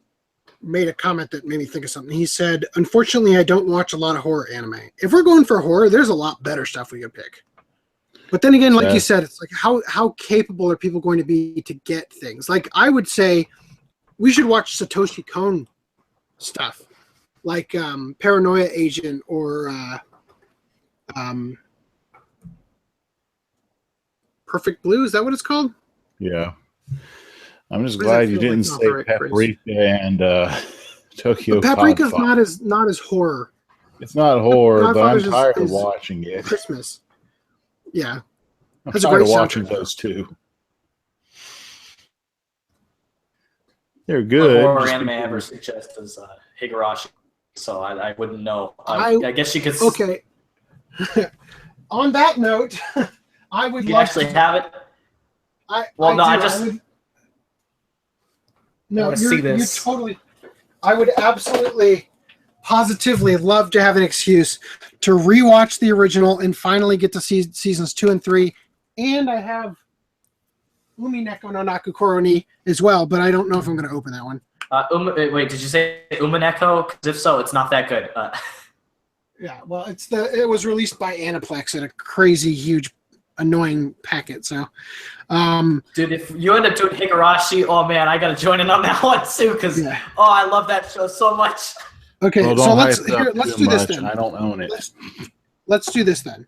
made a comment that made me think of something. He said, unfortunately, I don't watch a lot of horror anime. If we're going for horror, there's a lot better stuff we could pick. But then again, like you said, it's like how capable are people going to be to get things? Like I would say we should watch Satoshi Kon stuff, like Paranoia Agent or Perfect Blue. Is that what it's called? Yeah. I'm just What does glad that you feel didn't like? say Not the right phrase. Paprika and Tokyo But Paprika's Godfather. not as horror. It's not horror, but I'm Godfather's tired of is watching it. Christmas. Yeah. I'm That's a tired great of watching soundtrack. those two. They're the good. horror just anime I because- ever suggest is Higurashi, so I wouldn't know. I I guess you could. Okay. On that note, I would You love actually to. have it. No, wanna see you're this. totally. I would absolutely, positively love to have an excuse to rewatch the original and finally get to see seasons 2 and 3. And I have Umi Neko no Nakukoro ni as well, but I don't know if I'm going to open that one. Wait, did you say Umaneko? Because if so, it's not that good. Yeah, well, it was released by Aniplex at a crazy, huge, annoying packet. So, Dude, if you end up doing Higurashi, oh man, I gotta join in on that one too, because yeah. I love that show so much. Okay, Well, so don't let's hype it up let's too do this much. then. I don't own it. Let's do this then.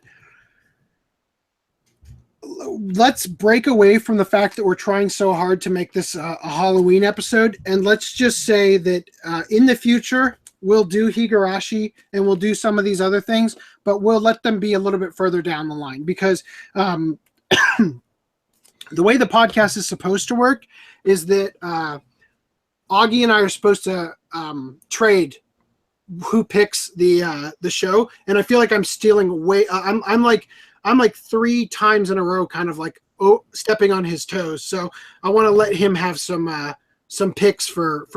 Let's break away from the fact that we're trying so hard to make this a Halloween episode, and let's just say that in the future we'll do Higurashi and we'll do some of these other things, but we'll let them be a little bit further down the line because the way the podcast is supposed to work is that Augie and I are supposed to trade who picks the show, and I feel like I'm stealing way. I'm like 3 times in a row, kind of like stepping on his toes. So I want to let him have some picks for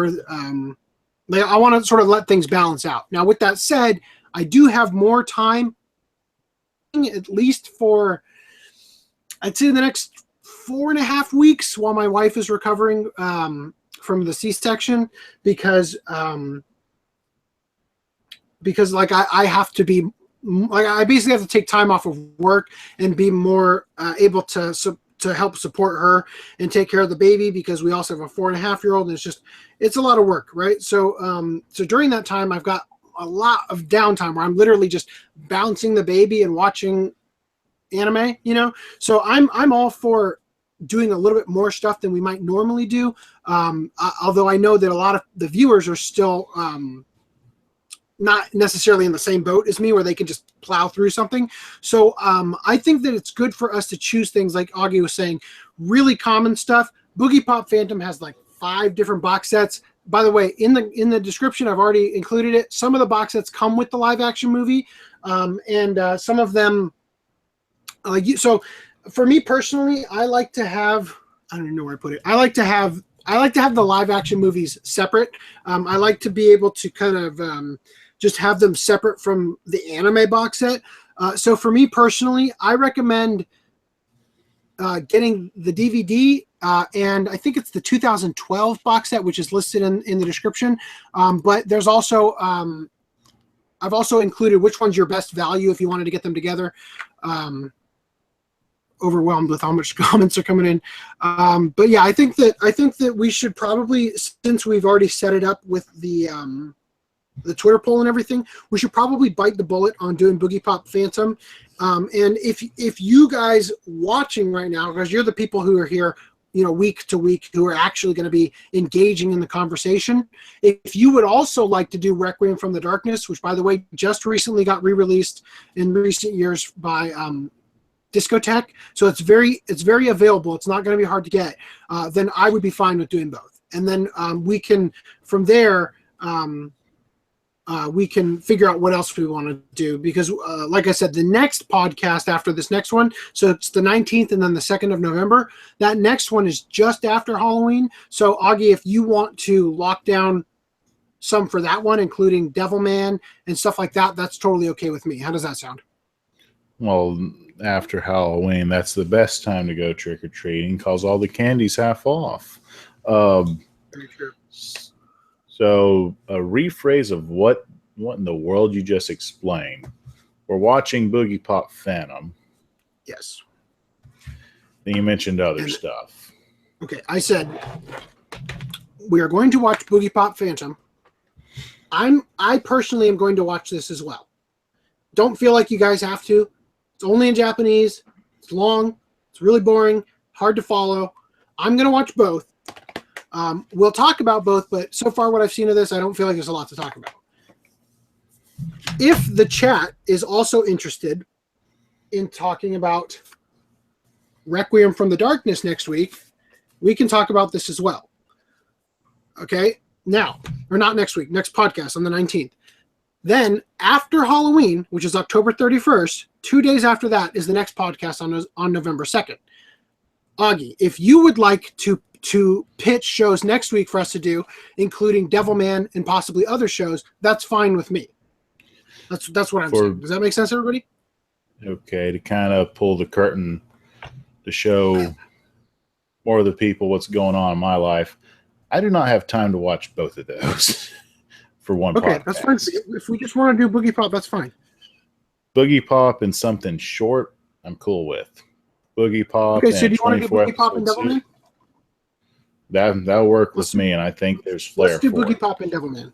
like I want to sort of let things balance out. Now, with that said, I do have more time, at least for I'd say the next 4.5 weeks while my wife is recovering from the C-section, because because like I have to be like I basically have to take time off of work and be more able to help support her and take care of the baby, because we also have a 4.5-year-old, and it's a lot of work, right? So so during that time I've got a lot of downtime where I'm literally just bouncing the baby and watching anime, you know. So I'm all for doing a little bit more stuff than we might normally do, although I know that a lot of the viewers are still not necessarily in the same boat as me where they can just plow through something. So I think that it's good for us to choose things like Augie was saying, really common stuff. Boogiepop Phantom has like 5 different box sets. By the way, in the description, I've already included it. Some of the box sets come with the live action movie, and some of them, so for me personally, I like to have, I don't even know where I put it. I like to have the live action movies separate. I like to be able to kind of just have them separate from the anime box set. So for me personally, I recommend getting the DVD, and I think it's the 2012 box set, which is listed in the description. But there's also, I've also included which one's your best value if you wanted to get them together. Overwhelmed with how much comments are coming in. But yeah, I think that we should probably, since we've already set it up with the Twitter poll and everything, we should probably bite the bullet on doing Boogiepop Phantom. And if you guys watching right now, because you're the people who are here, you know, week to week, who are actually going to be engaging in the conversation, if you would also like to do Requiem from the Darkness, which by the way just recently got re-released in recent years by Discotheque, so it's very available, it's not going to be hard to get, then I would be fine with doing both. And then we can, from there, we can figure out what else we want to do, because like I said, the next podcast after this next one, so it's the 19th and then the 2nd of November, that next one is just after Halloween. So Augie, if you want to lock down some for that one, including Devilman and stuff like that, that's totally okay with me. How does that sound? Well, after Halloween, that's the best time to go trick-or-treating because all the candy's half off. Very true. So a rephrase of what in the world you just explained. We're watching Boogiepop Phantom. Yes. Then you mentioned other stuff. Okay, I said we are going to watch Boogiepop Phantom. I personally am going to watch this as well. Don't feel like you guys have to. It's only in Japanese. It's long. It's really boring. Hard to follow. I'm going to watch both. We'll talk about both, but so far what I've seen of this, I don't feel like there's a lot to talk about. If the chat is also interested in talking about Requiem from the Darkness next week, we can talk about this as well. Okay? Now, or not next week, next podcast on the 19th. Then, after Halloween, which is October 31st, 2 days after that is the next podcast on November 2nd. Augie, if you would like to pitch shows next week for us to do, including Devilman and possibly other shows, that's fine with me. That's what I'm saying. Does that make sense, everybody? Okay, to kind of pull the curtain to show more of the people what's going on in my life, I do not have time to watch both of those for one podcast. Okay, that's fine. If we just want to do Boogiepop, that's fine. Boogiepop and something short, I'm cool with. Boogiepop. Okay, so do you want to do Boogiepop and Devilman? That'll work with me, and I think there's flair. Let's do Boogiepop and Devilman.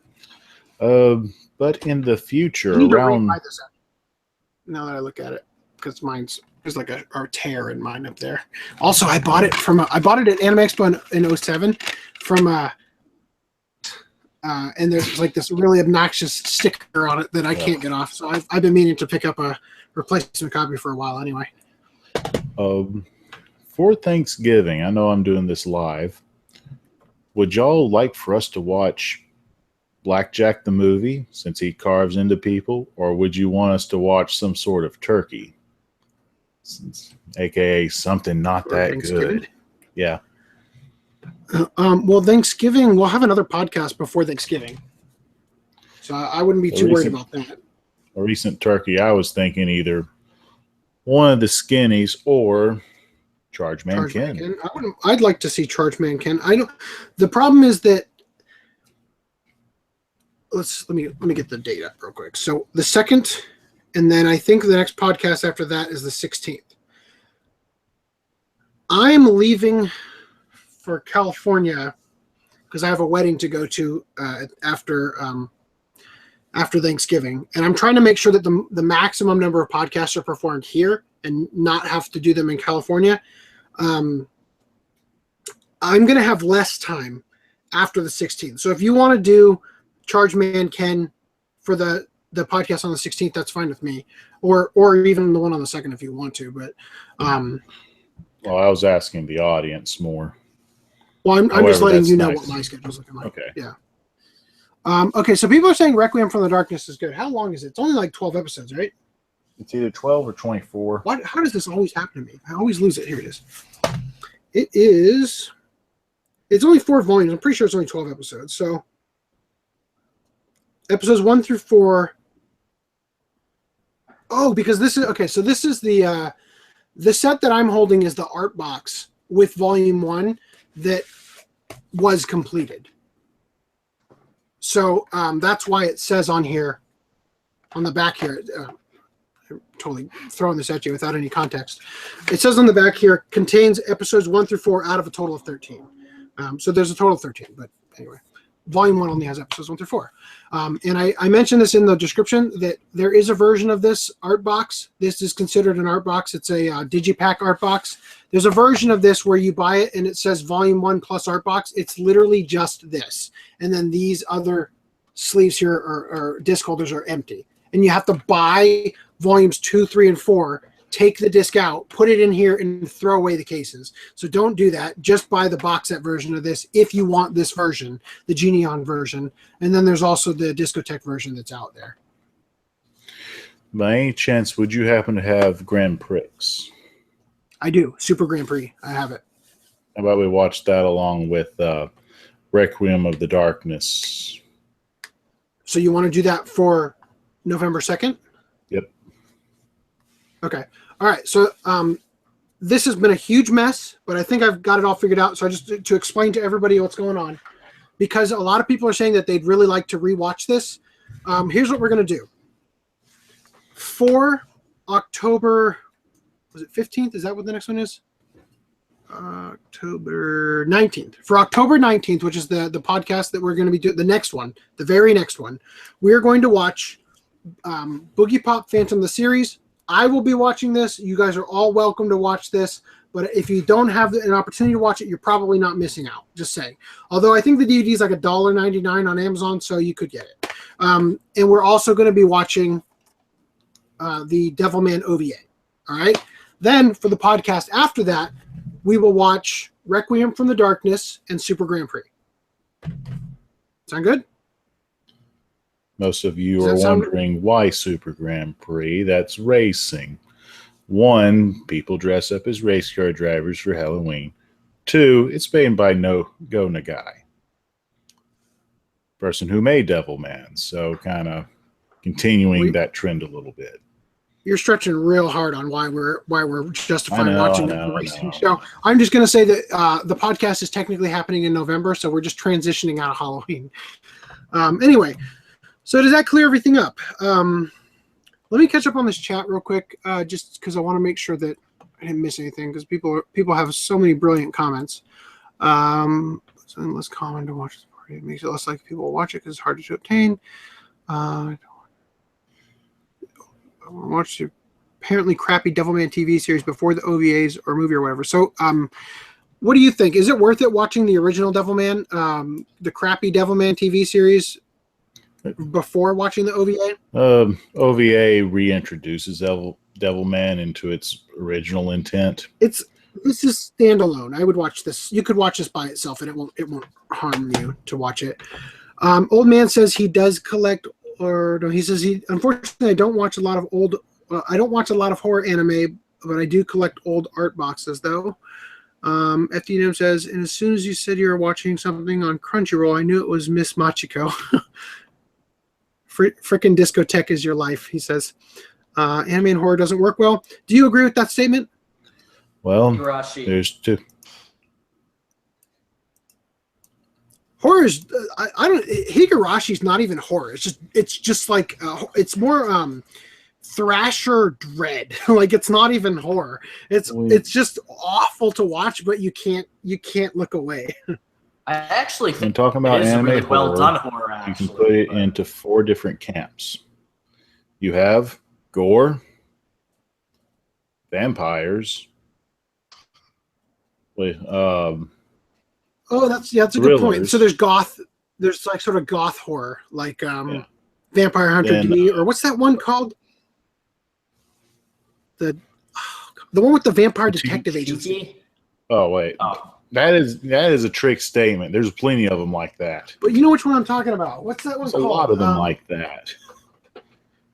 But in the future, around now that I look at it, because there's like a tear in mine up there. Also, I bought it at Anime Expo in 07 from and there's like this really obnoxious sticker on it that I can't get off. So I've been meaning to pick up a replacement copy for a while anyway. For Thanksgiving, I know I'm doing this live. Would y'all like for us to watch Blackjack the movie, since he carves into people, or would you want us to watch some sort of turkey, aka something not that good? Yeah. Well, Thanksgiving, we'll have another podcast before Thanksgiving, so I wouldn't be too worried about that. A recent turkey, I was thinking either one of the Skinnies or Charge Man Ken. I'd like to see Charge Man Ken. The problem is that, let me get the date up real quick. So the 2nd, and then I think the next podcast after that is the 16th. I'm leaving for California because I have a wedding to go to after Thanksgiving, and I'm trying to make sure that the maximum number of podcasts are performed here and not have to do them in California. I'm going to have less time after the 16th. So if you want to do Charge Man Ken for the podcast on the 16th, that's fine with me, or even the one on the 2nd if you want to. But well, I was asking the audience more. Well, I'm just letting you know nice. what my schedule's looking like. Okay. Yeah. Okay, so people are saying Requiem from the Darkness is good. How long is it? It's only like 12 episodes, right? It's either 12 or 24. How does this always happen to me? I always lose it. Here it is. It's only 4 volumes. I'm pretty sure it's only 12 episodes. So episodes 1 through 4. Oh, because this is okay. So this is the set that I'm holding is the art box with volume 1 that was completed. So that's why it says on here, on the back here, I'm totally throwing this at you without any context. It says on the back here, contains episodes 1 through 4 out of a total of 13. So there's a total of 13, but anyway, volume 1 only has episodes 1 through 4. And I mentioned this in the description that there is a version of this art box. This is considered an art box. It's a Digipak art box. There's a version of this where you buy it and it says volume 1 plus art box. It's literally just this. And then these other sleeves here or disc holders are empty. And you have to buy volumes 2, 3, and 4, take the disc out, put it in here, and throw away the cases. So don't do that. Just buy the box set version of this if you want this version, the Geneon version. And then there's also the Discotheque version that's out there. By any chance, would you happen to have Grand Prix? I do. Super Grand Prix. I have it. How about we watch that along with Requiem of the Darkness? So you want to do that for November 2nd? Yep. Okay. All right. So this has been a huge mess, but I think I've got it all figured out. So I just to explain to everybody what's going on, because a lot of people are saying that they'd really like to rewatch this. Here's what we're going to do. For October, was it 15th? Is that what the next one is? October 19th. For October 19th, which is the podcast that we're going to be doing, the next one, the very next one, we're going to watch Boogiepop Phantom, the series. I will be watching this. You guys are all welcome to watch this. But if you don't have an opportunity to watch it, you're probably not missing out. Just saying. Although I think the DVD is like $1.99 on Amazon, so you could get it. And we're also going to be watching the Devilman OVA. All right. Then for the podcast after that, we will watch Requiem from the Darkness and Super Grand Prix. Sound good? Most of you are wondering why Super Grand Prix. That's racing. 1, people dress up as race car drivers for Halloween. 2, it's made by Go Nagai, person who made Devilman. So kind of continuing that trend a little bit. You're stretching real hard on why we're justifying watching a racing show. I'm just going to say that the podcast is technically happening in November, so we're just transitioning out of Halloween. Anyway, so does that clear everything up? Let me catch up on this chat real quick, just because I want to make sure that I didn't miss anything, because people have so many brilliant comments. It's less common to watch this party. It makes it less likely people will watch it because it's harder to obtain. I watched the apparently crappy Devilman TV series before the OVAs or movie or whatever. So, what do you think? Is it worth it watching the original Devilman, the crappy Devilman TV series, before watching the OVA? OVA reintroduces Devilman into its original intent. This is standalone. I would watch this. You could watch this by itself, and it won't harm you to watch it. Old Man says he does collect. Or no, he says unfortunately I don't watch a lot of horror anime, but I do collect old art boxes though. FDM says, and as soon as you said you were watching something on Crunchyroll, I knew it was Miss Machiko. Frickin' discotheque is your life, he says. Anime and horror doesn't work well. Do you agree with that statement? Well, Higurashi. there's 2. horror is I don't Higarashi's not even horror. It's just like it's more thrasher dread. Like it's not even horror. It's just awful to watch, but you can't look away. I actually think when talking about it is anime really horror, well done horror. Actually, you can put it into 4 different camps. You have gore, vampires. Oh, that's a good point. So there's goth. There's like sort of goth horror, like Vampire Hunter D, or what's that one called? The one with the vampire detective agency. Oh wait. Oh. That is a trick statement. There's plenty of them like that. But you know which one I'm talking about. What's that one called? A lot of them like that.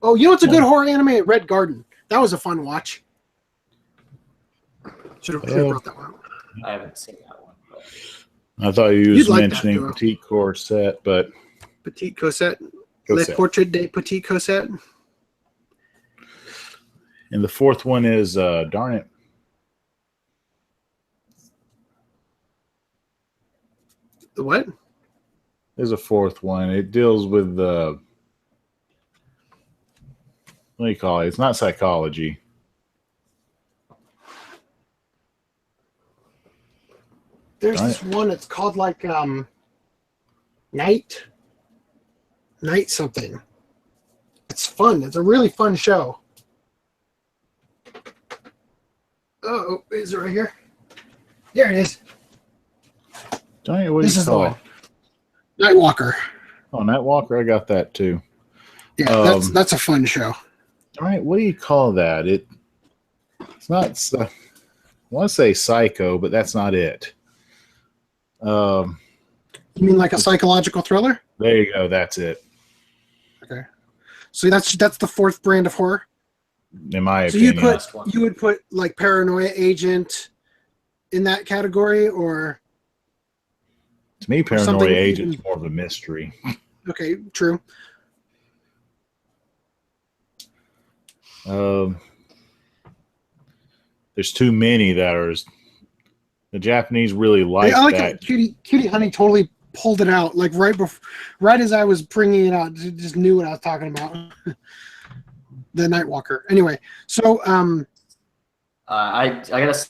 Oh, you know what's a good horror anime? Red Garden. That was a fun watch. Should have brought that one up. I haven't seen that one. But... I thought you was mentioning Petite Corset, but... Petite Cosette. Le Portrait de Petite Cosette. And the 4th one is, darn it. The what? There's a 4th one. It deals with what do you call it? It's not psychology. There's this one. It's called like Night something. It's fun. It's a really fun show. Oh, is it right here? There it is. Darn it, what do you call it? Nightwalker. Oh, Nightwalker, I got that too. Yeah, that's a fun show. All right, what do you call that? It's not. I want to say Psycho, but that's not it. You mean like a psychological thriller? There you go. That's it. Okay, so that's the 4th brand of horror. In my opinion, you would put like Paranoia Agent in that category, or to me, Paranoia Agent is more of a mystery. Okay, true. There's too many that are. The Japanese really like I like that. It. Cutie Honey totally pulled it out like right as I was bringing it out. Just knew what I was talking about. The Nightwalker. Anyway, so I gotta say,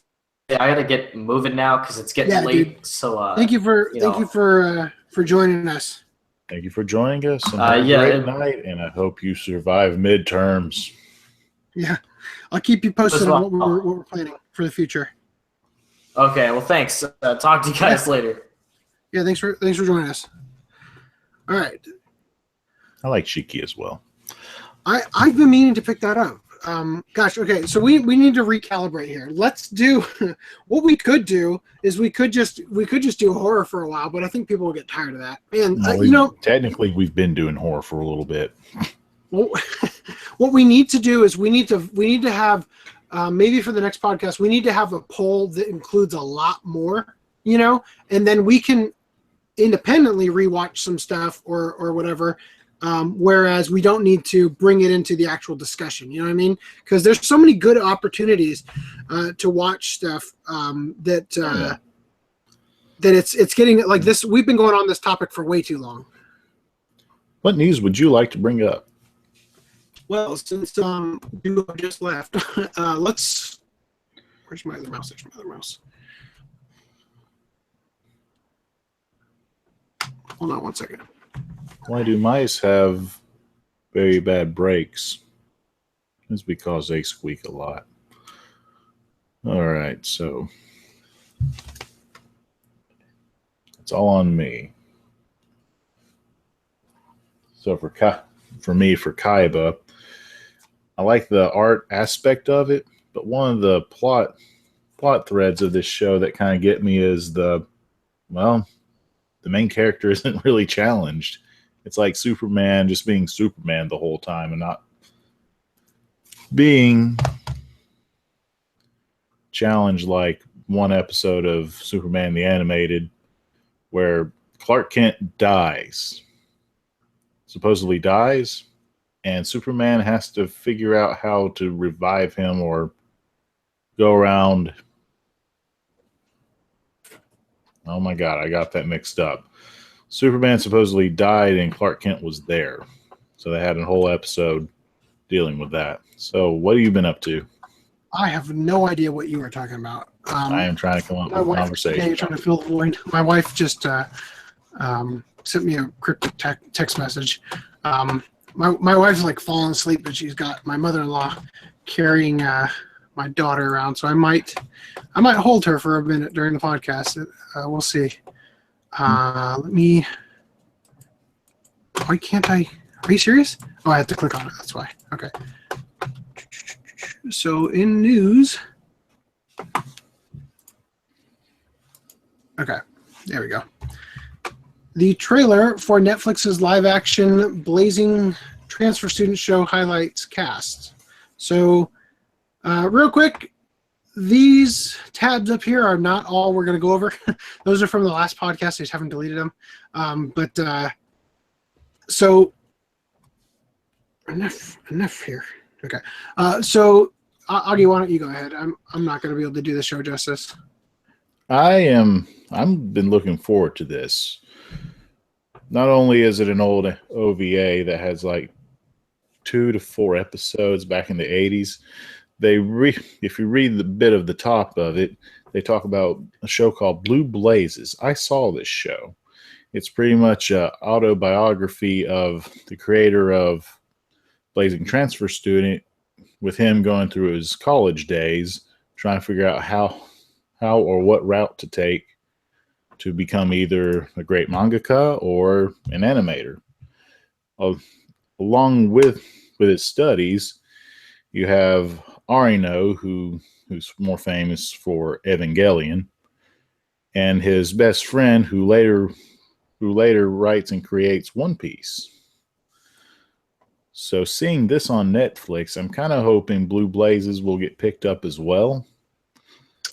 I gotta get moving now because it's getting late. Dude. So thank you for joining us. Thank you for joining us. And have a great night, and I hope you survive midterms. Yeah, I'll keep you posted on what we're planning for the future. Okay, well, thanks. Talk to you guys later. Yeah, thanks for joining us. All right. I like Shiki as well. I've been meaning to pick that up. Gosh, okay, so we need to recalibrate here. Let's do what we could do is we could just do horror for a while, but I think people will get tired of that. And technically we've been doing horror for a little bit. Well, what we need to do is we need to have maybe for the next podcast we need to have a poll that includes a lot more, and then we can independently rewatch some stuff or whatever. Whereas we don't need to bring it into the actual discussion, you know what I mean? Because there's so many good opportunities to watch stuff that it's getting like this. We've been going on this topic for way too long. What news would you like to bring up? Well, since Duo just left, let's. Where's my other mouse? There's my other mouse. Hold on one second. Why do mice have very bad brakes? It's because they squeak a lot. All right, so it's all on me. So for Kaiba, I like the art aspect of it, but one of the plot threads of this show that kind of get me is the main character isn't really challenged. It's like Superman just being Superman the whole time and not being challenged like one episode of Superman the Animated where Clark Kent supposedly dies, and Superman has to figure out how to revive him or go around. Oh my God, I got that mixed up. Superman supposedly died and Clark Kent was there. So they had a whole episode dealing with that. So what have you been up to? I have no idea what you were talking about. I am trying to come up with a conversation. Yeah, you're trying to fill the void. My wife just sent me a cryptic text message. My wife's like falling asleep, but she's got my mother-in-law carrying my daughter around. So I might hold her for a minute during the podcast. We'll see. Let me. Why can't I? Are you serious? Oh, I have to click on it. That's why. Okay. So in news. Okay, there we go. The trailer for Netflix's live-action Blazing Transfer Student Show highlights cast. So, real quick, these tabs up here are not all we're going to go over. Those are from the last podcast. I just haven't deleted them. So enough here. Okay. So, Augie, why don't you go ahead? I'm not going to be able to do the show justice. I've been looking forward to this. Not only is it an old OVA that has like 2 to 4 episodes back in the 80s, if you read the bit of the top of it, they talk about a show called Blue Blazes. I saw this show. It's pretty much an autobiography of the creator of Blazing Transfer Student, with him going through his college days, trying to figure out how or what route to take to become either a great mangaka or an animator. Along with his studies, you have Arino, who's more famous for Evangelion, and his best friend, who later writes and creates One Piece. So seeing this on Netflix, I'm kind of hoping Blue Blazes will get picked up as well.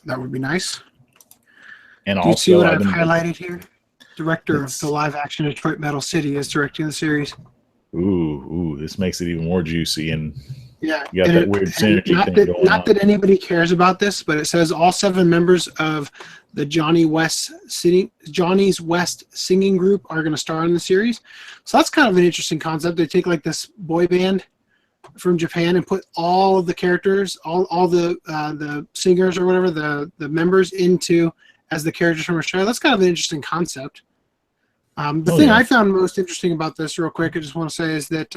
That would be nice. And do you also, see what I've highlighted here? Director of the live-action Detroit Metal City is directing the series. Ooh, this makes it even more juicy, and yeah, you got that weird synergy thing going on. Not that anybody cares about this, but it says all 7 members of the Johnny's West singing group are going to star in the series. So that's kind of an interesting concept. They take like this boy band from Japan and put all of the characters, all the singers or whatever, the members into as the characters from Australia. That's kind of an interesting concept. The thing I found most interesting about this, real quick, I just want to say is that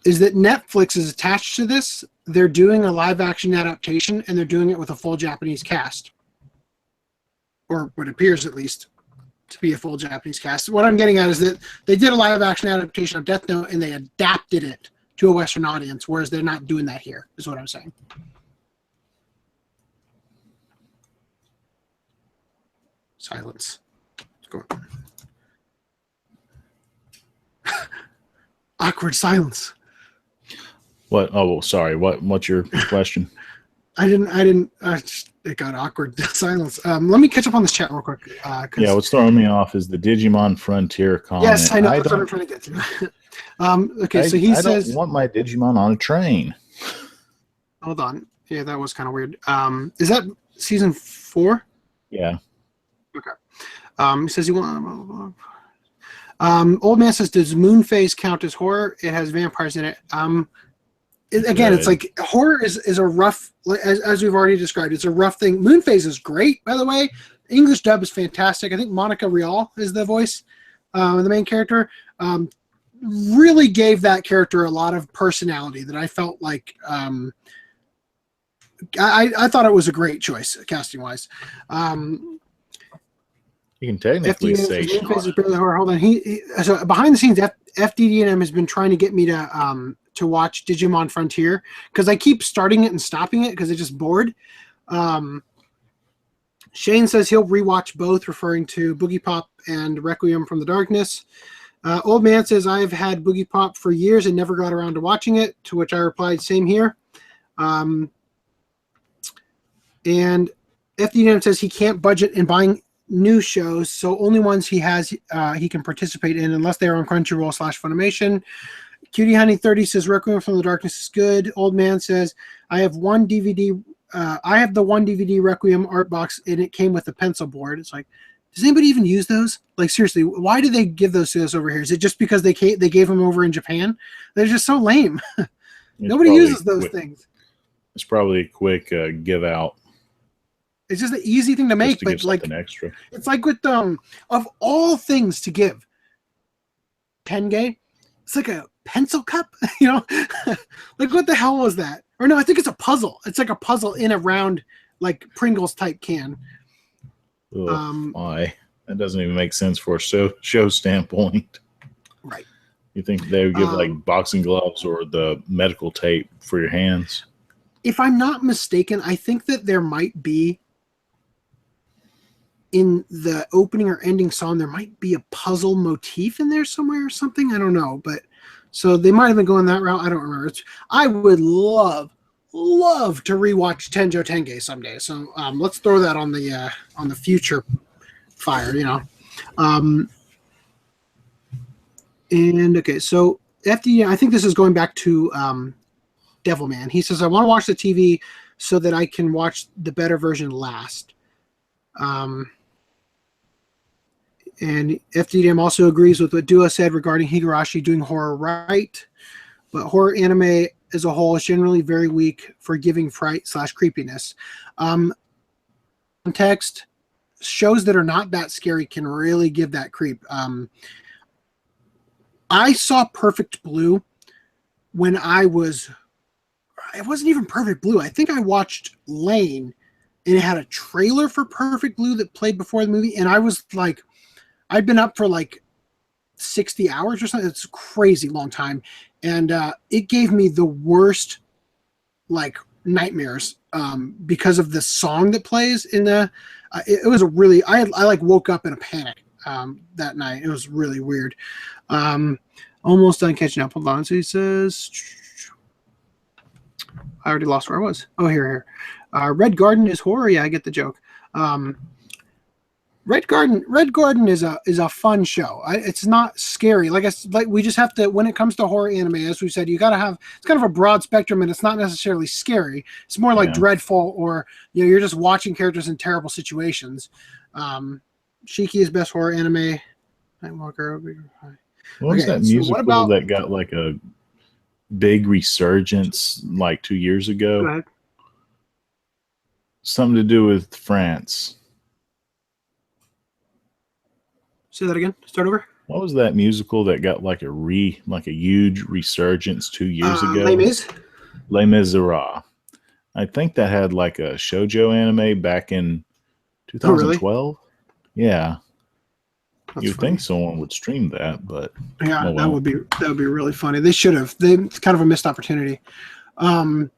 Netflix is attached to this. They're doing a live action adaptation, and they're doing it with a full Japanese cast, or what appears at least to be a full Japanese cast. What I'm getting at is that they did a live action adaptation of Death Note, and they adapted it to a Western audience, whereas they're not doing that here, is what I'm saying. Silence. Let's go. Awkward silence. What? Oh, sorry. What's your question? It got awkward silence. Let me catch up on this chat real quick. Yeah, what's throwing me off is the Digimon Frontier comment. Yes, I know. That's what I'm trying to get to. Okay, so he says, I don't want my Digimon on a train. Hold on. Yeah, that was kind of weird. Is that season 4? Yeah. Okay. He says he wants. Old man says, does Moonface count as horror? It has vampires in it. Again, it's like horror is a rough, as we've already described, it's a rough thing. Moonface is great, by the way. English dub is fantastic. I think Monica Rial is the voice, the main character. Really gave that character a lot of personality that I felt like. I thought it was a great choice casting wise. You can technically say horror. Hold on. So behind the scenes, FDD&M has been trying to get me to watch Digimon Frontier because I keep starting it and stopping it because it's just bored. Shane says he'll rewatch both, referring to Boogiepop and Requiem from the Darkness. Old man says I've had Boogiepop for years and never got around to watching it, to which I replied, same here. And FDD&M says he can't budget in buying new shows, so only ones he has he can participate in unless they're on Crunchyroll / Funimation. Cutie Honey 30 says Requiem from the Darkness is good. Old man says I have the one DVD Requiem art box and it came with a pencil board. It's like does anybody even use those? Like, seriously, why do they give those to us over here? Is it just because they gave them over in Japan? They're just so lame. Nobody uses those things. It's probably a quick give out. It's just an easy thing to make, To but give like something extra. it's like with of all things to give, Tenge, it's like a pencil cup, you know? Like, what the hell was that? Or no, I think it's a puzzle. It's like a puzzle in a round, like Pringles type can. Why? That doesn't even make sense for a show standpoint. Right. You think they would give like boxing gloves or the medical tape for your hands? If I'm not mistaken, I think that there might be in the opening or ending song, there might be a puzzle motif in there somewhere or something. I don't know, but so they might have been going that route. I don't remember. I would love to rewatch Tenjo Tenge someday. So let's throw that on the future fire, you know. And okay, so FD, I think this is going back to Devilman. He says, I want to watch the TV so that I can watch the better version last. And FDDM also agrees with what Dua said regarding Higurashi doing horror right, but horror anime as a whole is generally very weak for giving fright / creepiness. Context, shows that are not that scary can really give that creep. I saw Perfect Blue when it wasn't even Perfect Blue. I think I watched Lane, and it had a trailer for Perfect Blue that played before the movie, and I was like, I'd been up for like 60 hours or something. It's a crazy long time. And it gave me the worst like nightmares because of the song that plays in the, it was a really, I like woke up in a panic that night. It was really weird. Almost done catching up. Hold on. So he says, I already lost where I was. Oh, here. Red Garden is horror. Yeah, I get the joke. Red Garden is a fun show. It's not scary. Like we just have to, when it comes to horror anime, as we said, you got to have, it's kind of a broad spectrum, and it's not necessarily scary. It's more like dreadful, or you're just watching characters in terrible situations. Shiki is best horror anime. Nightwalker. What was that musical that got like a big resurgence like 2 years ago? Go ahead. Something to do with France. Say that again. Start over. What was that musical that got like a huge resurgence 2 years ago? Les Miserables. I think that had like a shoujo anime back in 2012. Oh, really? Yeah. You'd think someone would stream that, but yeah, that would be really funny. They should have. It's kind of a missed opportunity. All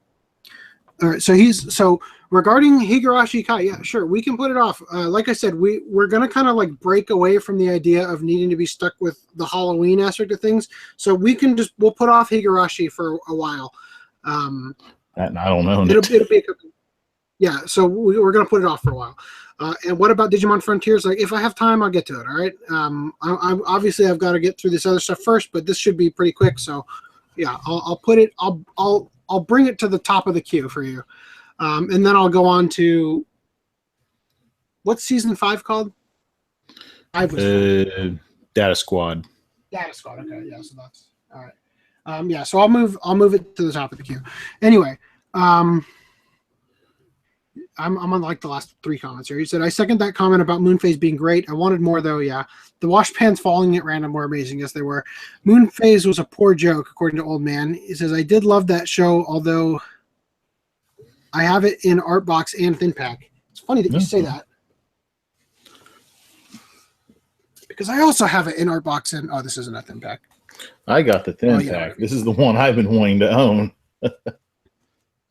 right, so regarding Higurashi Kai, yeah, sure, we can put it off. Like I said, we're gonna kind of like break away from the idea of needing to be stuck with the Halloween aspect of things. So we'll put off Higurashi for a while. And I don't know. It'll be a couple. Yeah, so we're gonna put it off for a while. And what about Digimon Frontiers? Like, if I have time, I'll get to it. All right. Obviously I've got to get through this other stuff first, but this should be pretty quick. So, yeah, I'll put it. I'll bring it to the top of the queue for you, and then I'll go on to what's season 5 called? Data Squad. Data Squad. Okay, yeah. So that's all right. Yeah. So I'll move it to the top of the queue. Anyway. I'm on like the last 3 comments here. He said, I second that comment about Moonphase being great. I wanted more though. Yeah. The wash pans falling at random were amazing. Yes, they were. Moonphase was a poor joke, according to Old Man. He says, I did love that show, although I have it in artbox and thin pack. It's funny that you say that. Because I also have it in artbox and this isn't a thin pack. I got the thin pack. This is the one I've been wanting to own.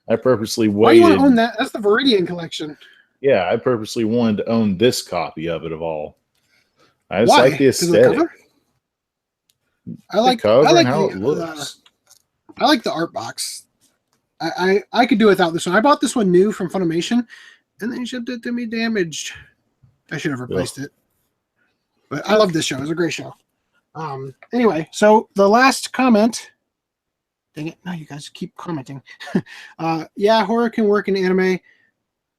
I purposely waited. Why do you want to own that? That's the Viridian collection. Yeah, I purposely wanted to own this copy of it of all. I just like the aesthetic. I like the cover and how it looks. I like the art box. I could do without this one. I bought this one new from Funimation, and they shipped it to me damaged. I should have replaced it. But I love this show. It's a great show. Anyway, so the last comment. Dang it. No, you guys keep commenting. Yeah, horror can work in anime.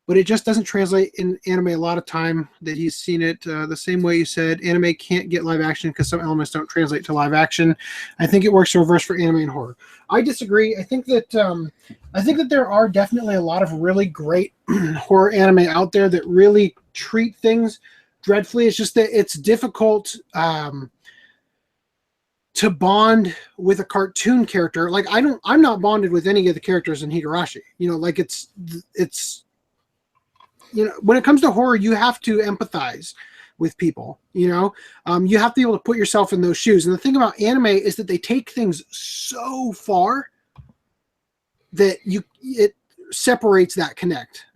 but it just doesn't translate in anime a lot of time that he's seen it. The same way you said anime can't get live action because some elements don't translate to live action. I think it works reverse for anime and horror. I disagree. I think that there are definitely a lot of really great horror anime out there that really treat things dreadfully. It's just that it's difficult to bond with a cartoon character. Like I'm not bonded with any of the characters in Higurashi. You know, like it's you know, when it comes to horror, you have to empathize with people. You know, you have to be able to put yourself in those shoes. And the thing about anime is that they take things so far that it separates that connect.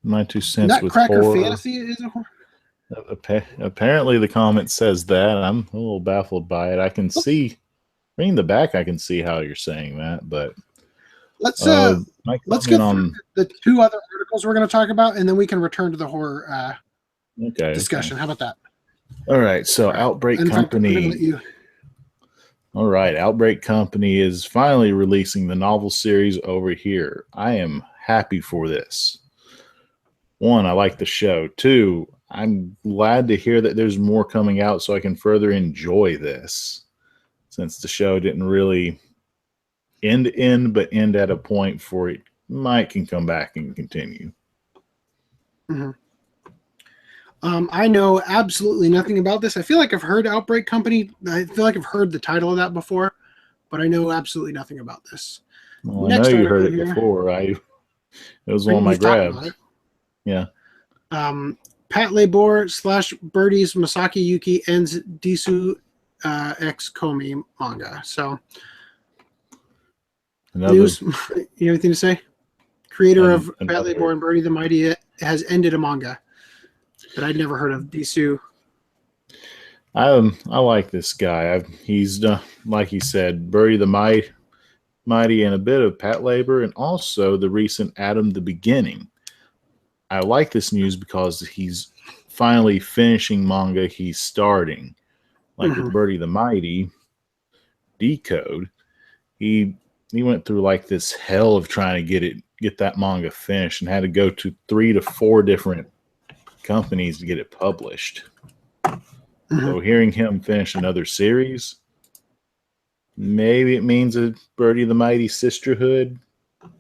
My 2 cents with Nutcracker horror. Fantasy is a horror. Apparently, the comment says that. I'm a little baffled by it. I can see, reading the back, I can see how you're saying that, but let's get on through the 2 other articles we're going to talk about, and then we can return to the horror discussion. Okay. How about that? All right. So, Outbreak In fact, I'm gonna Company. let you- All right, Outbreak Company is finally releasing the novel series over here. I am happy for this. 1, I like the show. 2, I'm glad to hear that there's more coming out so I can further enjoy this, since the show didn't really end, but end at a point for it can come back and continue. Mm-hmm. I know absolutely nothing about this. I feel like I've heard Outbreak Company. I feel like I've heard the title of that before, but I know absolutely nothing about this. Well, Next I know you heard it article here. before. It was one of my You've talked grabs. about it. Yeah. Pat Labor / Birdie's Masaki Yuki ends Disu X Komi manga. So, news. You have anything to say? Creator of Pat Labor and Birdie the Mighty has ended a manga that I'd never heard of. Disu. I like this guy. He's done, like he said, Birdie the Mighty, and a bit of Pat Labor, and also the recent Adam the Beginning. I like this news because he's finally finishing manga he's starting. Like with Birdie the Mighty, Decode, he went through like this hell of trying to get that manga finished, and had to go to 3 to 4 different companies to get it published. So hearing him finish another series, maybe it means a Birdie the Mighty sisterhood,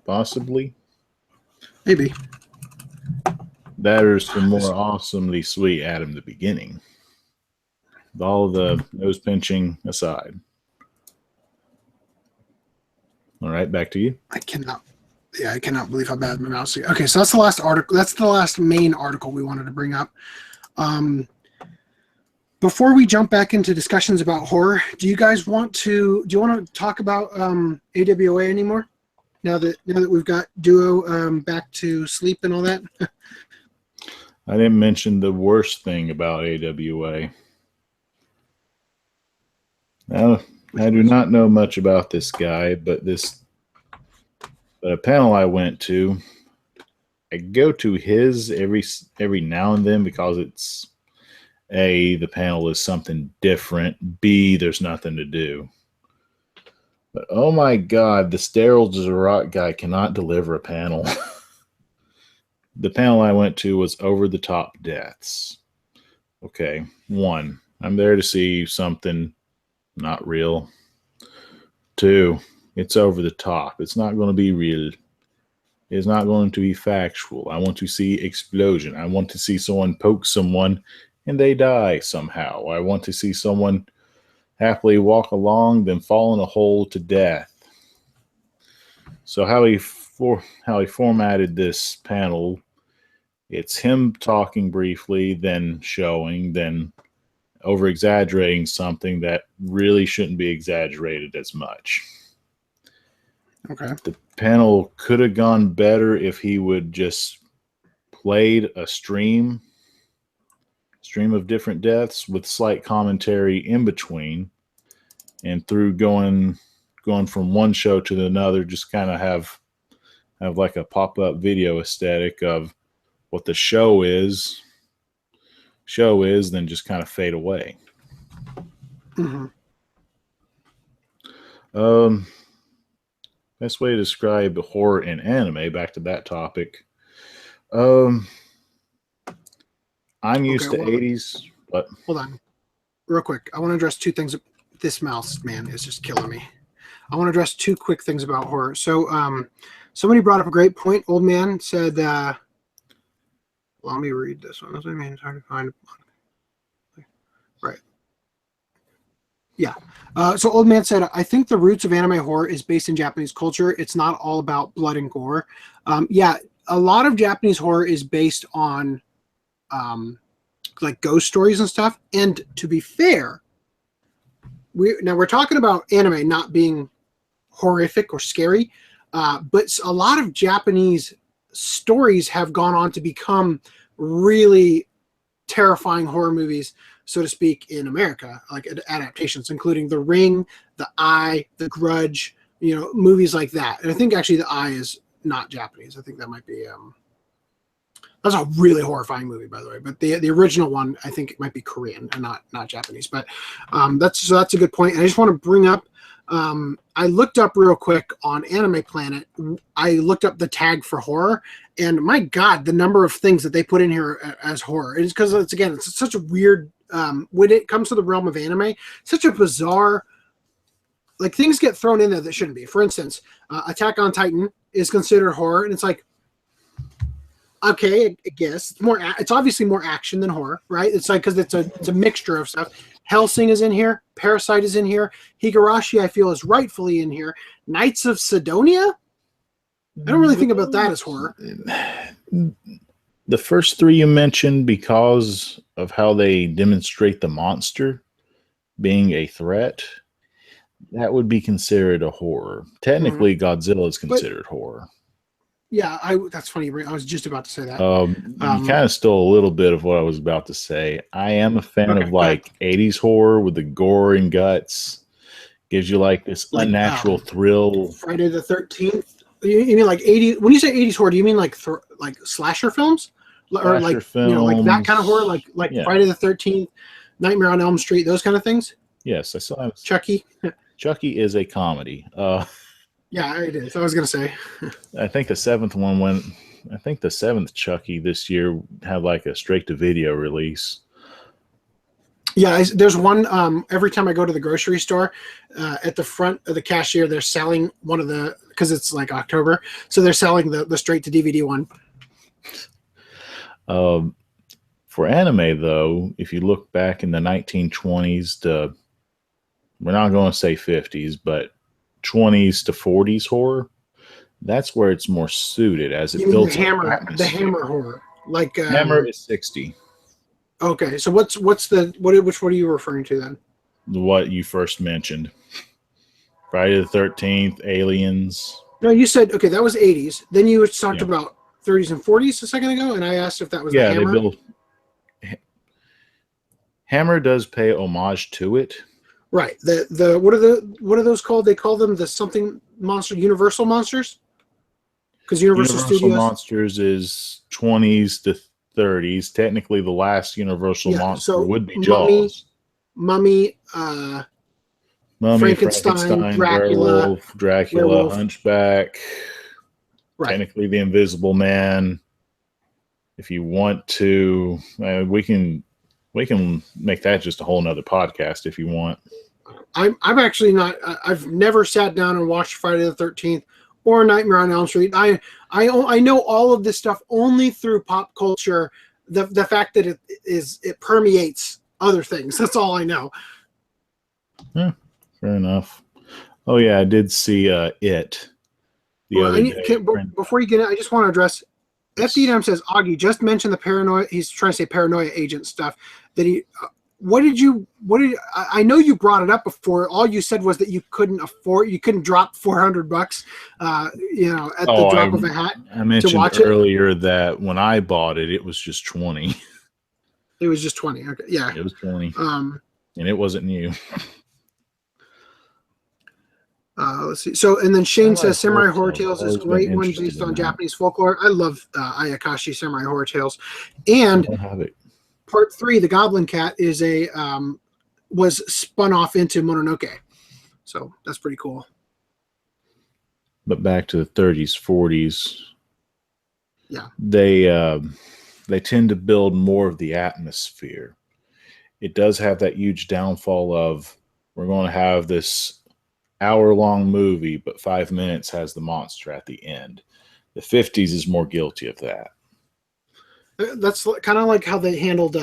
possibly. Maybe. That or some more awesomely sweet Adam the Beginning. All the nose pinching aside. All right, back to you. I cannot believe how bad my mouse is. Okay, so that's the last article. That's the last main article we wanted to bring up. Before we jump back into discussions about horror, do you want to talk about AWA anymore? Now that we've got Duo back to sleep and all that? I didn't mention the worst thing about AWA. Now, I do not know much about this guy, but a panel I went to, I go to his every now and then because it's A, the panel is something different, B, there's nothing to do. But oh my God, the sterile Zerat guy cannot deliver a panel. The panel I went to was Over the Top Deaths. Okay, 1, I'm there to see something not real. 2, it's over the top. It's not going to be real. It's not going to be factual. I want to see explosion. I want to see someone poke someone and they die somehow. I want to see someone happily walk along, then fall in a hole to death. So how he formatted this panel, it's him talking briefly, then showing, then over-exaggerating something that really shouldn't be exaggerated as much. Okay. The panel could have gone better if he would just played a stream of different deaths with slight commentary in between, and through going from one show to another, just kind of have like a pop-up video aesthetic of what the show is, then just kind of fade away. Best way to describe horror in anime, back to that topic, I'm used to well, 80s, but hold on, real quick. I want to address two things. This mouse, man, is just killing me. I want to address two quick things about horror. So, somebody brought up a great point. Old man said, let me read this one. That's what I mean. It's hard to find. Right. Yeah. So old man said, I think the roots of anime horror is based in Japanese culture. It's not all about blood and gore. Yeah, a lot of Japanese horror is based on like ghost stories and stuff. And to be fair, we're talking about anime not being horrific or scary, but a lot of Japanese stories have gone on to become really terrifying horror movies, so to speak, in America, like adaptations, including The Ring, The Eye, The Grudge, movies like that. And I think actually The Eye is not Japanese. I think that might be that's a really horrifying movie, by the way. But the original one, I think it might be Korean and not Japanese. But that's a good point. And I just want to bring up, I looked up real quick on Anime Planet. I looked up the tag for horror, and my God, the number of things that they put in here as horror. It's because it's such a weird. When it comes to the realm of anime, such a bizarre. Like, things get thrown in there that shouldn't be. For instance, Attack on Titan is considered horror, and it's like, okay, I guess it's obviously more action than horror, right? It's like, because it's a mixture of stuff. Hellsing is in here. Parasite is in here. Higurashi, I feel, is rightfully in here. Knights of Sidonia? I don't really think about that as horror. The first three you mentioned, because of how they demonstrate the monster being a threat, that would be considered a horror. Technically, Godzilla is considered horror. Yeah, that's funny. I was just about to say that. You kind of stole a little bit of what I was about to say. I am a fan of like 80s horror with the gore and guts. Gives you like this unnatural thrill. Friday the 13th. You mean like 80? When you say 80s horror, do you mean like slasher films? Or like films, like that kind of horror, like Friday the 13th, Nightmare on Elm Street, those kind of things? Yes, I saw it. Chucky. Chucky is a comedy. Yeah, it is. I was gonna say. I think the seventh one went. I think the seventh Chucky this year had like a straight to video release. Yeah, there's one. Every time I go to the grocery store, at the front of the cashier, they're selling one of the, because it's like October, so they're selling the straight to DVD one. For anime, though, if you look back in the 1920s to, we're not going to say 50s, but 20s to 40s horror, that's where it's more suited as it builds the Hammer horror, like Hammer is 60. Okay, so which one are you referring to then? What you first mentioned, Friday the 13th, Aliens. No, you said okay, that was 80s. Then you talked about 30s and 40s a second ago, and I asked if that was the Hammer. They build. Hammer does pay homage to it. Right. The what are those called? They call them the something monster, Universal Monsters. Because Universal Studios Monsters is 20s to 30s. Technically, the last Universal monster would be Jaws. Mummy, Frankenstein, Dracula, Hunchback. Right. Technically, the Invisible Man. If you want to, we can make that just a whole nother podcast if you want. I'm actually not. I've never sat down and watched Friday the 13th or Nightmare on Elm Street. I know all of this stuff only through pop culture. The fact that it permeates other things. That's all I know. Yeah, fair enough. Oh yeah, I did see it the other day. Before you get in, I just want to address. FDM says Augie just mentioned the paranoia. He's trying to say paranoia agent stuff. That he. I know you brought it up before. All you said was that you couldn't drop $400, at the drop of a hat. I mentioned earlier that when I bought it, it was just 20. It was just 20. Okay, yeah, it was 20. And it wasn't new. Let's see. So, and then Shane says Samurai Horror Tales is a great one based on Japanese folklore. I love Ayakashi Samurai Horror Tales, and I have it. Part 3, The Goblin Cat, is was spun off into Mononoke, so that's pretty cool. But back to the 30s, 40s. Yeah. They tend to build more of the atmosphere. It does have that huge downfall of we're going to have this hour-long movie, but 5 minutes has the monster at the end. The 50s is more guilty of that. That's kind of like how they handled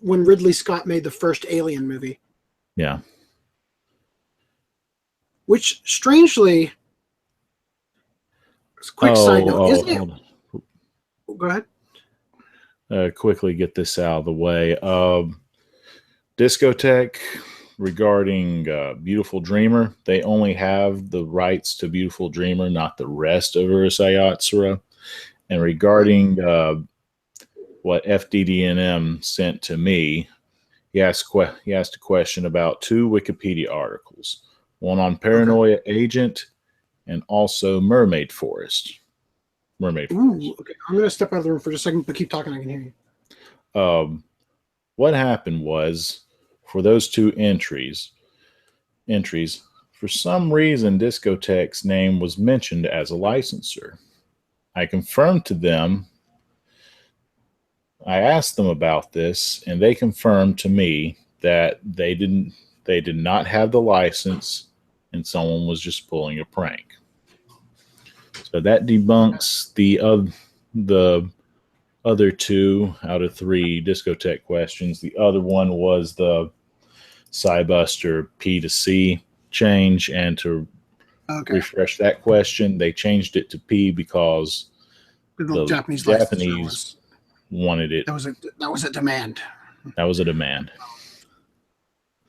when Ridley Scott made the first Alien movie. Yeah. Which, strangely, quick side note, isn't it? Go ahead. Quickly get this out of the way. Discotheque, regarding Beautiful Dreamer, they only have the rights to Beautiful Dreamer, not the rest of Urusei Yatsura. And regarding what FDD&M sent to me, he asked a question about 2 Wikipedia articles, one on Paranoia Agent and also Mermaid Forest. Ooh, okay. I'm going to step out of the room for just a second, but keep talking. I can hear you. What happened was, for those 2 entries, for some reason, Discotheque's name was mentioned as a licenser. I confirmed to them. I asked them about this, and they confirmed to me that they did not have the license, and someone was just pulling a prank. So that debunks the other 2 out of 3 Discotheque questions. The other one was the Cybuster P to C change, and to refresh that question, they changed it to P because the Japanese wanted it. That was a demand. That was a demand.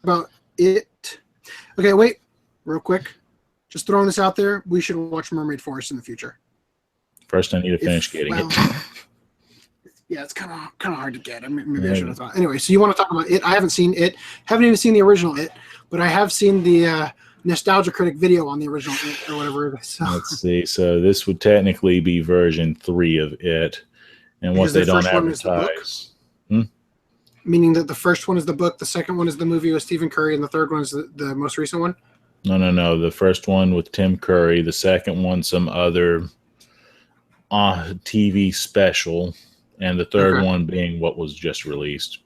About it. Okay, wait, real quick. Just throwing this out there. We should watch Mermaid Forest in the future. First, I need to finish getting it. Yeah, it's kind of hard to get. I mean, maybe I should have thought. Anyway, so you want to talk about it? I haven't seen it. Haven't even seen the original It, but I have seen the Nostalgia Critic video on the original It or whatever it is. So. Let's see. So this would technically be version 3 of It, and what they don't advertise. Meaning that the first one is the book, the second one is the movie with Stephen Curry, and the third one is the most recent one? No. The first one with Tim Curry. The second one, some other TV special. And the third one being what was just released.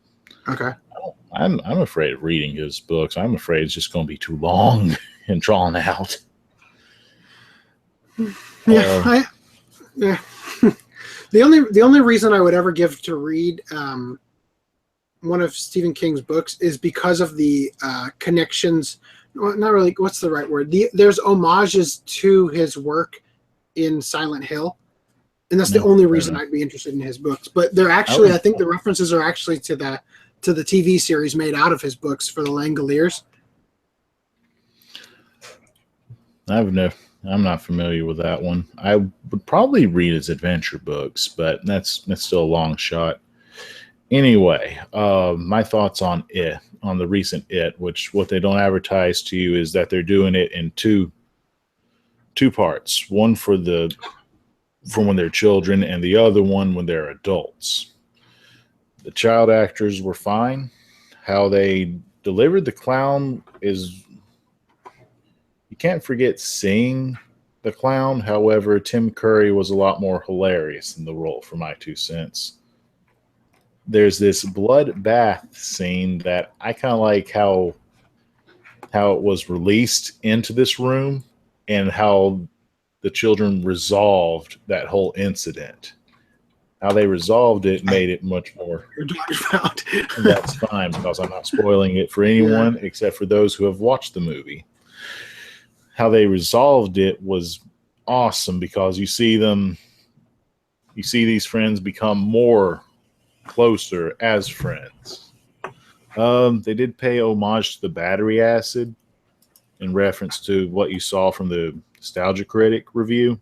Okay. I'm afraid of reading his books. I'm afraid it's just going to be too long and drawn out. Yeah. Yeah. The only reason I would ever give to read one of Stephen King's books is because of the connections. Well, not really. What's the right word? There's homages to his work in Silent Hill. And that's the only reason I'd be interested in his books. But they're actually, I think the references are actually to the TV series made out of his books for the Langoliers. I'm not familiar with that one. I would probably read his adventure books, but that's still a long shot. Anyway, my thoughts on It, on the recent It, which what they don't advertise to you is that they're doing it in two parts. One for when they're children, and the other one when they're adults. The child actors were fine. How they delivered the clown is, you can't forget seeing the clown. However, Tim Curry was a lot more hilarious in the role, for my 2 cents. There's this bloodbath scene that I kind of like how it was released into this room, and how the children resolved that whole incident. How they resolved it made it much more. That's fine, because I'm not spoiling it for anyone except for those who have watched the movie. How they resolved it was awesome, because you see these friends become more closer as friends. They did pay homage to the battery acid in reference to what you saw from the Nostalgia Critic review,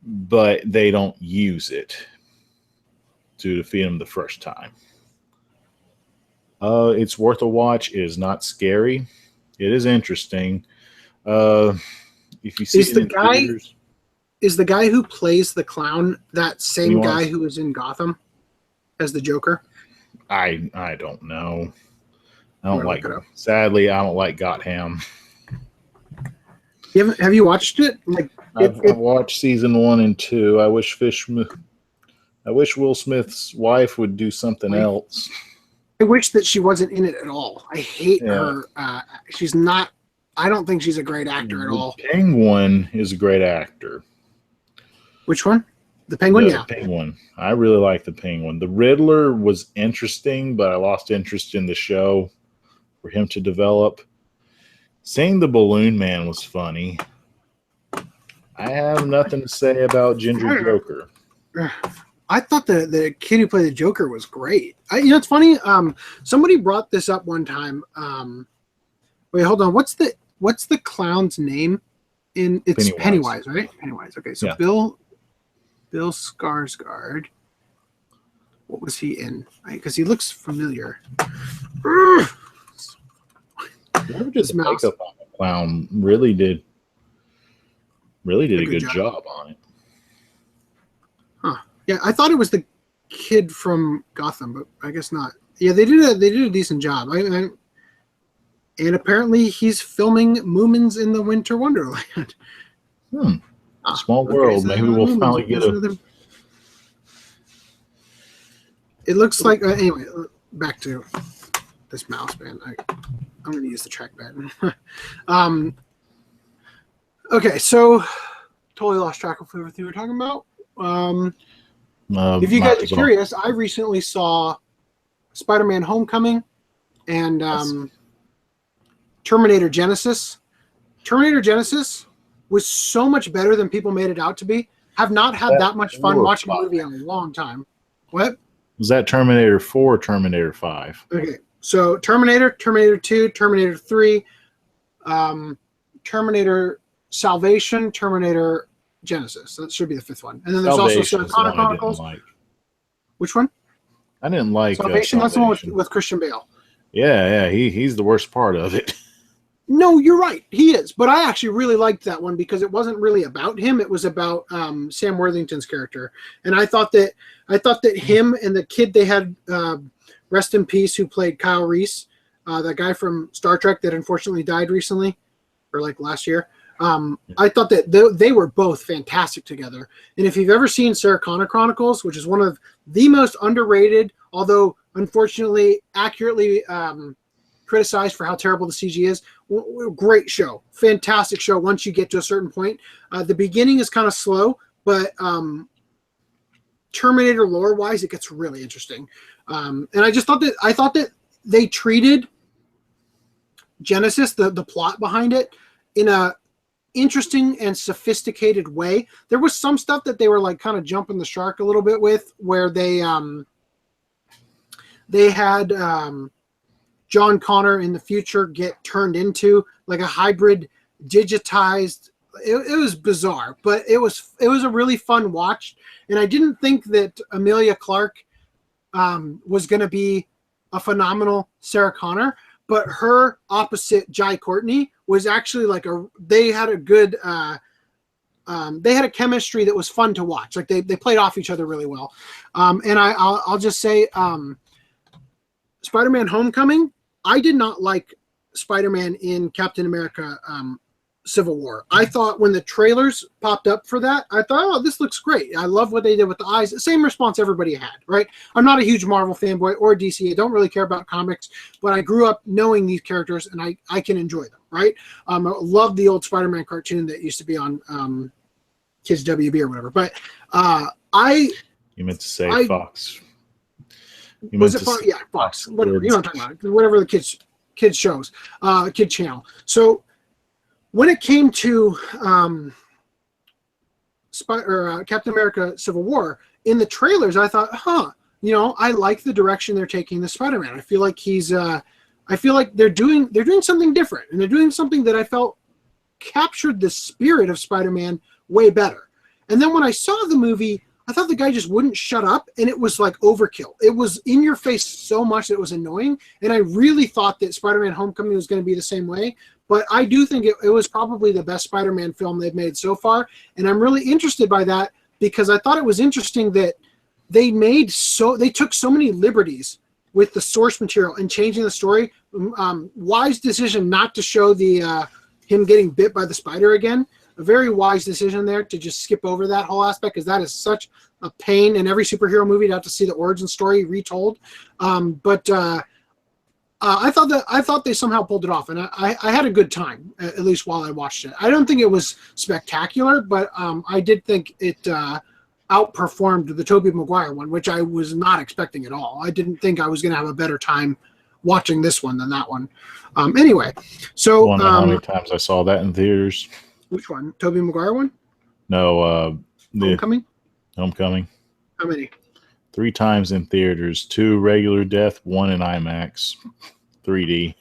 but they don't use it to defeat them the first time. It's worth a watch. It is not scary. It is interesting. If you see is the guy who plays the clown that same guy who was in Gotham as the Joker? I don't know. Sadly, I don't like Gotham. Have you watched it? Like, I've watched season 1 and 2. I wish Will Smith's wife would do something else. I wish that she wasn't in it at all. I hate her. She's not. I don't think she's a great actor at all. Penguin is a great actor. Which one? The Penguin? The Penguin. I really like the Penguin. The Riddler was interesting, but I lost interest in the show for him to develop. Seeing the Balloon Man was funny. I have nothing to say about Ginger Joker. I thought the kid who played the Joker was great. It's funny. Somebody brought this up one time. Wait, hold on. What's the clown's name? It's Pennywise, right? Pennywise. Okay, so Bill Skarsgård. What was he in? Because he looks familiar. Whoever did the makeup on the clown really did a good job on it. Huh. Yeah, I thought it was the kid from Gotham, but I guess not. Yeah, they did a decent job. And apparently he's filming Moomins in the Winter Wonderland. Small world. So maybe we'll finally get a... It looks like... anyway, back to this mouse, man. I'm going to use the trackpad. Okay, so totally lost track of everything we were talking about. If you guys are curious, I recently saw Spider-Man Homecoming and Terminator Genesis. Terminator Genesis was so much better than people made it out to be. Have not had that much fun watching a movie in a long time. What? Was that Terminator 4 or Terminator 5? Okay, so Terminator, Terminator 2, Terminator 3, Terminator Salvation, Terminator Genesis. That should be the 5th one. And then there's also Sarah Connor Chronicles. Which one? I didn't like Salvation. That's the one with Christian Bale. Yeah, he's the worst part of it. No, you're right. He is. But I actually really liked that one because it wasn't really about him. It was about Sam Worthington's character. And I thought that him and the kid they had, rest in peace, who played Kyle Reese, that guy from Star Trek that unfortunately died recently, or like last year. I thought that they were both fantastic together. And if you've ever seen Sarah Connor Chronicles, which is one of the most underrated, although unfortunately accurately criticized for how terrible the CG is, great show, fantastic show. Once you get to a certain point, the beginning is kind of slow, but Terminator lore wise, it gets really interesting. And I thought that they treated Genesis, the plot behind it, in a interesting and sophisticated way. There was some stuff that they were like kind of jumping the shark a little bit with, where they had John Connor in the future get turned into like a hybrid digitized. It was bizarre, but it was a really fun watch. And I didn't think that Emilia Clarke was going to be a phenomenal Sarah Connor, but her opposite Jai Courtney was actually like they had a good they had a chemistry that was fun to watch. Like they played off each other really well. And I'll just say Spider-Man Homecoming, I did not like Spider-Man in Captain America Civil War. I thought when the trailers popped up for that, I thought, oh, this looks great. I love what they did with the eyes. Same response everybody had, right? I'm not a huge Marvel fanboy or DC. I don't really care about comics, but I grew up knowing these characters and I can enjoy them, right? I love the old Spider-Man cartoon that used to be on Kids WB or whatever. But You meant to say Fox. Was it Fox? Yeah, Fox. Whatever. You know what I'm talking about. Whatever the kids shows, kid channel. So when it came to Captain America Civil War, in the trailers, I thought, I like the direction they're taking the Spider-Man. I feel like they're doing something different, and they're doing something that I felt captured the spirit of Spider-Man way better. And then when I saw the movie, I thought the guy just wouldn't shut up, and it was like overkill. It was in your face so much that it was annoying, and I really thought that Spider-Man Homecoming was going to be the same way. But I do think it was probably the best Spider-Man film they've made so far, and I'm really interested by that because I thought it was interesting that they took so many liberties with the source material and changing the story. Wise decision not to show him getting bit by the spider again. a very wise decision there to just skip over that whole aspect, because that is such a pain in every superhero movie to have to see the origin story retold. But I thought they somehow pulled it off, and I had a good time, at least while I watched it. I don't think it was spectacular, but I did think it outperformed the Tobey Maguire one, which I was not expecting at all. I didn't think I was going to have a better time watching this one than that one. Anyway, so Wonder how many times I saw that in theaters. Which one? Tobey Maguire one? No, Homecoming? Homecoming. How many? 3 times in theaters, 2 regular death, 1 in IMAX, 3D.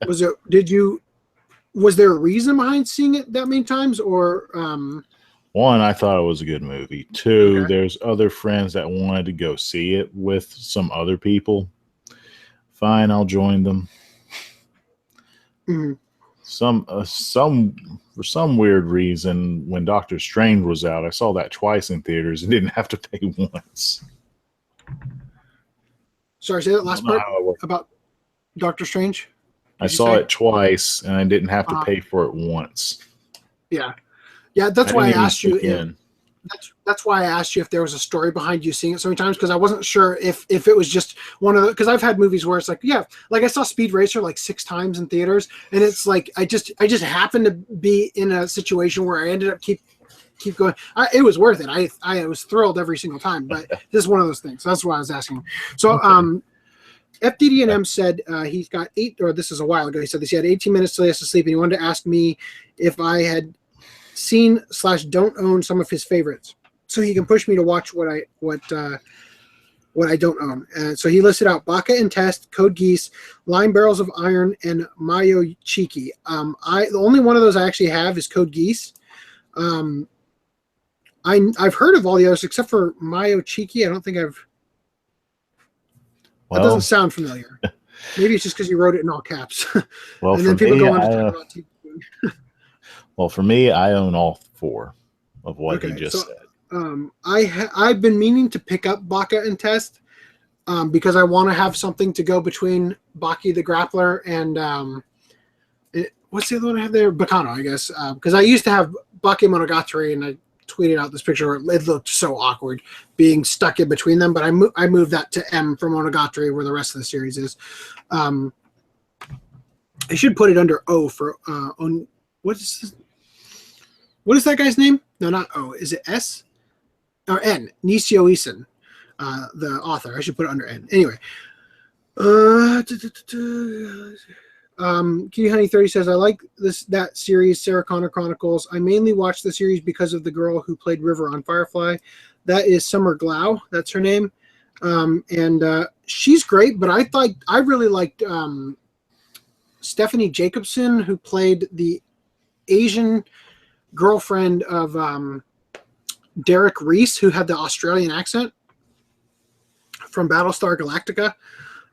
Was there a reason behind seeing it that many times, or 1, I thought it was a good movie. 2, Okay. there's other friends that wanted to go see it with some other people. Fine, I'll join them. Mhm. For some weird reason, when Doctor Strange was out, I saw that twice in theaters and didn't have to pay once. Sorry, say that last I don't know part how it worked. about Doctor Strange? I Did you saw say? it twice and I didn't have to Uh-huh. pay for it once. Yeah. That's why I didn't even asked you. sneak in. That's why I asked you if there was a story behind you seeing it so many times, because I wasn't sure if it was just one of the, because I've had movies where it's like, yeah, like I saw Speed Racer like 6 times in theaters, and it's like I just happened to be in a situation where I ended up keep going. It was worth it. I was thrilled every single time, but this is one of those things. That's why I was asking. So Okay. FDD&M said he's got 8, or this is a while ago. He said this. He had 18 minutes till he has to sleep, and he wanted to ask me if I had seen / don't own some of his favorites, so he can push me to watch what I don't own. And so he listed out Baka and Test, Code Geass, Line Barrels of Iron, and Mayo Chiki. The only one of those I actually have is Code Geass. I've heard of all the others except for Mayo Chiki. I don't think I've. That doesn't sound familiar. Maybe it's just because you wrote it in all caps. Well, and then people go on to talk about TV. Well, for me, I own all 4 of what he Okay, just so- said. I've been meaning to pick up Baka and Test because I want to have something to go between Baki the Grappler and what's the other one I have there? Bacano, I guess. Because I used to have Baki Monogatari, and I tweeted out this picture where it looked so awkward being stuck in between them. But I moved that to M for Monogatari, where the rest of the series is. I should put it under O for on what is that guy's name? No, not O. Is it S or N? Nisio Isin, the author. I should put it under N. Anyway. Kitty Honey 30 says, I like that series, Sarah Connor Chronicles. I mainly watched the series because of the girl who played River on Firefly. That is Summer Glau. That's her name. And she's great, but I really liked Stephanie Jacobson, who played the Asian girlfriend of Derek Reese, who had the Australian accent from Battlestar Galactica.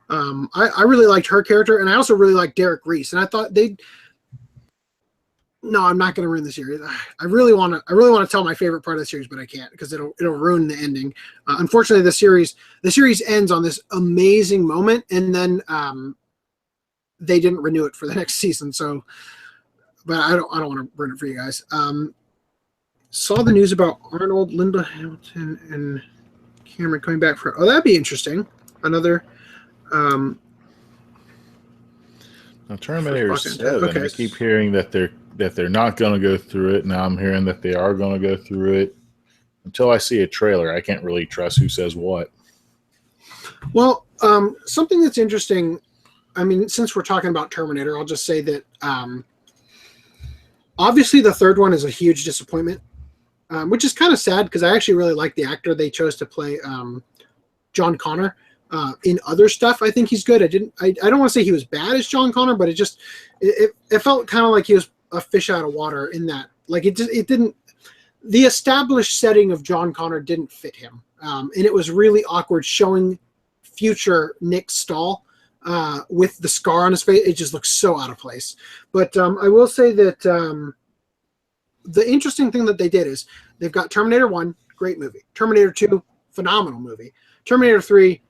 I really liked her character, and I also really liked Derek Reese. And I thought no, I'm not going to ruin the series. I really want to tell my favorite part of the series, but I can't because it'll ruin the ending. Unfortunately, the series ends on this amazing moment, and then they didn't renew it for the next season. So, but I don't want to ruin it for you guys. Saw the news about Arnold, Linda Hamilton, and Cameron coming back for. Oh, that'd be interesting. Another. Now, Terminator 7. Okay. I keep hearing that they're not going to go through it. Now I'm hearing that they are going to go through it. Until I see a trailer, I can't really trust who says what. Well, something that's interesting. I mean, since we're talking about Terminator, I'll just say that obviously the third one is a huge disappointment, which is kind of sad because I actually really like the actor they chose to play John Connor. In other stuff, I think he's good. I don't want to say he was bad as John Connor, but it felt kind of like he was a fish out of water in that. Like it didn't. The established setting of John Connor didn't fit him, and it was really awkward showing future Nick Stahl with the scar on his face. It just looks so out of place. But I will say that the interesting thing that they did is they've got Terminator 1, great movie. Terminator 2, phenomenal movie. Terminator 3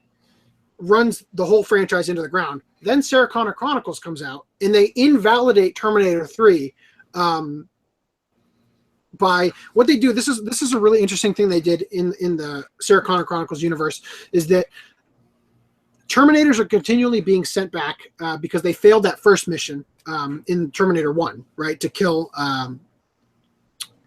runs the whole franchise into the ground. Then Sarah Connor Chronicles comes out, and they invalidate Terminator 3 by what they do. This is a really interesting thing they did in the Sarah Connor Chronicles universe, is that Terminators are continually being sent back because they failed that first mission in Terminator 1, right, to kill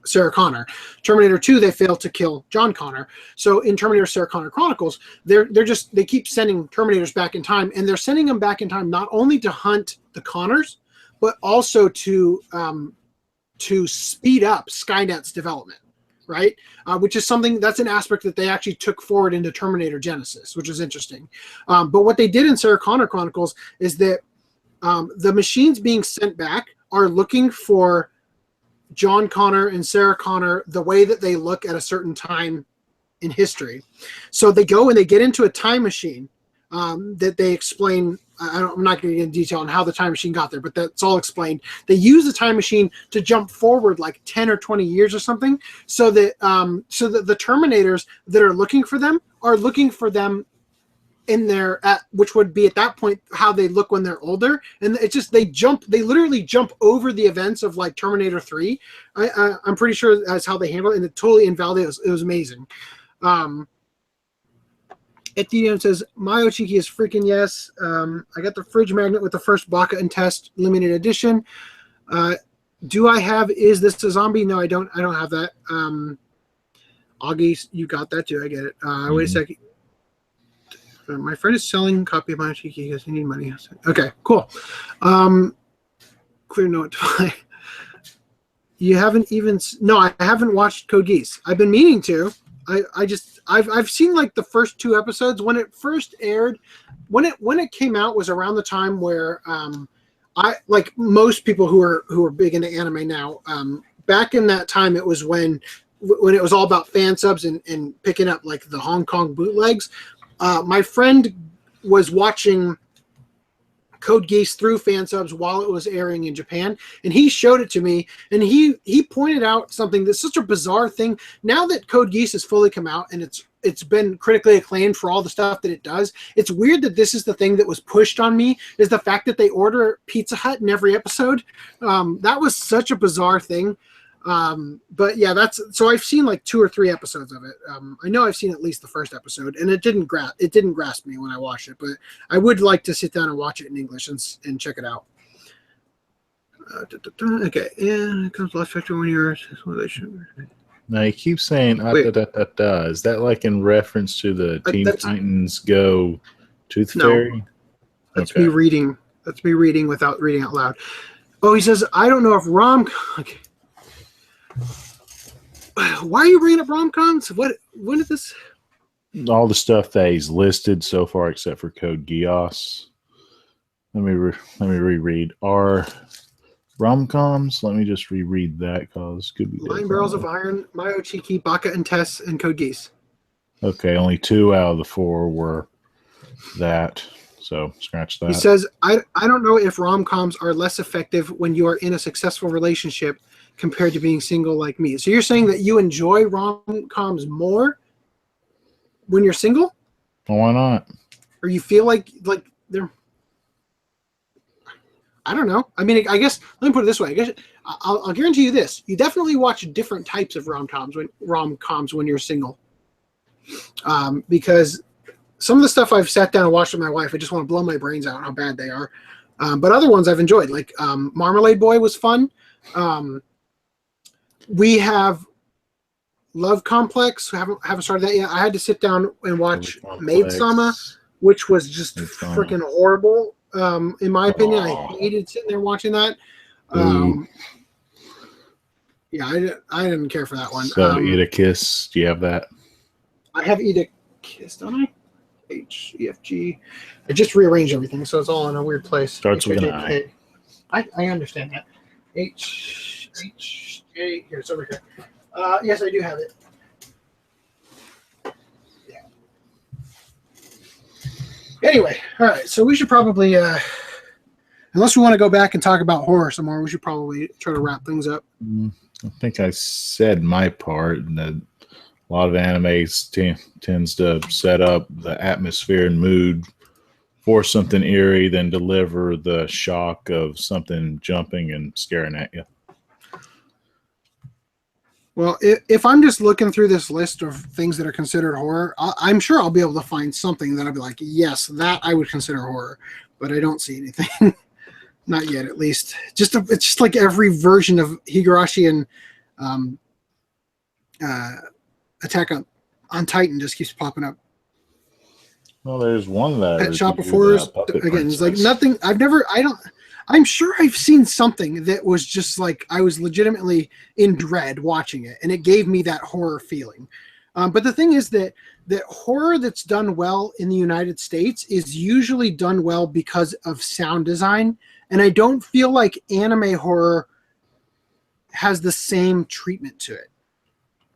Sarah Connor. Terminator 2, they failed to kill John Connor. So in Terminator Sarah Connor Chronicles, they keep sending Terminators back in time, and they're sending them back in time not only to hunt the Connors, but also to speed up Skynet's development, right? Which is something that's an aspect that they actually took forward into Terminator Genesis, which is interesting. But what they did in Sarah Connor Chronicles is that the machines being sent back are looking for John Connor and Sarah Connor the way that they look at a certain time in history. So they go and they get into a time machine that they explain. I'm not going to get into detail on how the time machine got there, but that's all explained. They use the time machine to jump forward like 10 or 20 years or something, so that the Terminators that are looking for them in their which would be at that point how they look when they're older, and it's just they literally jump over the events of like Terminator 3. I'm pretty sure that's how they handle it, and it totally invalidates. It was amazing. Etienne says, my Ochiki is freaking yes. I got the fridge magnet with the first Baka and Test limited edition. Do I have Is This a Zombie? No, I don't have that. Augie, you got that too. I get it. Wait a second. My friend is selling a copy of my Ochiki because he needs money. Okay, cool. Clear note to buy. You haven't even... No, I haven't watched Code Geass. I've been meaning to. I've seen like the first 2 episodes. When it first aired, when it came out was around the time where I, like most people who are big into anime now, back in that time it was when it was all about fan subs and picking up like the Hong Kong bootlegs. My friend was watching Code Geass through fan subs while it was airing in Japan, and he showed it to me, and he pointed out something that's such a bizarre thing. Now that Code Geass has fully come out and it's been critically acclaimed for all the stuff that it does, it's weird that this is the thing that was pushed on me, is the fact that they order Pizza Hut in every episode. That was such a bizarre thing. But yeah, so I've seen like 2 or 3 episodes of it. I know I've seen at least the first episode, and it didn't grasp me when I watched it, but I would like to sit down and watch it in English and check it out. Okay, yeah, it comes less factor when you're Now you keep saying Is that like in reference to the Teen Titans Go Tooth Fairy? That's me reading. That's me reading without reading out loud. Oh, he says, I don't know if okay. Why are you bringing up rom-coms? When did this? All the stuff that he's listed so far, except for Code Geass. Let me reread. Are rom-coms? Let me just reread that because it could be Line Barrels of Iron, My Ochiki, Baka and Tess, and Code Geass. Okay, only 2 out of the 4 were that. So scratch that. He says, I don't know if rom-coms are less effective when you are in a successful relationship compared to being single like me. So you're saying that you enjoy rom-coms more when you're single? Well, why not? Or you feel like they're... I don't know. I mean, I guess, let me put it this way. I guess I'll guarantee you this. You definitely watch different types of rom-coms when you're single. Because some of the stuff I've sat down and watched with my wife, I just want to blow my brains out how bad they are. But other ones I've enjoyed. Like Marmalade Boy was fun. We have Love Complex. Haven't started that yet. I had to sit down and watch Maid Sama, which was just freaking horrible. In my opinion, I hated sitting there watching that. Yeah, I didn't care for that one. So Eat a Kiss, do you have that? I have Eat a Kiss, don't I? H, E, F, G. I just rearranged everything, so it's all in a weird place. Starts with an I. I understand that. H, J. Here, it's over here. Yes, I do have it. Yeah. Anyway, all right. So we should probably, unless we want to go back and talk about horror some more, we should probably try to wrap things up. I think I said my part, and that a lot of animes tends to set up the atmosphere and mood for something eerie, then deliver the shock of something jumping and scaring at you. Well, if I'm just looking through this list of things that are considered horror, I'm sure I'll be able to find something that I'll be like, yes, that I would consider horror. But I don't see anything. Not yet, at least. It's just like every version of Higurashi and Attack on Titan just keeps popping up. Well, there's one that Pet Shop of Horrors, again, it's like nothing. I'm sure I've seen something that was just like I was legitimately in dread watching it, and it gave me that horror feeling. But the thing is that horror that's done well in the United States is usually done well because of sound design, and I don't feel like anime horror has the same treatment to it.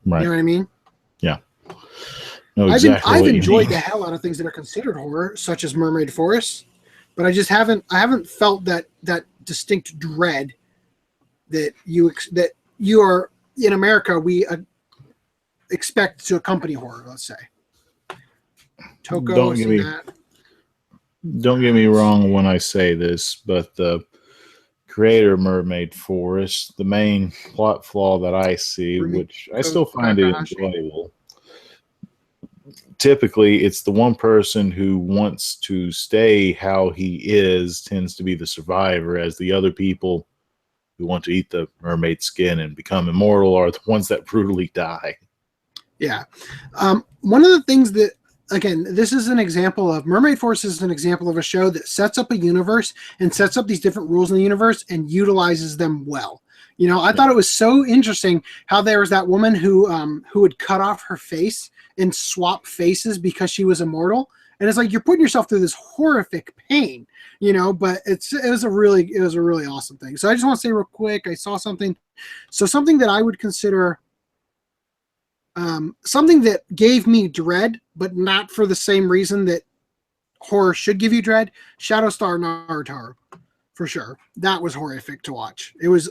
Right. You know what I mean? Yeah. No, exactly I've enjoyed the hell out of things that are considered horror, such as Mermaid Forest, but I just haven't felt that distinct dread that you are in America. We expect to accompany horror. Let's say. Toko, don't get me wrong when I say this, but the creator of Mermaid Forest, the main plot flaw that I see, which I still find it enjoyable. Typically, it's the one person who wants to stay how he is tends to be the survivor, as the other people who want to eat the mermaid skin and become immortal are the ones that brutally die. Yeah. One of the things that, again, this is an example of Mermaid Force is an example of a show that sets up a universe and sets up these different rules in the universe and utilizes them well. You know, I thought it was so interesting how there was that woman who would cut off her face and swap faces because she was immortal. And it's like you're putting yourself through this horrific pain, you know, but it was a really awesome thing. So I just want to say real quick, I saw something. So something that I would consider something that gave me dread, but not for the same reason that horror should give you dread. Shadowstar Naruto, for sure. That was horrific to watch. It was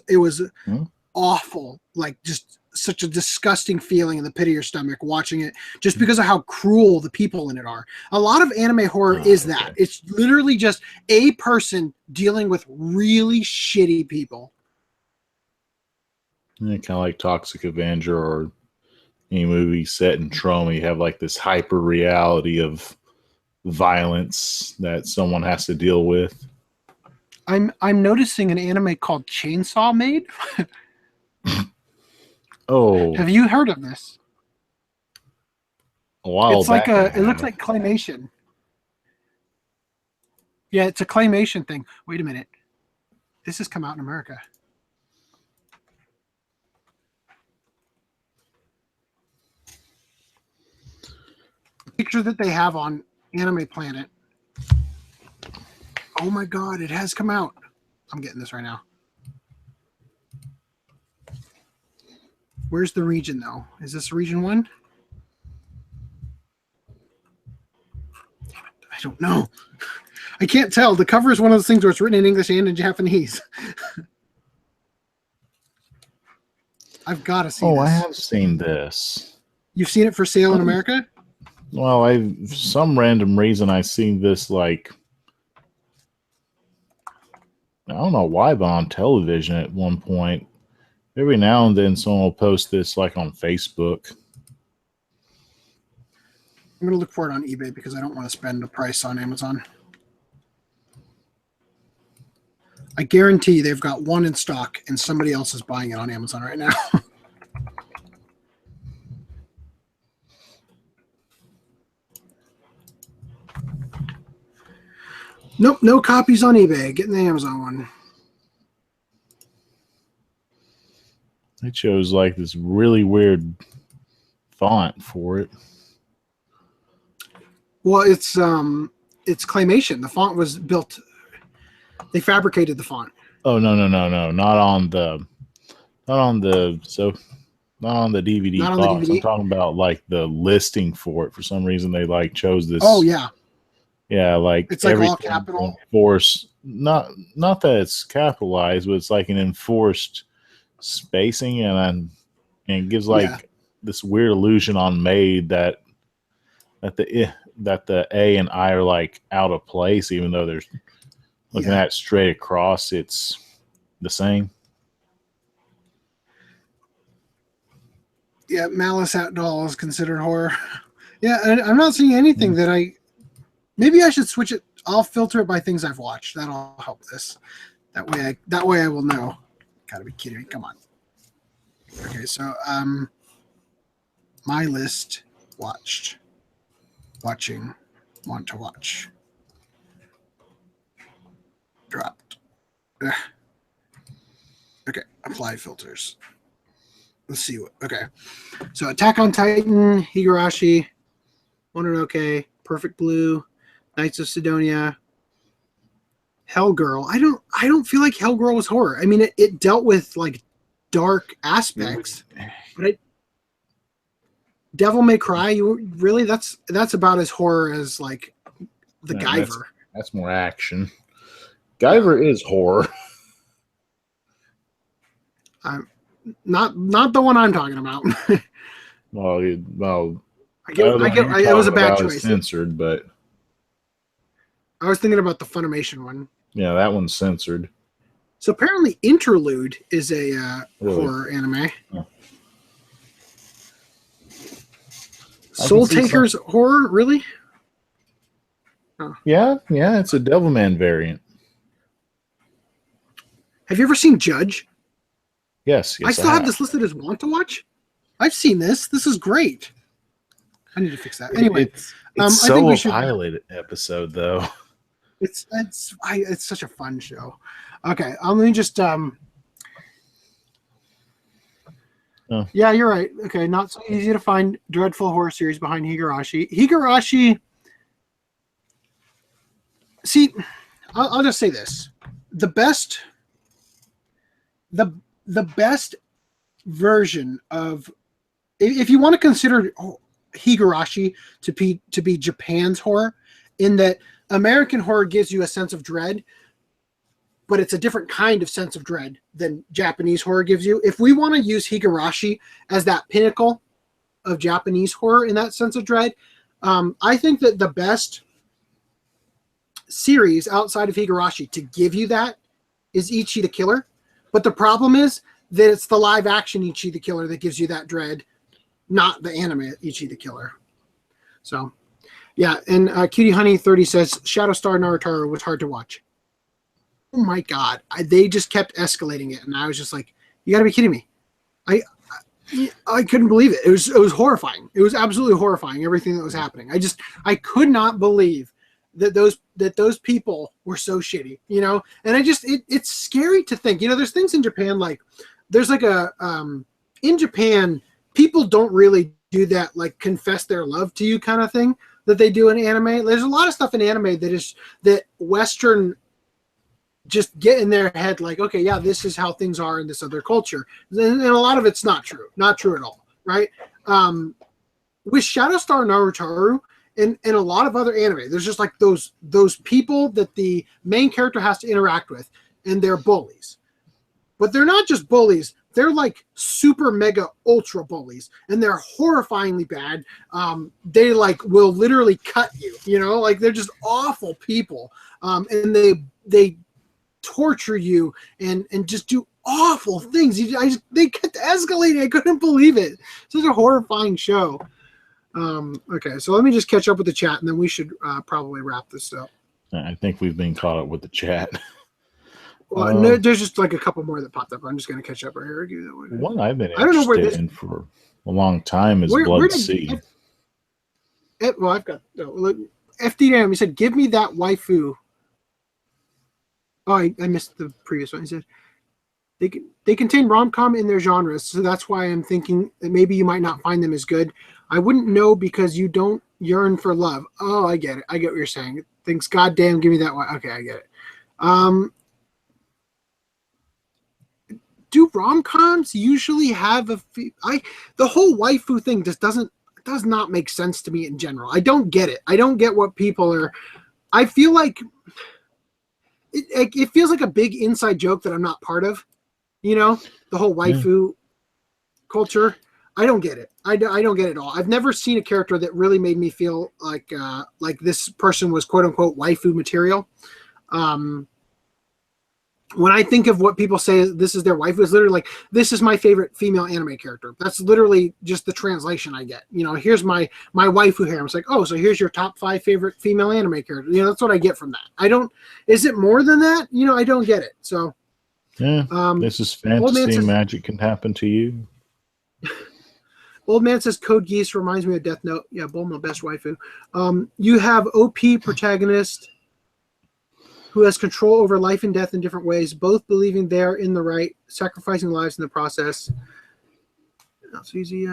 awful, like just such a disgusting feeling in the pit of your stomach watching it, just because of how cruel the people in it are. A lot of anime horror is that. It's literally just a person dealing with really shitty people. Yeah, kind of like Toxic Avenger or any movie set in trauma. You have like this hyper reality of violence that someone has to deal with. I'm noticing an anime called Chainsaw Maid. Oh, have you heard of this? A while it's back like it looks like claymation. Yeah, it's a claymation thing. Wait a minute. This has come out in America. Picture that they have on Anime Planet. Oh my god, it has come out. I'm getting this right now. Where's the region though? Is this region 1? I don't know. I can't tell. The cover is one of those things where it's written in English and in Japanese. I've got to see this. I have seen this. You've seen it for sale in America? Well, for some random reason I seen this, like, I don't know why, but on television at one point. Every now and then someone will post this like on Facebook. I'm going to look for it on eBay because I don't want to spend a price on Amazon. I guarantee they've got one in stock and somebody else is buying it on Amazon right now. Nope, no copies on eBay. Getting the Amazon one. They chose like this really weird font for it. Well, it's claymation. The font was built. They fabricated the font. Oh no, not on the DVD Not on box. the DVD? I'm talking about like the listing for it. For some reason they like chose this. Oh yeah. Yeah, like it's like all capital. Enforced, not that it's capitalized, but it's like an enforced spacing, and it gives like this weird illusion on made that the A and I are like out of place, even though there's looking at it straight across, it's the same. Yeah, Malice at Doll is considered horror. Yeah, and I'm not seeing anything that I. Maybe I should switch it. I'll filter it by things I've watched. That'll help this. That way I will know. Gotta be kidding me! Come on. Okay, so my list watched, watching, want to watch. Dropped. Ugh. Okay, apply filters. Let's see what. Okay, so Attack on Titan, Higurashi, Mononoke, Perfect Blue, Knights of Sidonia, Hellgirl. I don't feel like Hellgirl was horror. I mean, it dealt with like dark aspects, but Devil May Cry. You really that's about as horror as like the Guyver. That's more action. Guyver is horror. Not the one I'm talking about. well, it was a bad choice. Censored, but I was thinking about the Funimation one. Yeah, that one's censored. So apparently, Interlude is a horror anime. Oh. Soul Takers horror, really? Oh. Yeah, it's a Devilman variant. Have you ever seen Judge? Yes, I still have this listed as want to watch. I've seen this. This is great. I need to fix that. Anyway, it's so I think we should pilot episode though. It's such a fun show. Okay, let me just Oh. Yeah, you're right. Okay, not so easy to find dreadful horror series behind Higurashi. Higurashi. See, I'll just say this: the best version of, if you want to consider Higurashi to be Japan's horror, in that American horror gives you a sense of dread, but it's a different kind of sense of dread than Japanese horror gives you. If we want to use Higurashi as that pinnacle of Japanese horror in that sense of dread, I think that the best series outside of Higurashi to give you that is Ichi the Killer. But the problem is that it's the live action Ichi the Killer that gives you that dread, not the anime Ichi the Killer. So, yeah, and Cutie Honey 30 says Shadowstar Naruto was hard to watch. Oh my god, they just kept escalating it, and I was just like, "You got to be kidding me!" I couldn't believe it. It was horrifying. It was absolutely horrifying. Everything that was happening. I could not believe that those people were so shitty, you know. And it's scary to think, you know, there's things in Japan, like there's like in Japan, people don't really do that, like confess their love to you kind of thing that they do in anime. There's a lot of stuff in anime that Western just get in their head, like, okay, yeah, this is how things are in this other culture. And a lot of it's not true at all, right? With Shadowstar Naruto and a lot of other anime, there's just like those people that the main character has to interact with, and they're bullies. But they're not just bullies, they're like super mega ultra bullies, and they're horrifyingly bad. They like will literally cut you, you know, like they're just awful people. And they torture you and just do awful things. They kept escalating. I couldn't believe it. Such a horrifying show. Okay, so let me just catch up with the chat, and then we should probably wrap this up. I think we've been caught up with the chat. Well, no, there's just like a couple more that popped up. I'm just going to catch up right here. One I've been interested in for a long time is Blood Sea. Well, I've got FDM. He said, "Give me that waifu." Oh, I missed the previous one. He said they contain rom-com in their genres, so that's why I'm thinking that maybe you might not find them as good. I wouldn't know because you don't yearn for love. Oh, I get it. I get what you're saying. Thanks, goddamn, give me that one. Okay, I get it. Do rom-coms usually have the whole waifu thing does not make sense to me in general. I don't get it. I don't get what people are. I feel like it feels like a big inside joke that I'm not part of. You know, the whole waifu culture. I don't get it. I don't get it at all. I've never seen a character that really made me feel like this person was quote unquote waifu material. when I think of what people say this is their wife, it's literally like, this is my favorite female anime character. That's literally just the translation I get. Here's my waifu here. It's like, oh, so here's your top 5 favorite female anime characters. That's what I get from that. Is it more than that? I don't get it. So yeah, this is fantasy. Magic can happen to you. Old Man says Code Geass reminds me of Death Note. Yeah, Bulma, best waifu. You have OP protagonist who has control over life and death in different ways, both believing they're in the right, sacrificing lives in the process. That's easy.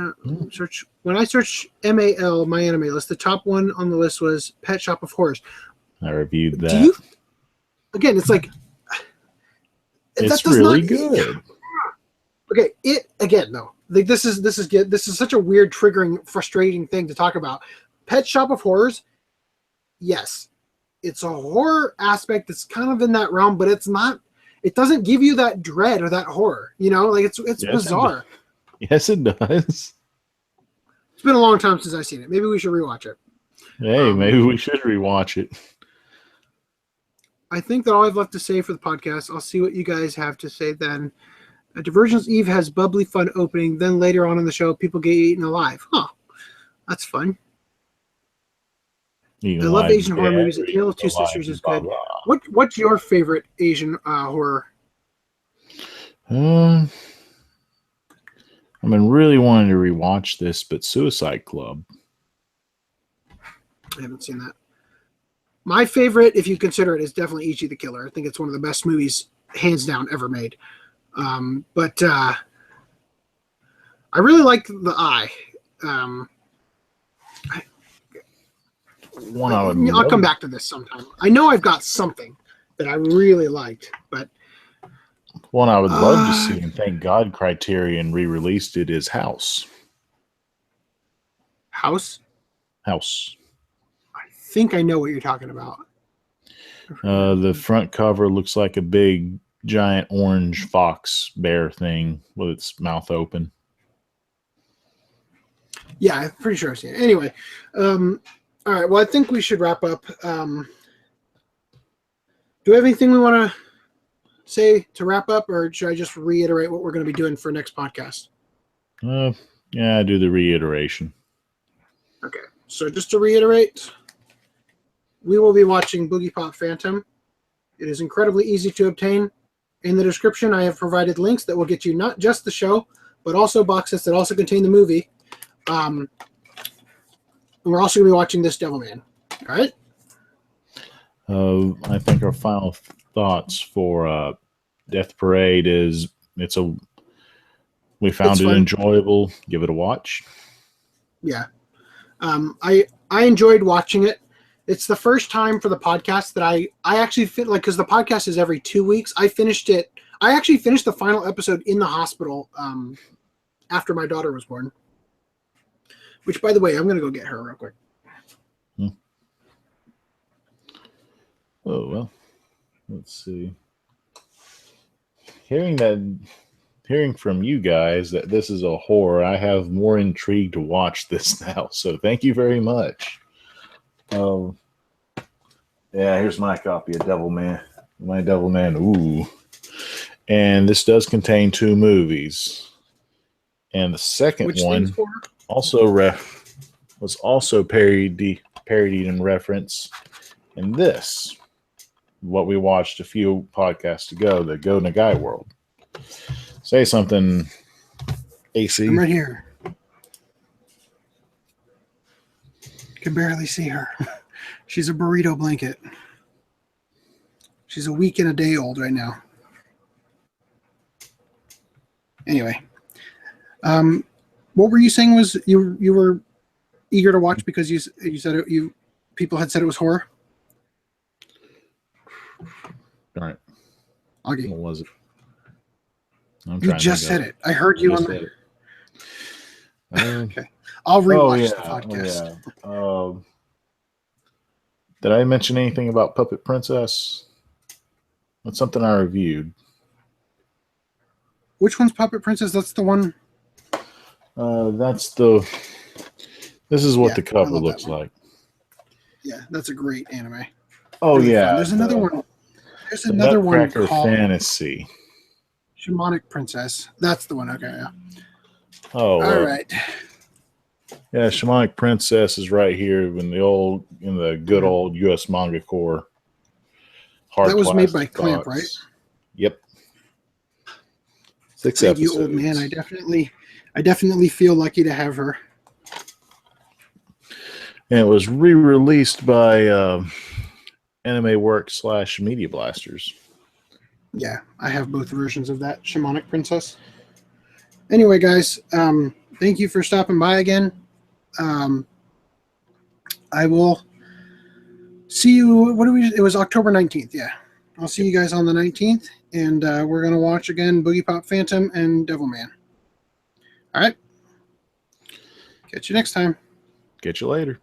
Search. When I search MAL, my anime list, the top one on the list was Pet Shop of Horrors. I reviewed that. Again, it's like it's really good. Okay, though. Like this is such a weird, triggering, frustrating thing to talk about. Pet Shop of Horrors, yes, it's a horror aspect that's kind of in that realm, but it's not. It doesn't give you that dread or that horror. Like it's bizarre. Yes, it does. It's been a long time since I've seen it. Maybe we should rewatch it. Hey, maybe we should rewatch it. I think that all I've left to say for the podcast. I'll see what you guys have to say then. Divergence Eve has bubbly fun opening. Then later on in the show, people get eaten alive. Huh. That's fun. I love Asian horror movies. A Tale of Two Sisters is good. What's your favorite Asian horror? I've been really wanting to rewatch this, but Suicide Club. I haven't seen that. My favorite, if you consider it, is definitely Ichi the Killer. I think it's one of the best movies, hands down, ever made. But I really like The Eye. I'll come back to this sometime. I know I've got something that I really liked, but one I would love to see, and thank God Criterion re-released it, is House. House? House. I think I know what you're talking about. The front cover looks like a big, giant orange fox bear thing with its mouth open. Yeah, I'm pretty sure I've seen it. Anyway, all right, well, I think we should wrap up. Do we have anything we want to say to wrap up, or should I just reiterate what we're going to be doing for next podcast? Yeah, do the reiteration. Okay, so just to reiterate, we will be watching Boogiepop Phantom. It is incredibly easy to obtain. In the description, I have provided links that will get you not just the show, but also box sets that also contain the movie. And we're also going to be watching This Devilman. All right? I think our final thoughts for Death Parade is we found it enjoyable. Give it a watch. Yeah. I enjoyed watching it. It's the first time for the podcast that I actually because the podcast is every 2 weeks. I actually finished the final episode in the hospital after my daughter was born. Which, by the way, I'm going to go get her real quick. Oh, well. Let's see. Hearing from you guys that this is a horror, I have more intrigue to watch this now. So thank you very much. Yeah, here's my copy of Devilman. My Devilman, ooh. And this does contain 2 movies. And the second one was also parodied in reference in this, what we watched a few podcasts ago, the Go Nagai World. Say something, AC. I'm right here. Can barely see her. She's a burrito blanket. She's a week and a day old right now. Anyway, what were you saying? Was you were eager to watch because you said people had said it was horror? All right. Augie. What was it? You just said it. I heard you on the. Okay. I'll rewatch the podcast. Oh, yeah. Did I mention anything about Puppet Princess? That's something I reviewed. Which one's Puppet Princess? That's the one. This is what the cover looks like. Yeah, that's a great anime. Oh, really yeah. fun. There's another one. There's The another one Nutcracker called Fantasy. Shamanic Princess. That's the one. Okay, yeah. Oh, All right. Yeah, Shamanic Princess is right here in the good old US Manga Core. That was made by plastic Clamp, box. right? Yep. 6 Thank episodes. you, old man. I definitely feel lucky to have her. And it was re-released by Anime Works / Media Blasters. Yeah, I have both versions of that Shamanic Princess. Anyway, guys, thank you for stopping by again. I will see you. It was October 19th. Yeah, I'll see you guys on the 19th, and we're gonna watch again Boogiepop Phantom and Devilman. All right. Catch you next time. Catch you later.